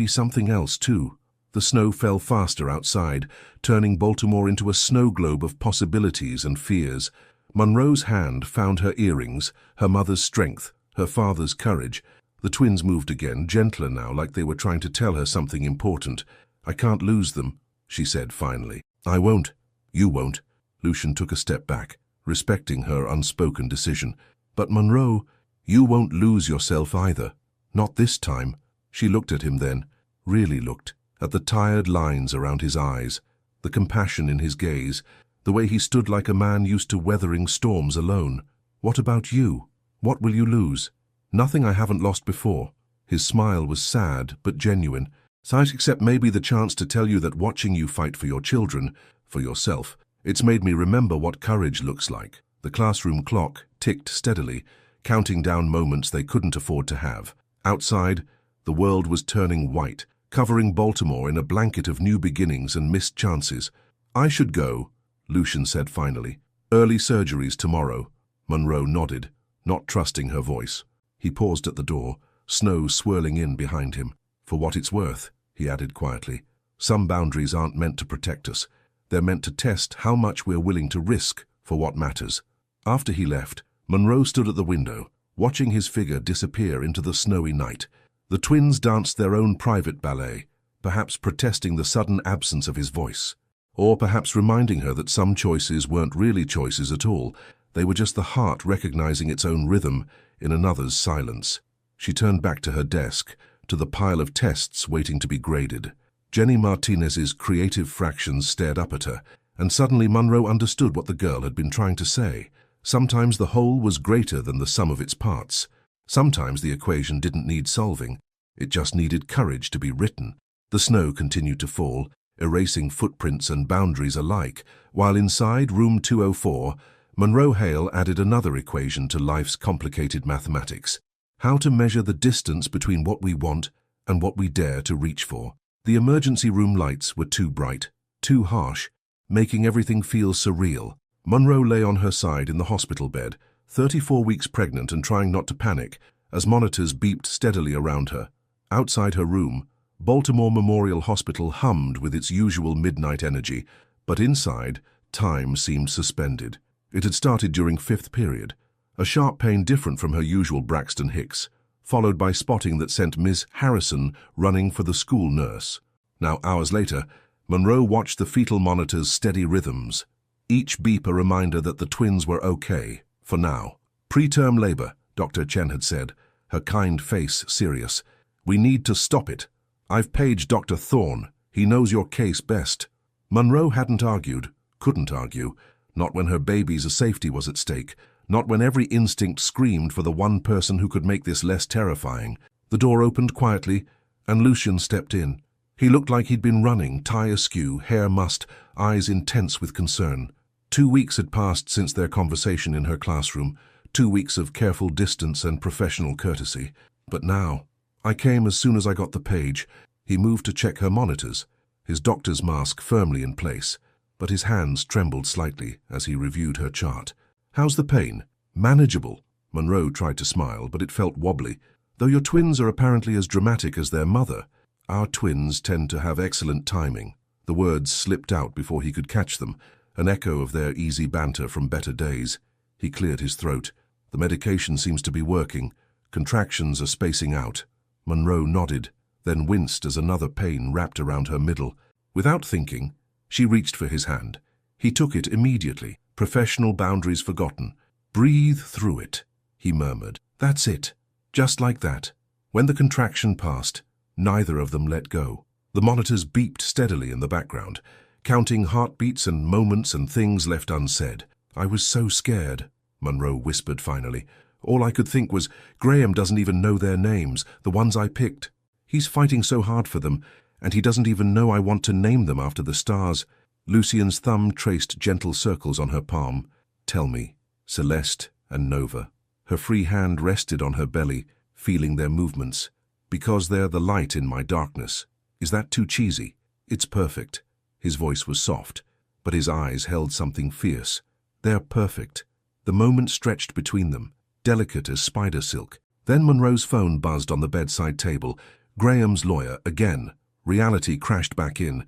something else too. The snow fell faster outside, turning Baltimore into a snow globe of possibilities and fears. Monroe's hand found her earrings, her mother's strength, her father's courage. The twins moved again, gentler now, like they were trying to tell her something important. I can't lose them, she said finally. I won't. You won't. Lucian took a step back, respecting her unspoken decision. But Monroe, you won't lose yourself either. Not this time. She looked at him then, really looked, at the tired lines around his eyes, the compassion in his gaze, the way he stood like a man used to weathering storms alone. What about you? What will you lose? Nothing I haven't lost before. His smile was sad but genuine, except maybe the chance to tell you that watching you fight for your children, for yourself, it's made me remember what courage looks like. The classroom clock ticked steadily, counting down moments they couldn't afford to have. Outside, the world was turning white, covering Baltimore in a blanket of new beginnings and missed chances. I should go, Lucian said finally. Early surgeries tomorrow. Monroe nodded, not trusting her voice. He paused at the door, snow swirling in behind him. For what it's worth, he added quietly, some boundaries aren't meant to protect us. They're meant to test how much we're willing to risk for what matters. After he left, Monroe stood at the window, watching his figure disappear into the snowy night. The twins danced their own private ballet, perhaps protesting the sudden absence of his voice, or perhaps reminding her that some choices weren't really choices at all. They were just the heart recognizing its own rhythm in another's silence. She turned back to her desk, to the pile of tests waiting to be graded. Jenny Martinez's creative fractions stared up at her, and suddenly Monroe understood what the girl had been trying to say. Sometimes the whole was greater than the sum of its parts. Sometimes the equation didn't need solving. It just needed courage to be written. The snow continued to fall, erasing footprints and boundaries alike, while inside room 204, Monroe Hale added another equation to life's complicated mathematics: how to measure the distance between what we want and what we dare to reach for. The emergency room lights were too bright, too harsh, making everything feel surreal. Monroe lay on her side in the hospital bed, 34 weeks pregnant and trying not to panic, as monitors beeped steadily around her. Outside her room, Baltimore Memorial Hospital hummed with its usual midnight energy, but inside, time seemed suspended. It had started during fifth period, a sharp pain different from her usual Braxton Hicks, followed by spotting that sent Miss Harrison running for the school nurse. Now, hours later, Monroe watched the fetal monitor's steady rhythms, each beep a reminder that the twins were okay, for now. Preterm labor, Dr. Chen had said, her kind face serious. We need to stop it. I've paged Dr. Thorne. He knows your case best. Monroe hadn't argued, couldn't argue, not when her baby's safety was at stake, not when every instinct screamed for the one person who could make this less terrifying. The door opened quietly, and Lucian stepped in. He looked like he'd been running, tie askew, hair mussed, eyes intense with concern. 2 weeks had passed since their conversation in her classroom, 2 weeks of careful distance and professional courtesy. But now, I came as soon as I got the page. He moved to check her monitors, his doctor's mask firmly in place, but his hands trembled slightly as he reviewed her chart. How's the pain? Manageable. Monroe tried to smile, but it felt wobbly. Though your twins are apparently as dramatic as their mother, our twins tend to have excellent timing. The words slipped out before he could catch them, an echo of their easy banter from better days. He cleared his throat. The medication seems to be working. Contractions are spacing out. Monroe nodded, then winced as another pain wrapped around her middle. Without thinking, she reached for his hand. He took it immediately, professional boundaries forgotten. Breathe through it, he murmured. That's it. Just like that. When the contraction passed, neither of them let go. The monitors beeped steadily in the background, counting heartbeats and moments and things left unsaid. I was so scared, Monroe whispered finally. All I could think was, Graham doesn't even know their names, the ones I picked. He's fighting so hard for them, and he doesn't even know I want to name them after the stars. Lucian's thumb traced gentle circles on her palm. Tell me, Celeste and Nova. Her free hand rested on her belly, feeling their movements. Because they're the light in my darkness. Is that too cheesy? It's perfect. His voice was soft, but his eyes held something fierce. They're perfect. The moment stretched between them, delicate as spider silk. Then Monroe's phone buzzed on the bedside table. Graham's lawyer, again. Reality crashed back in.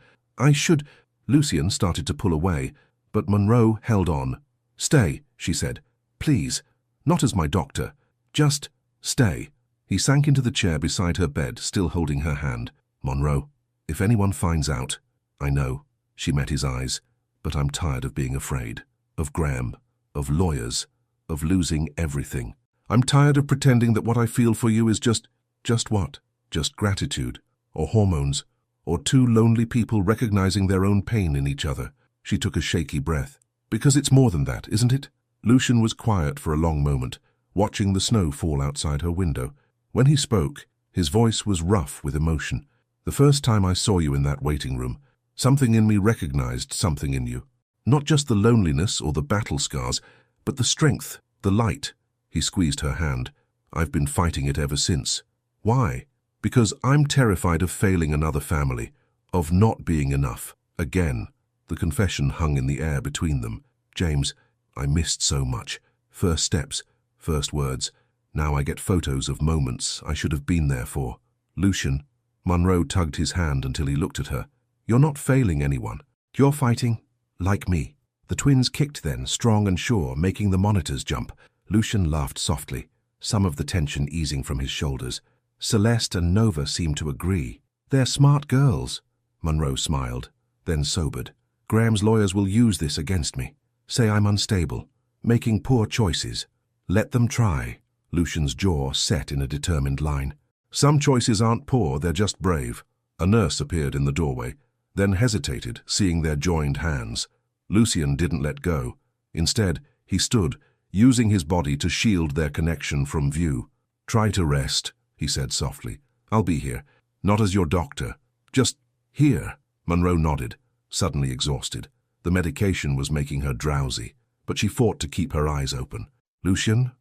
Lucian started to pull away, but Monroe held on. Stay, she said. Please. Not as my doctor. Just stay. He sank into the chair beside her bed, still holding her hand. Monroe, if anyone finds out, I know. She met his eyes. But I'm tired of being afraid. Of Graham. Of lawyers. Of losing everything. I'm tired of pretending that what I feel for you is just what? Just gratitude. Or hormones. Or two lonely people recognizing their own pain in each other. She took a shaky breath. Because it's more than that, isn't it? Lucian was quiet for a long moment, watching the snow fall outside her window. When he spoke, his voice was rough with emotion. The first time I saw you in that waiting room, something in me recognized something in you. Not just the loneliness or the battle scars, but the strength, the light. He squeezed her hand. I've been fighting it ever since. Why? Because I'm terrified of failing another family, of not being enough. Again, the confession hung in the air between them. James, I missed so much. First steps, first words. Now I get photos of moments I should have been there for. Lucian. Monroe tugged his hand until he looked at her. You're not failing anyone. You're fighting like me. The twins kicked then, strong and sure, making the monitors jump. Lucian laughed softly, some of the tension easing from his shoulders. Celeste and Nova seemed to agree. They're smart girls. Monroe smiled, then sobered. Graham's lawyers will use this against me. Say I'm unstable, making poor choices. Let them try. Lucian's jaw set in a determined line. Some choices aren't poor, they're just brave. A nurse appeared in the doorway, then hesitated, seeing their joined hands. Lucian didn't let go. Instead, he stood, using his body to shield their connection from view. Try to rest, he said softly. I'll be here. Not as your doctor. Just here. Monroe nodded, suddenly exhausted. The medication was making her drowsy, but she fought to keep her eyes open. Lucian?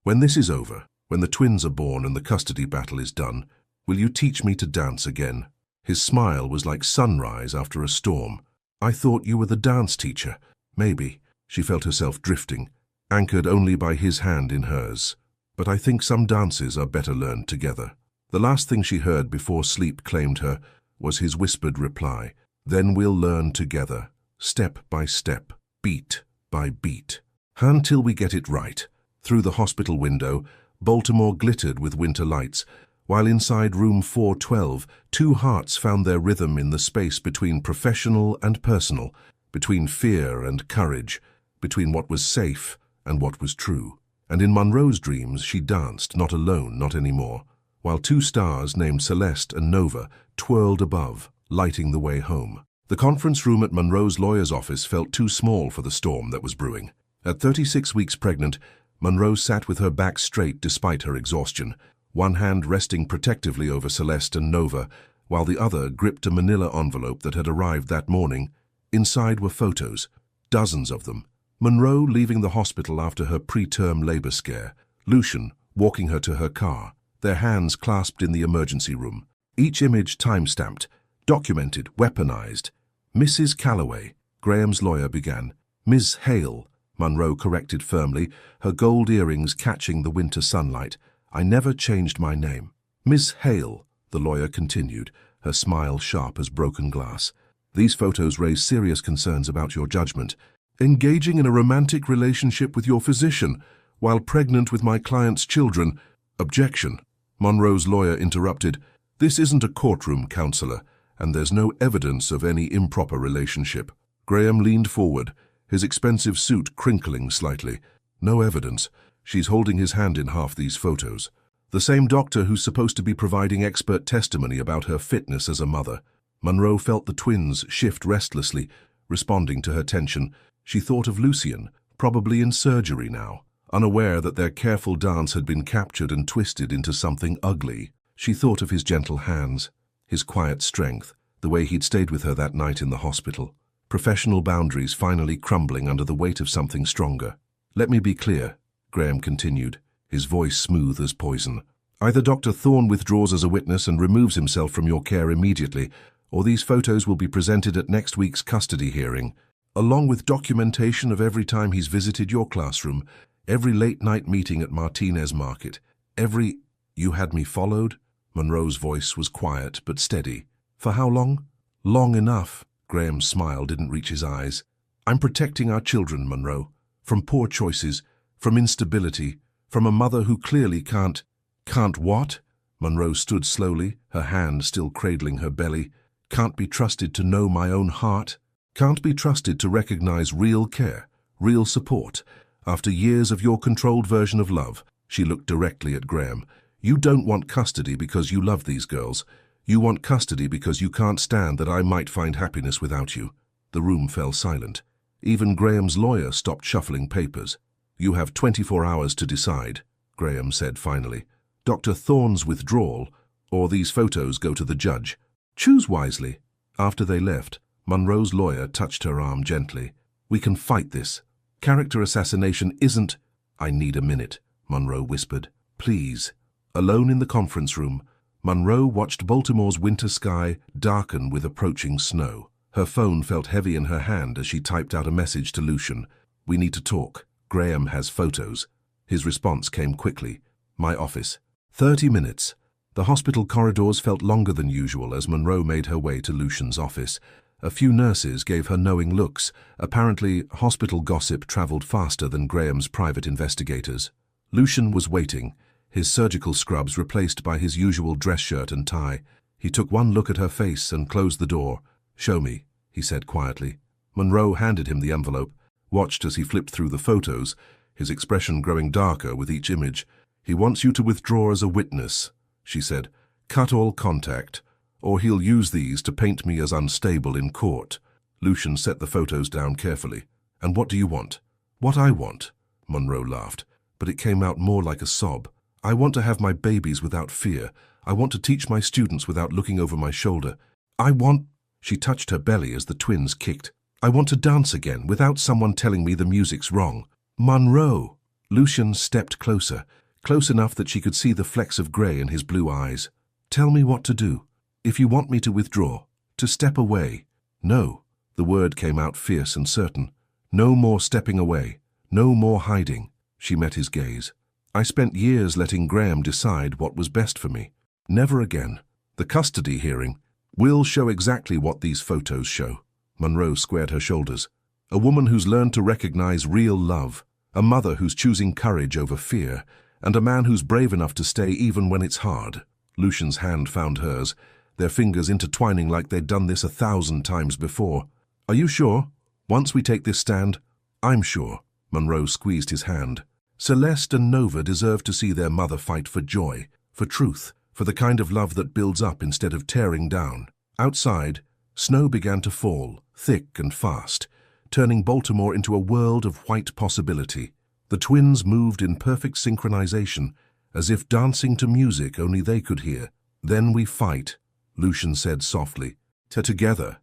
When this is over, when the twins are born and the custody battle is done, will you teach me to dance again? His smile was like sunrise after a storm. I thought you were the dance teacher. Maybe. She felt herself drifting, anchored only by his hand in hers. But I think some dances are better learned together. The last thing she heard before sleep claimed her was his whispered reply. Then we'll learn together, step by step, beat by beat, until we get it right. Through the hospital window, Baltimore glittered with winter lights. while inside room 412, two hearts found their rhythm in the space between professional and personal, between fear and courage, between what was safe and what was true. And in Monroe's dreams, she danced, not alone, not anymore, while two stars named Celeste and Nova twirled above, lighting the way home. The conference room at Monroe's lawyer's office felt too small for the storm that was brewing. At 36 weeks pregnant, Monroe sat with her back straight despite her exhaustion, one hand resting protectively over Celeste and Nova, while the other gripped a manila envelope that had arrived that morning. Inside were photos, dozens of them. Monroe leaving the hospital after her preterm labor scare, Lucian walking her to her car, their hands clasped in the emergency room. Each image time-stamped, documented, weaponized. Mrs. Calloway, Graham's lawyer began. Ms. Hale, Monroe corrected firmly, her gold earrings catching the winter sunlight. I never changed my name. Miss Hale, the lawyer continued, her smile sharp as broken glass. These photos raise serious concerns about your judgment. Engaging in a romantic relationship with your physician while pregnant with my client's children. Objection. Monroe's lawyer interrupted. This isn't a courtroom, counselor, and there's no evidence of any improper relationship. Graham leaned forward, his expensive suit crinkling slightly. No evidence. She's holding his hand in half these photos. The same doctor who's supposed to be providing expert testimony about her fitness as a mother. Monroe felt the twins shift restlessly, responding to her tension. She thought of Lucian, probably in surgery now, unaware that their careful dance had been captured and twisted into something ugly. She thought of his gentle hands, his quiet strength, the way he'd stayed with her that night in the hospital. Professional boundaries finally crumbling under the weight of something stronger. Let me be clear, Graham continued, his voice smooth as poison. Either Dr. Thorne withdraws as a witness and removes himself from your care immediately, or these photos will be presented at next week's custody hearing, along with documentation of every time he's visited your classroom, every late-night meeting at Martinez Market, every... You had me followed? Monroe's voice was quiet but steady. For how long? Long enough. Graham's smile didn't reach his eyes. I'm protecting our children, Monroe, from poor choices, from instability, from a mother who clearly can't... Can't what? Monroe stood slowly, her hand still cradling her belly. Can't be trusted to know my own heart? Can't be trusted to recognize real care, real support. After years of your controlled version of love, she looked directly at Graham. You don't want custody because you love these girls. You want custody because you can't stand that I might find happiness without you. The room fell silent. Even Graham's lawyer stopped shuffling papers. You have 24 hours to decide, Graham said finally. Dr. Thorne's withdrawal, or these photos go to the judge. Choose wisely. After they left, Monroe's lawyer touched her arm gently. We can fight this. Character assassination isn't... I need a minute, Monroe whispered. Please. Alone in the conference room, Monroe watched Baltimore's winter sky darken with approaching snow. Her phone felt heavy in her hand as she typed out a message to Lucian. We need to talk. Graham has photos. His response came quickly. My office. 30 minutes. The hospital corridors felt longer than usual as Monroe made her way to Lucian's office. A few nurses gave her knowing looks. Apparently, hospital gossip traveled faster than Graham's private investigators. Lucian was waiting, his surgical scrubs replaced by his usual dress shirt and tie. He took one look at her face and closed the door. Show me, he said quietly. Monroe handed him the envelope, watched as he flipped through the photos, his expression growing darker with each image. He wants you to withdraw as a witness, she said. Cut all contact, or he'll use these to paint me as unstable in court. Lucian set the photos down carefully. And what do you want? What I want, Monroe laughed, but it came out more like a sob. I want to have my babies without fear. I want to teach my students without looking over my shoulder. I want... She touched her belly as the twins kicked. I want to dance again without someone telling me the music's wrong. Monroe! Lucian stepped closer, close enough that she could see the flecks of grey in his blue eyes. Tell me what to do. If you want me to withdraw, to step away. No. The word came out fierce and certain. No more stepping away. No more hiding. She met his gaze. I spent years letting Graham decide what was best for me. Never again. The custody hearing will show exactly what these photos show. Monroe squared her shoulders. A woman who's learned to recognize real love, a mother who's choosing courage over fear, and a man who's brave enough to stay even when it's hard. Lucian's hand found hers, their fingers intertwining like they'd done this 1,000 times before. "Are you sure? Once we take this stand?" "I'm sure." Monroe squeezed his hand. Celeste and Nova deserve to see their mother fight for joy, for truth, for the kind of love that builds up instead of tearing down. Outside, snow began to fall, thick and fast, turning Baltimore into a world of white possibility. The twins moved in perfect synchronization, as if dancing to music only they could hear. "Then we fight," Lucian said softly. Together,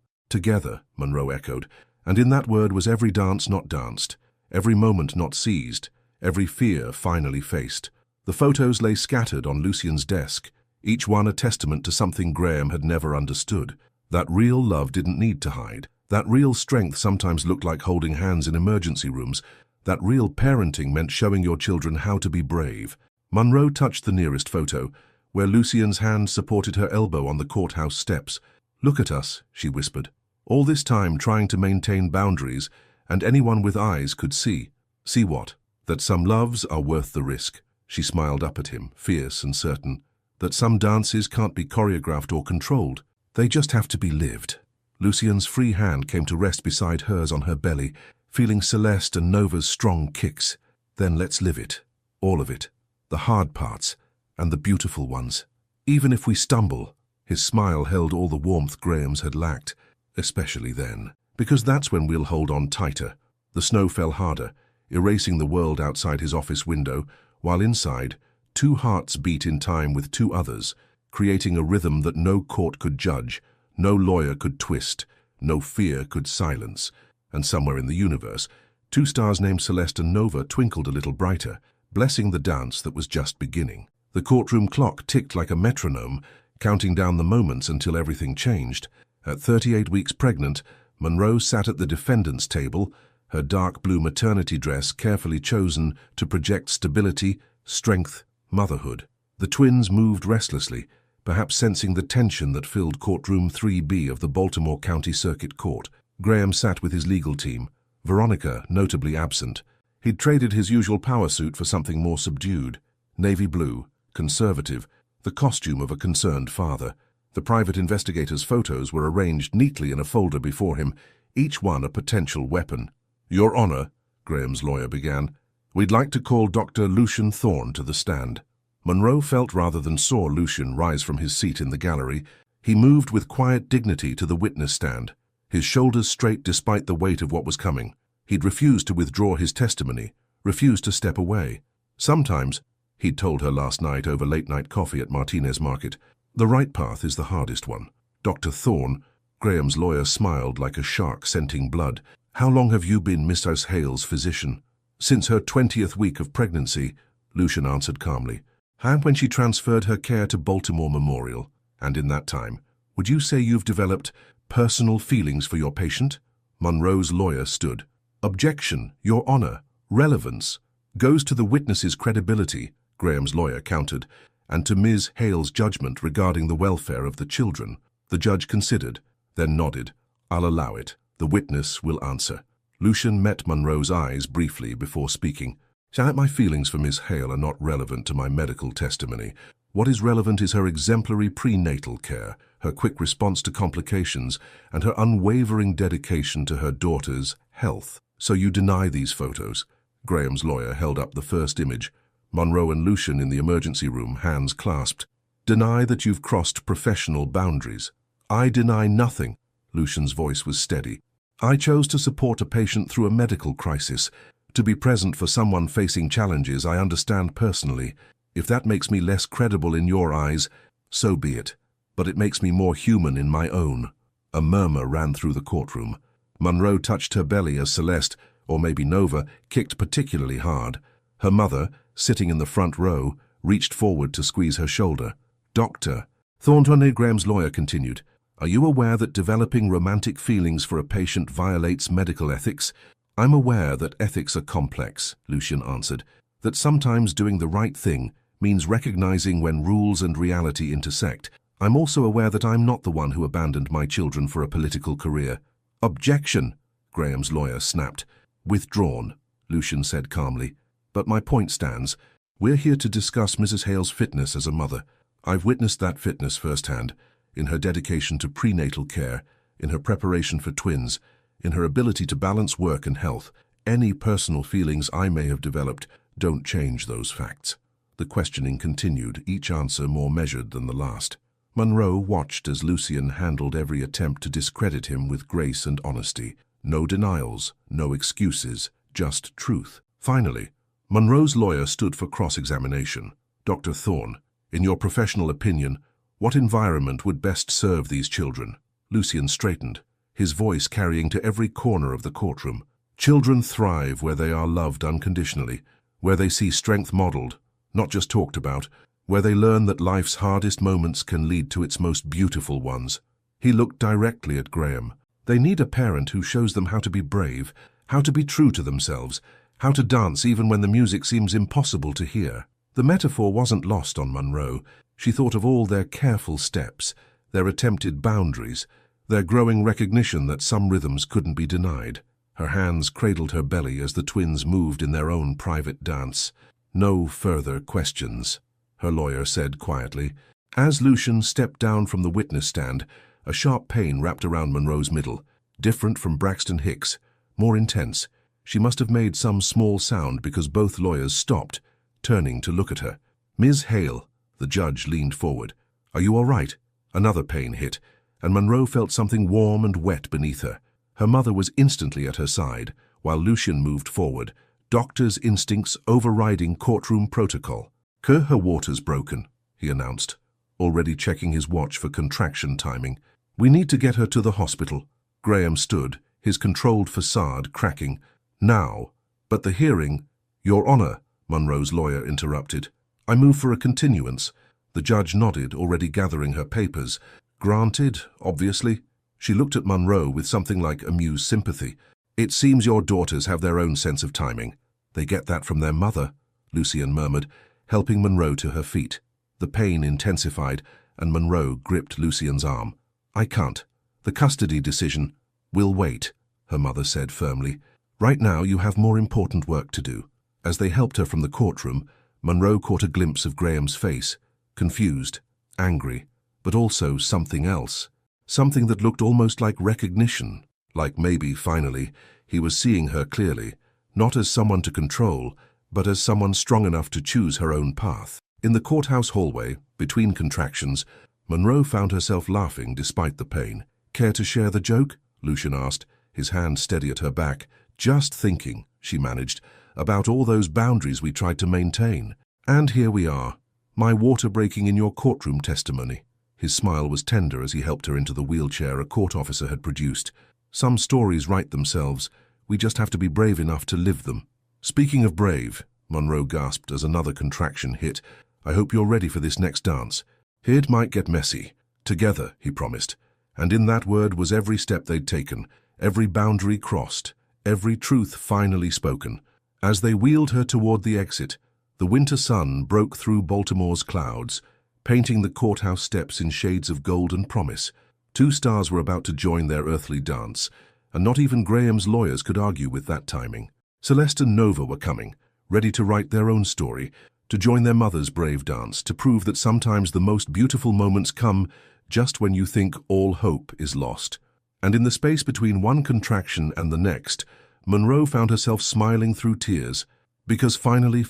Monroe echoed, and in that word was every dance not danced, every moment not seized, every fear finally faced. The photos lay scattered on Lucian's desk, each one a testament to something Graham had never understood. That real love didn't need to hide. That real strength sometimes looked like holding hands in emergency rooms. That real parenting meant showing your children how to be brave. Monroe touched the nearest photo, where Lucian's hand supported her elbow on the courthouse steps. "Look at us," she whispered. "All this time trying to maintain boundaries, and anyone with eyes could see." "See what?" "That some loves are worth the risk." She smiled up at him, fierce and certain. "That some dances can't be choreographed or controlled. They just have to be lived." Lucian's free hand came to rest beside hers on her belly, feeling Celeste and Nova's strong kicks. "Then let's live it. All of it. The hard parts and the beautiful ones. Even if we stumble." His smile held all the warmth Graham's had lacked, especially then. "Because that's when we'll hold on tighter." The snow fell harder, erasing the world outside his office window, while inside, two hearts beat in time with two others, creating a rhythm that no court could judge, no lawyer could twist, no fear could silence. And somewhere in the universe, two stars named Celeste and Nova twinkled a little brighter, blessing the dance that was just beginning. The courtroom clock ticked like a metronome, counting down the moments until everything changed. At 38 weeks pregnant, Monroe sat at the defendant's table, her dark blue maternity dress carefully chosen to project stability, strength, motherhood. The twins moved restlessly, perhaps sensing the tension that filled courtroom 3B of the Baltimore County Circuit Court. Graham sat with his legal team, Veronica notably absent. He'd traded his usual power suit for something more subdued. Navy blue, conservative, the costume of a concerned father. The private investigator's photos were arranged neatly in a folder before him, each one a potential weapon. "Your Honor," Graham's lawyer began, "we'd like to call Dr. Lucian Thorne to the stand." Monroe felt rather than saw Lucian rise from his seat in the gallery. He moved with quiet dignity to the witness stand, his shoulders straight despite the weight of what was coming. He'd refused to withdraw his testimony, refused to step away. Sometimes, he'd told her last night over late-night coffee at Martinez Market, the right path is the hardest one. Dr. Thorne, Graham's lawyer smiled like a shark scenting blood. "How long have you been Mrs. Hale's physician?" "Since her 20th week of pregnancy," Lucian answered calmly. "And when she transferred her care to Baltimore Memorial. And in that time, would you say you've developed personal feelings for your patient?" Monroe's lawyer stood. "Objection, Your Honor. Relevance goes to the witness's credibility," Graham's lawyer countered, "and to Ms. Hale's judgment regarding the welfare of the children." The judge considered, then nodded. "I'll allow it. The witness will answer." Lucian met Monroe's eyes briefly before speaking. "My feelings for Miss Hale are not relevant to my medical testimony. What is relevant is her exemplary prenatal care, her quick response to complications, and her unwavering dedication to her daughter's health." "So you deny these photos?" Graham's lawyer held up the first image. Monroe and Lucian in the emergency room, hands clasped. "Deny that you've crossed professional boundaries?" "I deny nothing." Lucian's voice was steady. "I chose to support a patient through a medical crisis, to be present for someone facing challenges I understand personally. If that makes me less credible in your eyes, so be it. But it makes me more human in my own." A murmur ran through the courtroom. Monroe touched her belly as Celeste, or maybe Nova, kicked particularly hard. Her mother, sitting in the front row, reached forward to squeeze her shoulder. "Doctor," Thornton, Graham's lawyer continued, "are you aware that developing romantic feelings for a patient violates medical ethics?" "I'm aware that ethics are complex," Lucian answered, "that sometimes doing the right thing means recognizing when rules and reality intersect. I'm also aware that I'm not the one who abandoned my children for a political career." "Objection," Graham's lawyer snapped. "Withdrawn," Lucian said calmly. "But my point stands. We're here to discuss Mrs. Hale's fitness as a mother. I've witnessed that fitness firsthand, in her dedication to prenatal care, in her preparation for twins, in her ability to balance work and health. Any personal feelings I may have developed don't change those facts. The questioning continued, each answer more measured than the last. Monroe watched as Lucien handled every attempt to discredit him with grace and honesty. No denials, no excuses, just truth. Finally, Monroe's lawyer stood for cross-examination. Dr. Thorne, in your professional opinion, what environment would best serve these children? Lucien straightened, his voice carrying to every corner of the courtroom. Children thrive where they are loved unconditionally, where they see strength modeled, not just talked about, where they learn that life's hardest moments can lead to its most beautiful ones. He looked directly at Graham. They need a parent who shows them how to be brave, how to be true to themselves, how to dance even when the music seems impossible to hear. The metaphor wasn't lost on Monroe. She thought of all their careful steps, their attempted boundaries, their growing recognition that some rhythms couldn't be denied. Her hands cradled her belly as the twins moved in their own private dance. No further questions, her lawyer said quietly. As Lucien stepped down from the witness stand, a sharp pain wrapped around Monroe's middle, different from Braxton Hicks, more intense. She must have made some small sound because both lawyers stopped, turning to look at her. Ms. Hale, the judge leaned forward. Are you all right? Another pain hit, and Monroe felt something warm and wet beneath her. Her mother was instantly at her side, while Lucien moved forward, doctor's instincts overriding courtroom protocol. Her water's broken, he announced, already checking his watch for contraction timing. We need to get her to the hospital. Graham stood, his controlled facade cracking. Now. But the hearing— Your Honor, Monroe's lawyer interrupted. I move for a continuance. The judge nodded, already gathering her papers. Granted, obviously. She looked at Monroe with something like amused sympathy. It seems your daughters have their own sense of timing. They get that from their mother, Lucien murmured, helping Monroe to her feet. The pain intensified, and Monroe gripped Lucien's arm. I can't. The custody decision will wait, her mother said firmly. Right now you have more important work to do. As they helped her from the courtroom, Monroe caught a glimpse of Graham's face, confused, angry, but also something else. Something that looked almost like recognition, like maybe, finally, he was seeing her clearly, not as someone to control, but as someone strong enough to choose her own path. In the courthouse hallway, between contractions, Monroe found herself laughing despite the pain. Care to share the joke? Lucien asked, his hand steady at her back. Just thinking, she managed, about all those boundaries we tried to maintain. And here we are, my water breaking in your courtroom testimony. His smile was tender as he helped her into the wheelchair a court officer had produced. Some stories write themselves. We just have to be brave enough to live them. Speaking of brave, Monroe gasped as another contraction hit. I hope you're ready for this next dance. It might get messy. Together, he promised. And in that word was every step they'd taken, every boundary crossed, every truth finally spoken. As they wheeled her toward the exit, the winter sun broke through Baltimore's clouds, painting the courthouse steps in shades of gold and promise. Two stars were about to join their earthly dance, and not even Graham's lawyers could argue with that timing. Celeste and Nova were coming, ready to write their own story, to join their mother's brave dance, to prove that sometimes the most beautiful moments come just when you think all hope is lost. And in the space between one contraction and the next, Monroe found herself smiling through tears, because finally,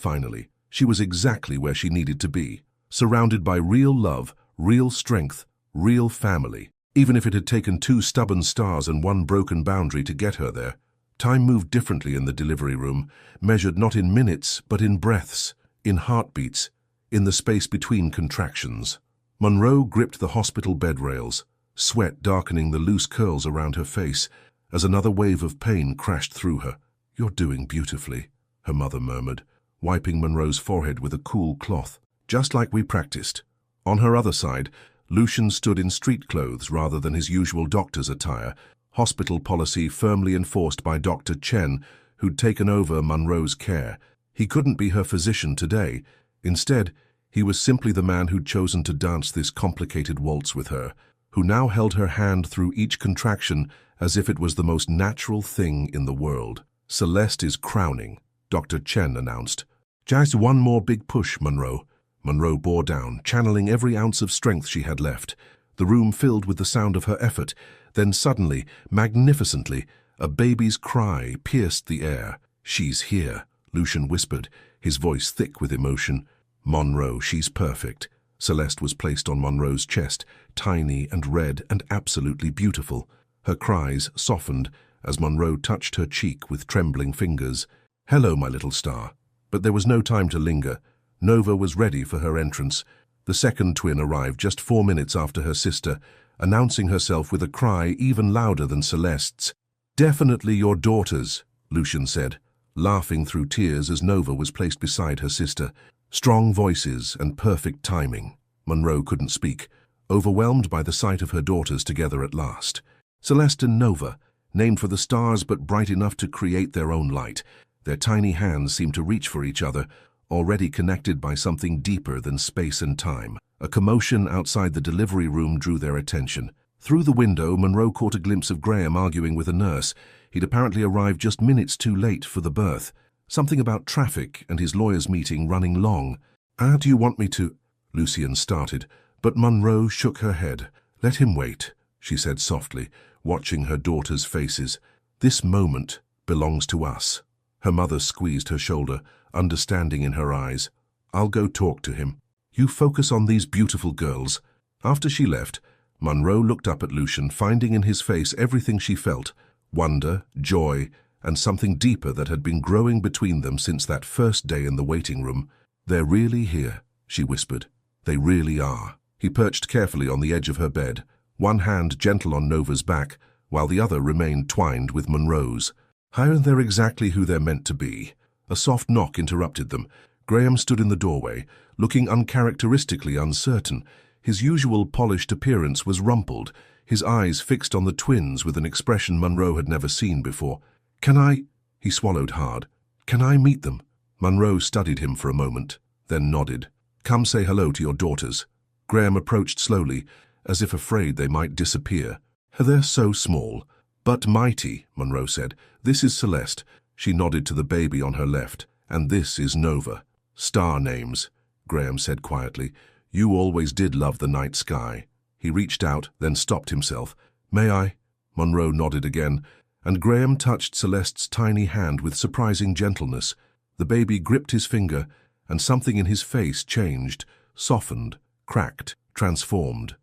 she was exactly where she needed to be. Surrounded by real love, real strength, real family. Even if it had taken 2 stubborn stars and 1 broken boundary to get her there. Time moved differently in the delivery room, measured not in minutes, but in breaths, in heartbeats, in the space between contractions. Monroe gripped the hospital bed rails, sweat darkening the loose curls around her face, as another wave of pain crashed through her. You're doing beautifully, her mother murmured, wiping Monroe's forehead with a cool cloth. Just like we practiced. On her other side, Lucien stood in street clothes rather than his usual doctor's attire, hospital policy firmly enforced by Dr. Chen, who'd taken over Monroe's care. He couldn't be her physician today. Instead, he was simply the man who'd chosen to dance this complicated waltz with her, who now held her hand through each contraction as if it was the most natural thing in the world. Celeste is crowning, Dr. Chen announced. Just one more big push, Monroe. Monroe bore down, channeling every ounce of strength she had left. The room filled with the sound of her effort. Then suddenly, magnificently, a baby's cry pierced the air. "She's here," Lucian whispered, his voice thick with emotion. "Monroe, she's perfect." Celeste was placed on Monroe's chest, tiny and red and absolutely beautiful. Her cries softened as Monroe touched her cheek with trembling fingers. "Hello, my little star." But there was no time to linger. Nova was ready for her entrance. The second twin arrived just 4 minutes after her sister, announcing herself with a cry even louder than Celeste's. "Definitely your daughters," Lucian said, laughing through tears as Nova was placed beside her sister. Strong voices and perfect timing. Monroe couldn't speak, overwhelmed by the sight of her daughters together at last. Celeste and Nova, named for the stars but bright enough to create their own light. Their tiny hands seemed to reach for each other, already connected by something deeper than space and time. A commotion outside the delivery room drew their attention. Through the window, Monroe caught a glimpse of Graham arguing with a nurse. He'd apparently arrived just minutes too late for the birth. Something about traffic and his lawyer's meeting running long. "Do you want me to—" Lucian started, but Monroe shook her head. "Let him wait," she said softly, watching her daughters' faces. "This moment belongs to us." Her mother squeezed her shoulder, understanding in her eyes. "I'll go talk to him. You focus on these beautiful girls." After she left, Monroe looked up at Lucian, finding in his face everything she felt: wonder, joy, and something deeper that had been growing between them since that first day in the waiting room. "They're really here," she whispered. "They really are." He perched carefully on the edge of her bed, one hand gentle on Nova's back, while the other remained twined with Monroe's. They're exactly who they're meant to be. A soft knock interrupted them. Graham stood in the doorway, looking uncharacteristically uncertain. His usual polished appearance was rumpled, his eyes fixed on the twins with an expression Monroe had never seen before. "Can I—" He swallowed hard. "Can I meet them?" Monroe studied him for a moment, then nodded. "Come say hello to your daughters." Graham approached slowly, as if afraid they might disappear. "They're so small, but mighty," Monroe said. "This is Celeste." She nodded to the baby on her left. "And this is Nova." "Star names," Graham said quietly. "You always did love the night sky." He reached out, then stopped himself. "May I?" Monroe nodded again, and Graham touched Celeste's tiny hand with surprising gentleness. The baby gripped his finger, and something in his face changed, softened, cracked, transformed.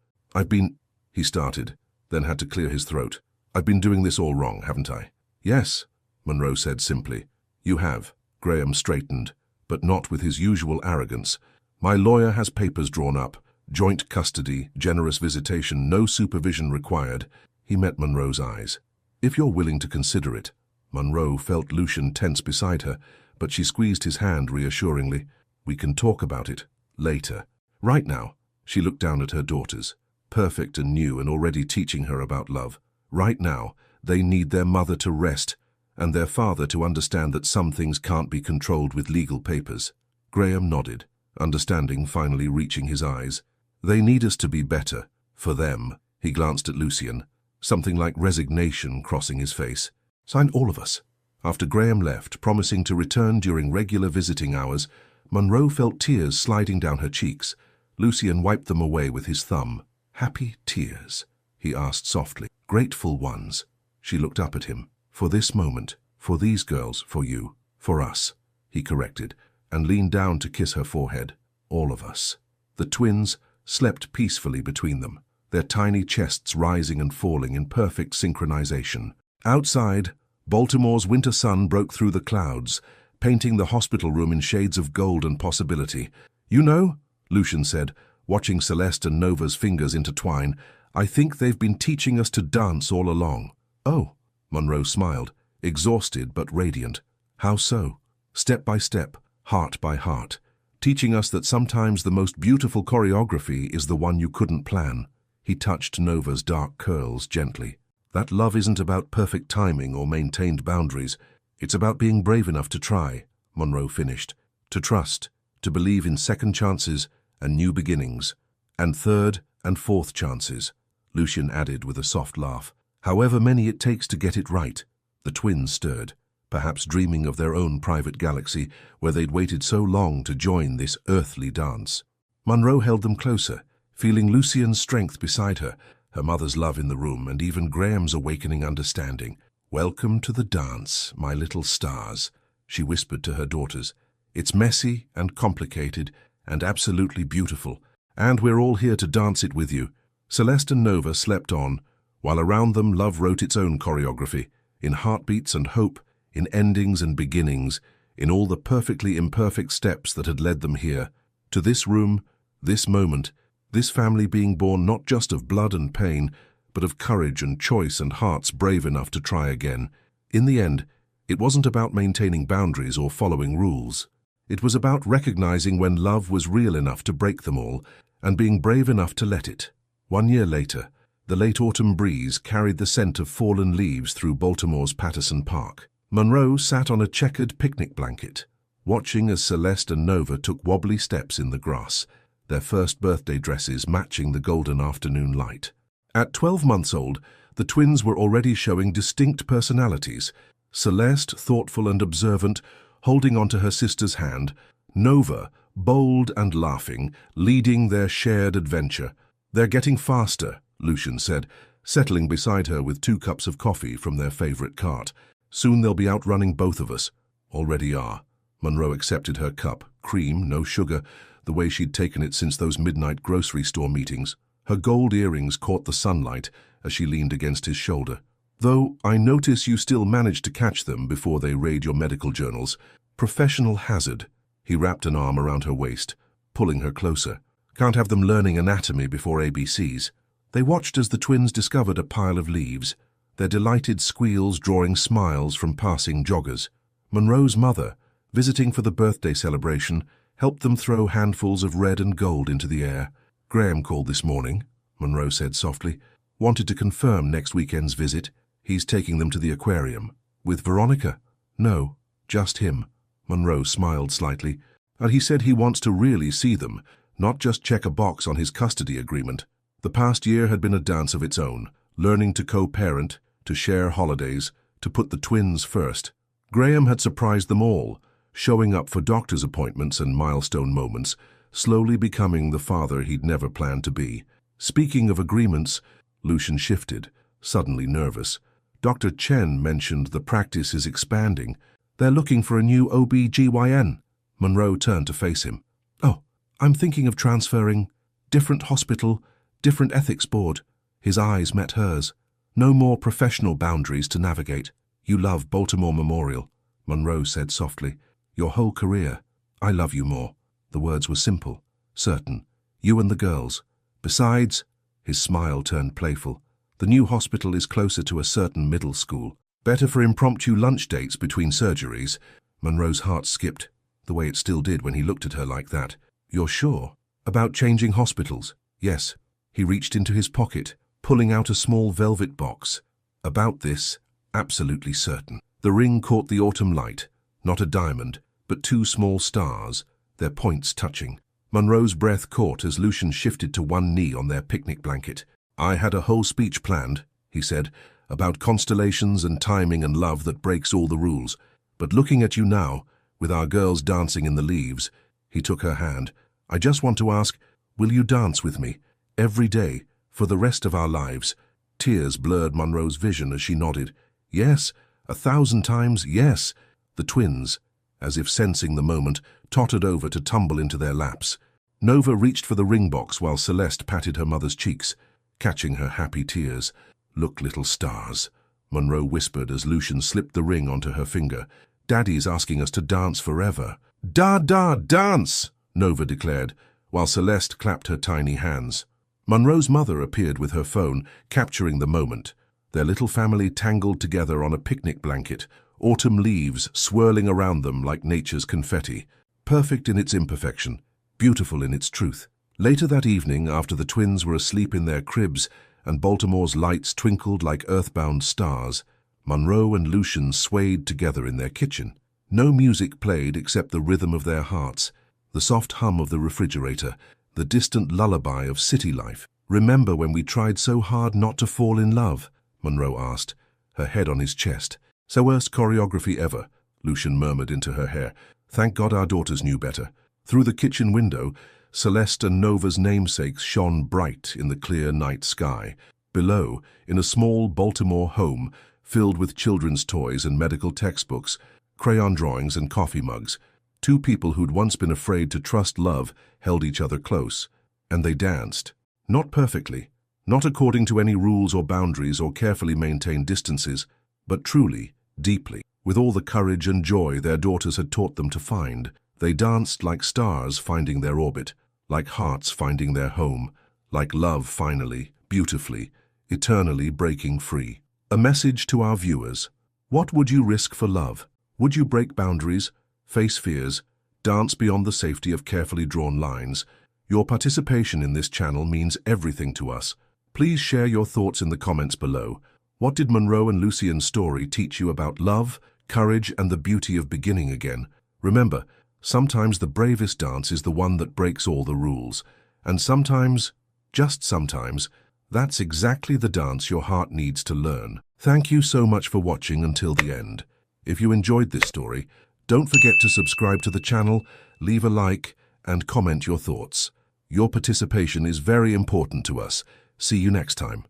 He started, then had to clear his throat. "I've been doing this all wrong, haven't I?" "Yes," Monroe said simply. "You have." Graham straightened, but not with his usual arrogance. "My lawyer has papers drawn up. Joint custody, generous visitation, no supervision required." He met Monroe's eyes. "If you're willing to consider it." Monroe felt Lucian tense beside her, but she squeezed his hand reassuringly. "We can talk about it later. Right now." She looked down at her daughters, perfect and new and already teaching her about love. Right now, they need their mother to rest, and their father to understand that some things can't be controlled with legal papers. Graham nodded, understanding finally reaching his eyes. "They need us to be better. For them." He glanced at Lucian, something like resignation crossing his face. "Sign all of us." After Graham left, promising to return during regular visiting hours, Monroe felt tears sliding down her cheeks. Lucian wiped them away with his thumb. "Happy tears?" he asked softly. "Grateful ones." She looked up at him. "For this moment, for these girls, for you, for us," he corrected, and leaned down to kiss her forehead. "All of us." The twins slept peacefully between them, their tiny chests rising and falling in perfect synchronization. Outside, Baltimore's winter sun broke through the clouds, painting the hospital room in shades of gold and possibility. "You know," Lucian said, watching Celeste and Nova's fingers intertwine, "I think they've been teaching us to dance all along." "Oh," Monroe smiled, exhausted but radiant. "How so?" "Step by step, heart by heart, teaching us that sometimes the most beautiful choreography is the one you couldn't plan." He touched Nova's dark curls gently. "That love isn't about perfect timing or maintained boundaries. It's about being brave enough to try," Monroe finished. "To trust, to believe in second chances and new beginnings. And third and fourth chances," Lucian added with a soft laugh. "However many it takes to get it right." The twins stirred, perhaps dreaming of their own private galaxy where they'd waited so long to join this earthly dance. Monroe held them closer, feeling Lucien's strength beside her, her mother's love in the room, and even Graham's awakening understanding. "Welcome to the dance, my little stars," she whispered to her daughters. "It's messy and complicated and absolutely beautiful, and we're all here to dance it with you." Celeste and Nova slept on, while around them love wrote its own choreography, in heartbeats and hope, in endings and beginnings, in all the perfectly imperfect steps that had led them here, to this room, this moment, this family being born not just of blood and pain, but of courage and choice and hearts brave enough to try again. In the end, it wasn't about maintaining boundaries or following rules. It was about recognizing when love was real enough to break them all, and being brave enough to let it. 1 year later, the late autumn breeze carried the scent of fallen leaves through Baltimore's Patterson Park. Monroe sat on a checkered picnic blanket, watching as Celeste and Nova took wobbly steps in the grass, their first birthday dresses matching the golden afternoon light. At 12 months old, the twins were already showing distinct personalities. Celeste, thoughtful and observant, holding onto her sister's hand; Nova, bold and laughing, leading their shared adventure. "They're getting faster," Lucian said, settling beside her with 2 cups of coffee from their favorite cart. "Soon they'll be outrunning both of us." "Already are." Monroe accepted her cup, cream, no sugar, the way she'd taken it since those midnight grocery store meetings. Her gold earrings caught the sunlight as she leaned against his shoulder. "Though I notice you still managed to catch them before they raid your medical journals. Professional hazard." He wrapped an arm around her waist, pulling her closer. "Can't have them learning anatomy before ABCs." They watched as the twins discovered a pile of leaves, their delighted squeals drawing smiles from passing joggers. Monroe's mother, visiting for the birthday celebration, helped them throw handfuls of red and gold into the air. "Graham called this morning," Monroe said softly. "Wanted to confirm next weekend's visit. He's taking them to the aquarium." "With Veronica?" "No, just him." Monroe smiled slightly. "And he said he wants to really see them, not just check a box on his custody agreement." The past year had been a dance of its own, learning to co-parent, to share holidays, to put the twins first. Graham had surprised them all, showing up for doctor's appointments and milestone moments, slowly becoming the father he'd never planned to be. Speaking of agreements, Lucian shifted, suddenly nervous. Dr. Chen mentioned the practice is expanding. "They're looking for a new OB/GYN. Monroe turned to face him. "Oh, I'm thinking of transferring. Different hospital, different ethics board." His eyes met hers. "No more professional boundaries to navigate." "You love Baltimore Memorial," Monroe said softly. "Your whole career. I love you more." The words were simple, certain. "You and the girls. Besides," his smile turned playful, "the new hospital is closer to a certain middle school. Better for impromptu lunch dates between surgeries." Monroe's heart skipped, the way it still did when he looked at her like that. "You're sure? About changing hospitals?" "Yes." He reached into his pocket, pulling out a small velvet box. "About this, absolutely certain." The ring caught the autumn light, not a diamond, but 2 small stars, their points touching. Monroe's breath caught as Lucian shifted to one knee on their picnic blanket. "I had a whole speech planned," he said, "about constellations and timing and love that breaks all the rules. But looking at you now, with our girls dancing in the leaves," he took her hand, "I just want to ask, will you dance with me, every day, for the rest of our lives?" Tears blurred Monroe's vision as she nodded. "Yes, 1,000 times yes." The twins, as if sensing the moment, tottered over to tumble into their laps. Nova reached for the ring box while Celeste patted her mother's cheeks, catching her happy tears. "Look, little stars," Monroe whispered as Lucian slipped the ring onto her finger. "Daddy's asking us to dance forever." Dance!" Nova declared, while Celeste clapped her tiny hands. Monroe's mother appeared with her phone, capturing the moment. Their little family tangled together on a picnic blanket, autumn leaves swirling around them like nature's confetti. Perfect in its imperfection, beautiful in its truth. Later that evening, after the twins were asleep in their cribs and Baltimore's lights twinkled like earthbound stars, Monroe and Lucian swayed together in their kitchen. No music played except the rhythm of their hearts, the soft hum of the refrigerator, the distant lullaby of city life. "Remember when we tried so hard not to fall in love?" Monroe asked, her head on his chest. "So worst choreography ever," Lucian murmured into her hair. "Thank God our daughters knew better." Through the kitchen window, Celeste and Nova's namesakes shone bright in the clear night sky. Below, in a small Baltimore home filled with children's toys and medical textbooks, crayon drawings and coffee mugs, two people who'd once been afraid to trust love held each other close. And they danced. Not perfectly, not according to any rules or boundaries or carefully maintained distances, but truly, deeply, with all the courage and joy their daughters had taught them to find. They danced like stars finding their orbit, like hearts finding their home, like love finally, beautifully, eternally breaking free. A message to our viewers. What would you risk for love? Would you break boundaries, face fears, dance beyond the safety of carefully drawn lines? Your participation in this channel means everything to us. Please share your thoughts in the comments below. What did Monroe and Lucien's story teach you about love, courage, and the beauty of beginning again? Remember, sometimes the bravest dance is the one that breaks all the rules. And sometimes, just sometimes, that's exactly the dance your heart needs to learn. Thank you so much for watching until the end. If you enjoyed this story, don't forget to subscribe to the channel, leave a like, and comment your thoughts. Your participation is very important to us. See you next time.